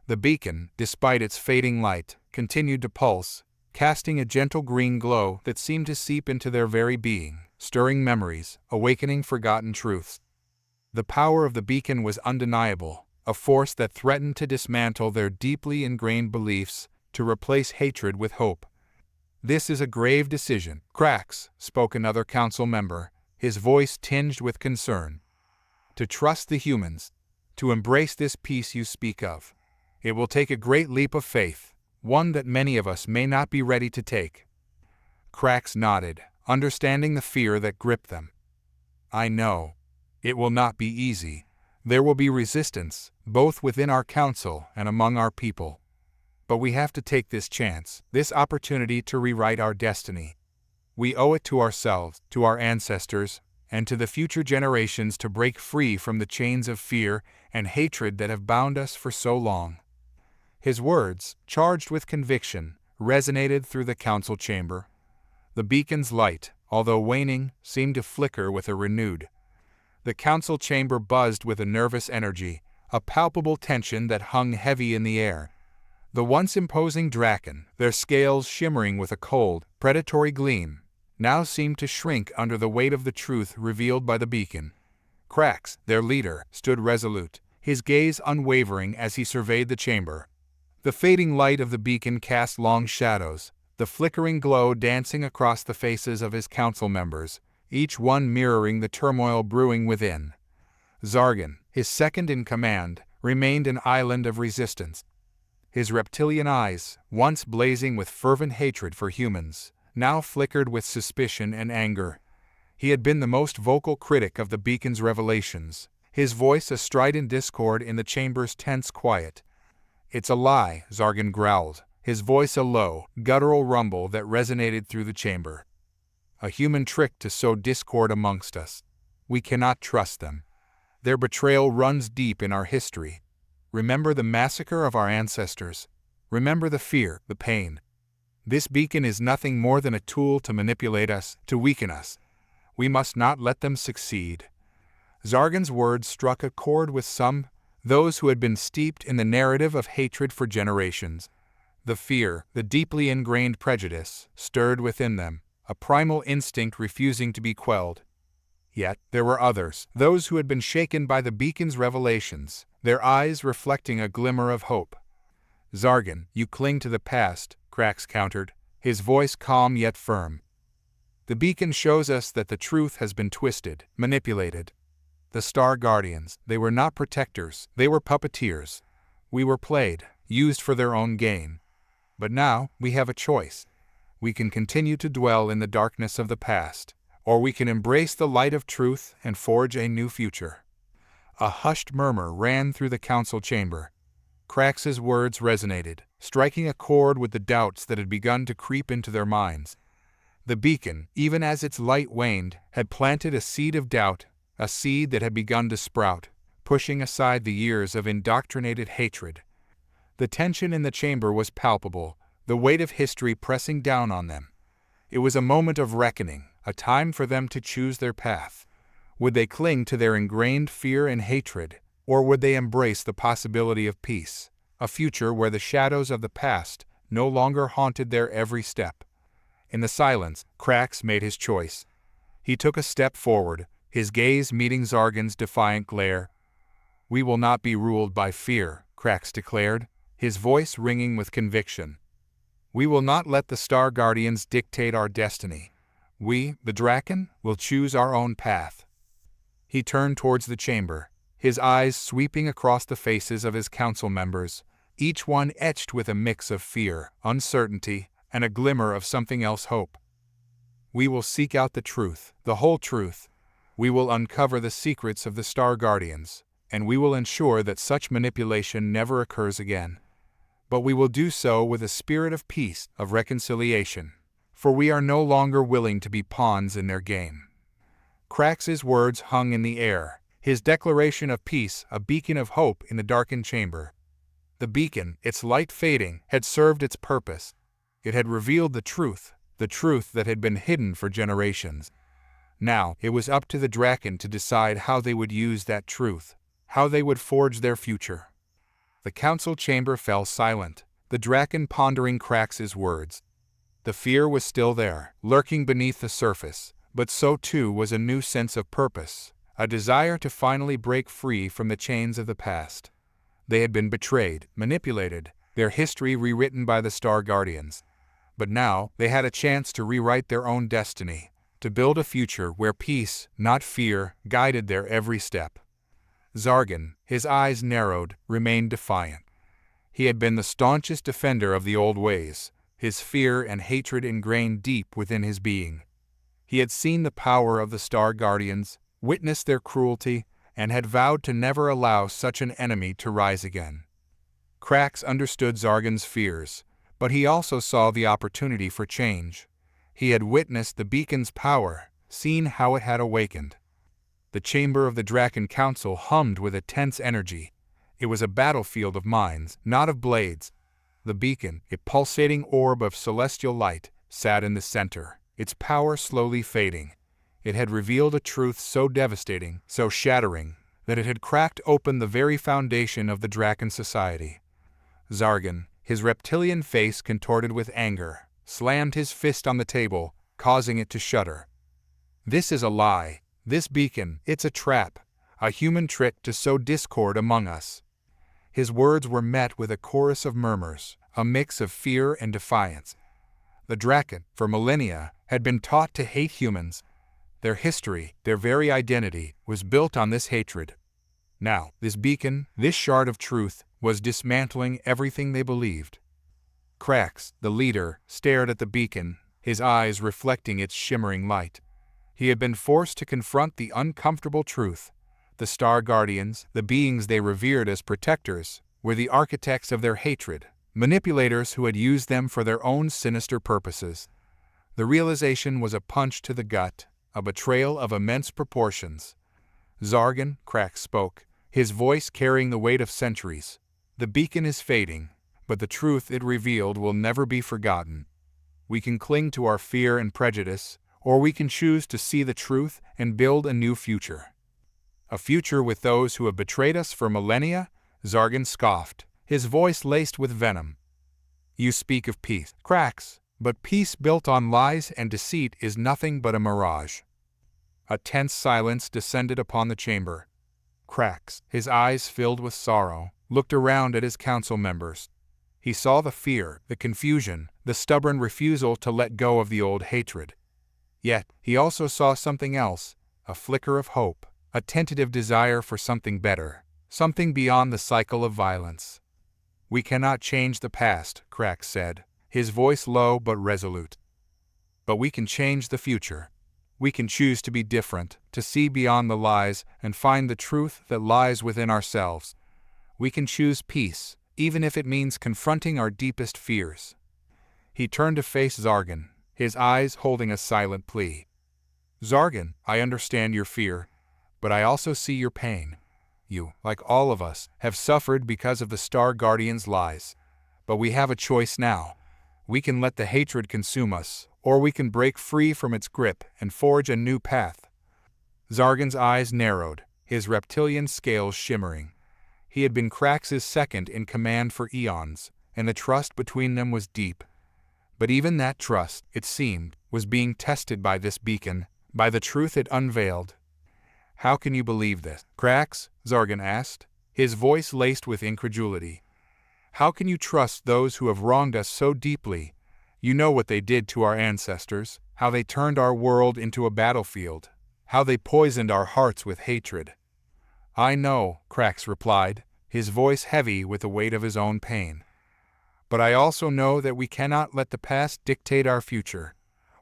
The beacon, despite its fading light, continued to pulse, casting a gentle green glow that seemed to seep into their very being, stirring memories, awakening forgotten truths. The power of the beacon was undeniable, a force that threatened to dismantle their deeply ingrained beliefs, to replace hatred with hope. This is a grave decision, Krax, spoke another council member, his voice tinged with concern. To trust the humans, to embrace this peace you speak of. It will take a great leap of faith, one that many of us may not be ready to take. Krax nodded, understanding the fear that gripped them. I know. It will not be easy. There will be resistance, both within our council and among our people. But we have to take this chance, this opportunity to rewrite our destiny. We owe it to ourselves, to our ancestors, and to the future generations to break free from the chains of fear and hatred that have bound us for so long. His words, charged with conviction, resonated through the council chamber. The beacon's light, although waning, seemed to flicker with a renewed. The council chamber buzzed with a nervous energy, a palpable tension that hung heavy in the air. The once imposing Drakkon, their scales shimmering with a cold, predatory gleam, now seemed to shrink under the weight of the truth revealed by the beacon. Krax, their leader, stood resolute, his gaze unwavering as he surveyed the chamber. The fading light of the beacon cast long shadows, the flickering glow dancing across the faces of his council members, each one mirroring the turmoil brewing within. Zargan, his second in command, remained an island of resistance. His reptilian eyes, once blazing with fervent hatred for humans, now flickered with suspicion and anger. He had been the most vocal critic of the beacon's revelations, his voice a strident discord in the chamber's tense quiet. It's a lie, Zargan growled, his voice a low, guttural rumble that resonated through the chamber. A human trick to sow discord amongst us. We cannot trust them. Their betrayal runs deep in our history. Remember the massacre of our ancestors. Remember the fear, the pain. This beacon is nothing more than a tool to manipulate us, to weaken us. We must not let them succeed. Zargan's words struck a chord with some, those who had been steeped in the narrative of hatred for generations. The fear, the deeply ingrained prejudice, stirred within them, a primal instinct refusing to be quelled. Yet, there were others, those who had been shaken by the beacon's revelations, their eyes reflecting a glimmer of hope. Zargan, you cling to the past, Krax countered, his voice calm yet firm. The beacon shows us that the truth has been twisted, manipulated. The Star Guardians, they were not protectors, they were puppeteers. We were played, used for their own gain. But now, we have a choice. We can continue to dwell in the darkness of the past, or we can embrace the light of truth and forge a new future. A hushed murmur ran through the council chamber. Krax's words resonated, striking a chord with the doubts that had begun to creep into their minds. The beacon, even as its light waned, had planted a seed of doubt, a seed that had begun to sprout, pushing aside the years of indoctrinated hatred. The tension in the chamber was palpable, the weight of history pressing down on them. It was a moment of reckoning, a time for them to choose their path. Would they cling to their ingrained fear and hatred, or would they embrace the possibility of peace, a future where the shadows of the past no longer haunted their every step? In the silence, Krax made his choice. He took a step forward, his gaze meeting Zargan's defiant glare. We will not be ruled by fear, Krax declared, his voice ringing with conviction. We will not let the Star Guardians dictate our destiny. We, the Drakkon, will choose our own path. He turned towards the chamber, his eyes sweeping across the faces of his council members, each one etched with a mix of fear, uncertainty, and a glimmer of something else, hope. We will seek out the truth, the whole truth. We will uncover the secrets of the Star Guardians, and we will ensure that such manipulation never occurs again. But we will do so with a spirit of peace, of reconciliation, for we are no longer willing to be pawns in their game. Krax's words hung in the air, his declaration of peace a beacon of hope in the darkened chamber. The beacon, its light fading, had served its purpose. It had revealed the truth that had been hidden for generations. Now, it was up to the Drakkon to decide how they would use that truth, how they would forge their future. The council chamber fell silent, the Drakkon pondering Krax's words. The fear was still there, lurking beneath the surface, but so too was a new sense of purpose, a desire to finally break free from the chains of the past. They had been betrayed, manipulated, their history rewritten by the Star Guardians. But now, they had a chance to rewrite their own destiny, to build a future where peace, not fear, guided their every step. Zargan, his eyes narrowed, remained defiant. He had been the staunchest defender of the old ways, his fear and hatred ingrained deep within his being. He had seen the power of the Star Guardians, witnessed their cruelty, and had vowed to never allow such an enemy to rise again. Krax understood Zargon's fears, but he also saw the opportunity for change. He had witnessed the beacon's power, seen how it had awakened. The chamber of the Drakkon Council hummed with a tense energy. It was a battlefield of minds, not of blades. The beacon, a pulsating orb of celestial light, sat in the center, its power slowly fading. It had revealed a truth so devastating, so shattering, that it had cracked open the very foundation of the Drakkon society. Zargon, his reptilian face contorted with anger, slammed his fist on the table, causing it to shudder. "This is a lie. This beacon, it's a trap, a human trick to sow discord among us." His words were met with a chorus of murmurs, a mix of fear and defiance. The Drakkon, for millennia, had been taught to hate humans. Their history, their very identity, was built on this hatred. Now, this beacon, this shard of truth, was dismantling everything they believed. Krax, the leader, stared at the beacon, his eyes reflecting its shimmering light. He had been forced to confront the uncomfortable truth. The Star Guardians, the beings they revered as protectors, were the architects of their hatred, manipulators who had used them for their own sinister purposes. The realization was a punch to the gut, a betrayal of immense proportions. "Zargon," Krax spoke, his voice carrying the weight of centuries. "The beacon is fading, but the truth it revealed will never be forgotten. We can cling to our fear and prejudice, or we can choose to see the truth and build a new future." "A future with those who have betrayed us for millennia?" Zargon scoffed, his voice laced with venom. "You speak of peace, Krax, but peace built on lies and deceit is nothing but a mirage." A tense silence descended upon the chamber. Krax, his eyes filled with sorrow, looked around at his council members. He saw the fear, the confusion, the stubborn refusal to let go of the old hatred. Yet, he also saw something else, a flicker of hope, a tentative desire for something better, something beyond the cycle of violence. "We cannot change the past," Krax said, his voice low but resolute. "But we can change the future. We can choose to be different, to see beyond the lies and find the truth that lies within ourselves. We can choose peace, even if it means confronting our deepest fears." He turned to face Zargon, his eyes holding a silent plea. "Zargon, I understand your fear, but I also see your pain. You, like all of us, have suffered because of the Star Guardians' lies. But we have a choice now. We can let the hatred consume us, or we can break free from its grip and forge a new path." Zargon's eyes narrowed, his reptilian scales shimmering. He had been Krax's second in command for eons, and the trust between them was deep. But even that trust, it seemed, was being tested by this beacon, by the truth it unveiled. "How can you believe this, Krax?" Zargon asked, his voice laced with incredulity. "How can you trust those who have wronged us so deeply? You know what they did to our ancestors, how they turned our world into a battlefield, how they poisoned our hearts with hatred." "I know," Krax replied, his voice heavy with the weight of his own pain. "But I also know that we cannot let the past dictate our future.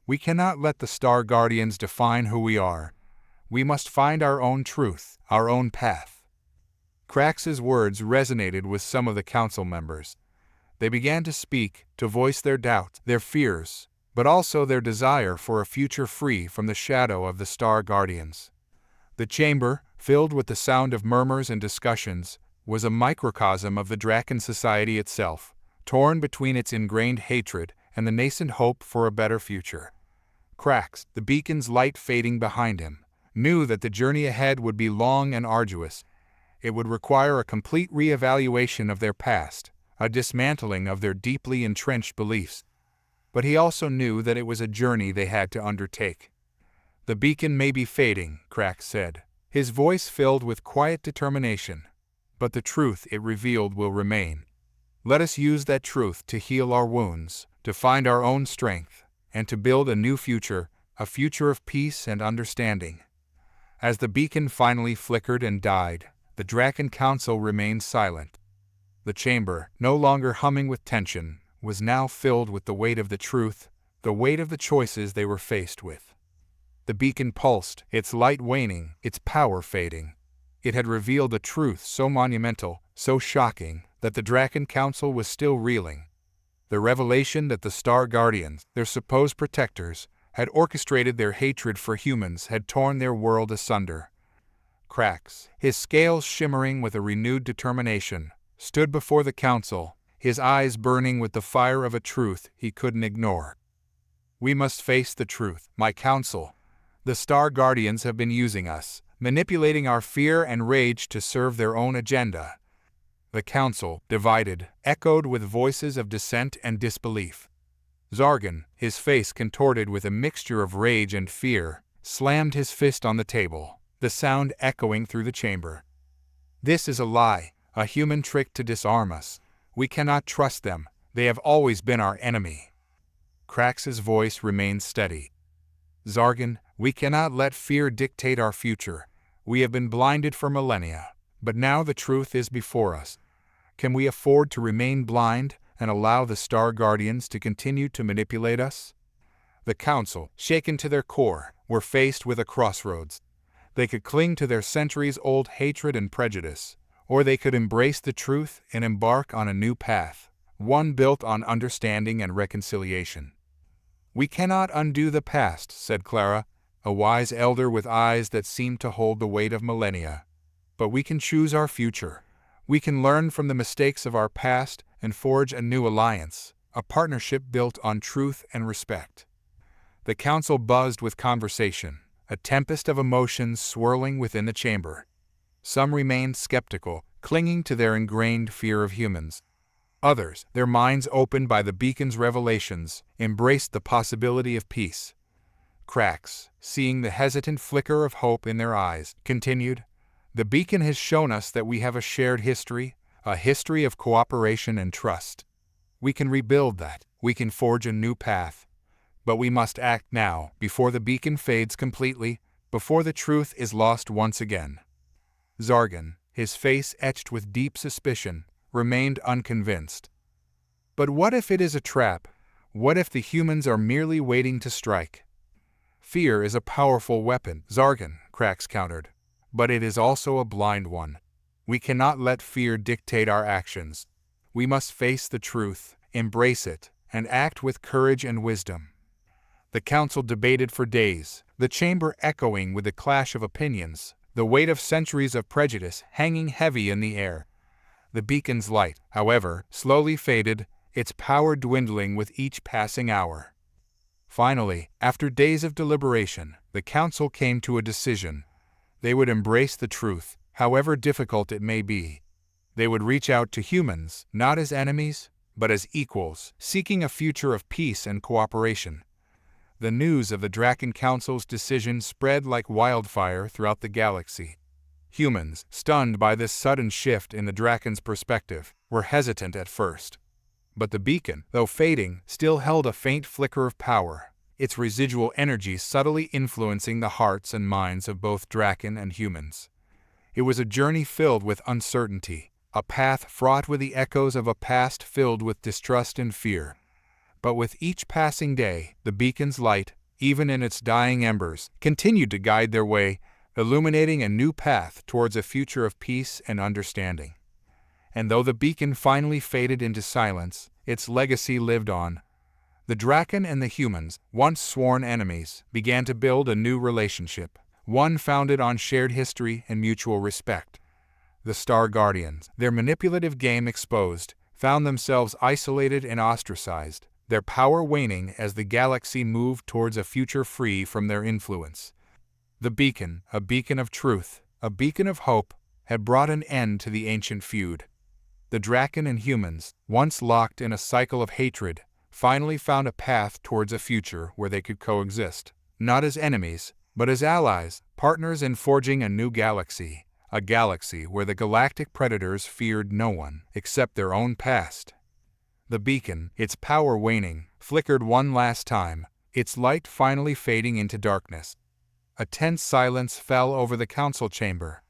We cannot let the Star Guardians define who we are. We must find our own truth, our own path." Krax's words resonated with some of the council members. They began to speak, to voice their doubts, their fears, but also their desire for a future free from the shadow of the Star Guardians. The chamber, filled with the sound of murmurs and discussions, was a microcosm of the Drakkon society itself, torn between its ingrained hatred and the nascent hope for a better future. Krax, the beacon's light fading behind him, knew that the journey ahead would be long and arduous. It would require a complete re-evaluation of their past, a dismantling of their deeply entrenched beliefs. But he also knew that it was a journey they had to undertake. "The beacon may be fading," Krax said, his voice filled with quiet determination, "but the truth it revealed will remain. Let us use that truth to heal our wounds, to find our own strength, and to build a new future, a future of peace and understanding." As the beacon finally flickered and died, the Drakkon Council remained silent. The chamber, no longer humming with tension, was now filled with the weight of the truth, the weight of the choices they were faced with. The beacon pulsed, its light waning, its power fading. It had revealed a truth so monumental, so shocking, that the Drakkon Council was still reeling. The revelation that the Star Guardians, their supposed protectors, had orchestrated their hatred for humans had torn their world asunder. Krax, his scales shimmering with a renewed determination, stood before the council, his eyes burning with the fire of a truth he couldn't ignore. "We must face the truth, my council. The Star Guardians have been using us, manipulating our fear and rage to serve their own agenda." The council, divided, echoed with voices of dissent and disbelief. Drakkon, his face contorted with a mixture of rage and fear, slammed his fist on the table, the sound echoing through the chamber. "This is a lie, a human trick to disarm us. We cannot trust them, they have always been our enemy." Krax's voice remained steady. "Drakkon, we cannot let fear dictate our future. We have been blinded for millennia, but now the truth is before us. Can we afford to remain blind and allow the Star Guardians to continue to manipulate us?" The council, shaken to their core, were faced with a crossroads. They could cling to their centuries-old hatred and prejudice, or they could embrace the truth and embark on a new path, one built on understanding and reconciliation. "We cannot undo the past," said Clara, a wise elder with eyes that seemed to hold the weight of millennia. "But we can choose our future. We can learn from the mistakes of our past and forge a new alliance, a partnership built on truth and respect." The council buzzed with conversation, a tempest of emotions swirling within the chamber. Some remained skeptical, clinging to their ingrained fear of humans. Others, their minds opened by the beacon's revelations, embraced the possibility of peace. Krax, seeing the hesitant flicker of hope in their eyes, continued, "The beacon has shown us that we have a shared history, a history of cooperation and trust. We can rebuild that, we can forge a new path. But we must act now, before the beacon fades completely, before the truth is lost once again." Drakkon, his face etched with deep suspicion, remained unconvinced. "But what if it is a trap? What if the humans are merely waiting to strike?" "Fear is a powerful weapon, Drakkon," Krax countered, "but it is also a blind one. We cannot let fear dictate our actions. We must face the truth, embrace it, and act with courage and wisdom." The council debated for days, the chamber echoing with the clash of opinions, the weight of centuries of prejudice hanging heavy in the air. The beacon's light, however, slowly faded, its power dwindling with each passing hour. Finally, after days of deliberation, the council came to a decision. They would embrace the truth, however difficult it may be. They would reach out to humans, not as enemies, but as equals, seeking a future of peace and cooperation. The news of the Drakkon Council's decision spread like wildfire throughout the galaxy. Humans, stunned by this sudden shift in the Drakkon's perspective, were hesitant at first. But the beacon, though fading, still held a faint flicker of power, its residual energy subtly influencing the hearts and minds of both Drakkon and humans. It was a journey filled with uncertainty, a path fraught with the echoes of a past filled with distrust and fear. But with each passing day, the beacon's light, even in its dying embers, continued to guide their way, illuminating a new path towards a future of peace and understanding. And though the beacon finally faded into silence, its legacy lived on. The Drakkon and the humans, once sworn enemies, began to build a new relationship, one founded on shared history and mutual respect. The Star Guardians, their manipulative game exposed, found themselves isolated and ostracized, their power waning as the galaxy moved towards a future free from their influence. The beacon, a beacon of truth, a beacon of hope, had brought an end to the ancient feud. The Drakkon and humans, once locked in a cycle of hatred, finally found a path towards a future where they could coexist, not as enemies, but as allies, partners in forging a new galaxy, a galaxy where the galactic predators feared no one except their own past. The beacon, its power waning, flickered one last time, its light finally fading into darkness. A tense silence fell over the council chamber.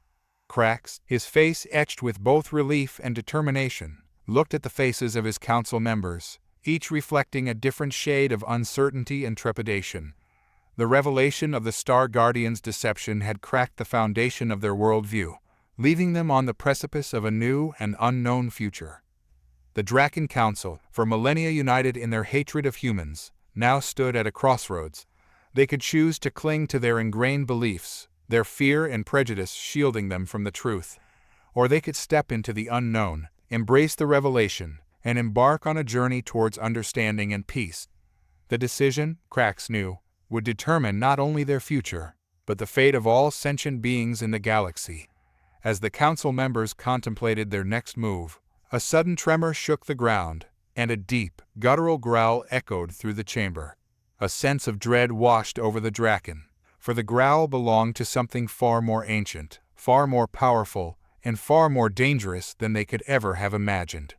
Krax, his face etched with both relief and determination, looked at the faces of his council members, each reflecting a different shade of uncertainty and trepidation. The revelation of the Star Guardians' deception had cracked the foundation of their worldview, leaving them on the precipice of a new and unknown future. The Drakkon Council, for millennia united in their hatred of humans, now stood at a crossroads. They could choose to cling to their ingrained beliefs, their fear and prejudice shielding them from the truth, or they could step into the unknown, embrace the revelation, and embark on a journey towards understanding and peace. The decision, Cracks knew, would determine not only their future, but the fate of all sentient beings in the galaxy. As the council members contemplated their next move, a sudden tremor shook the ground, and a deep, guttural growl echoed through the chamber. A sense of dread washed over the Drakkon, for the growl belonged to something far more ancient, far more powerful, and far more dangerous than they could ever have imagined.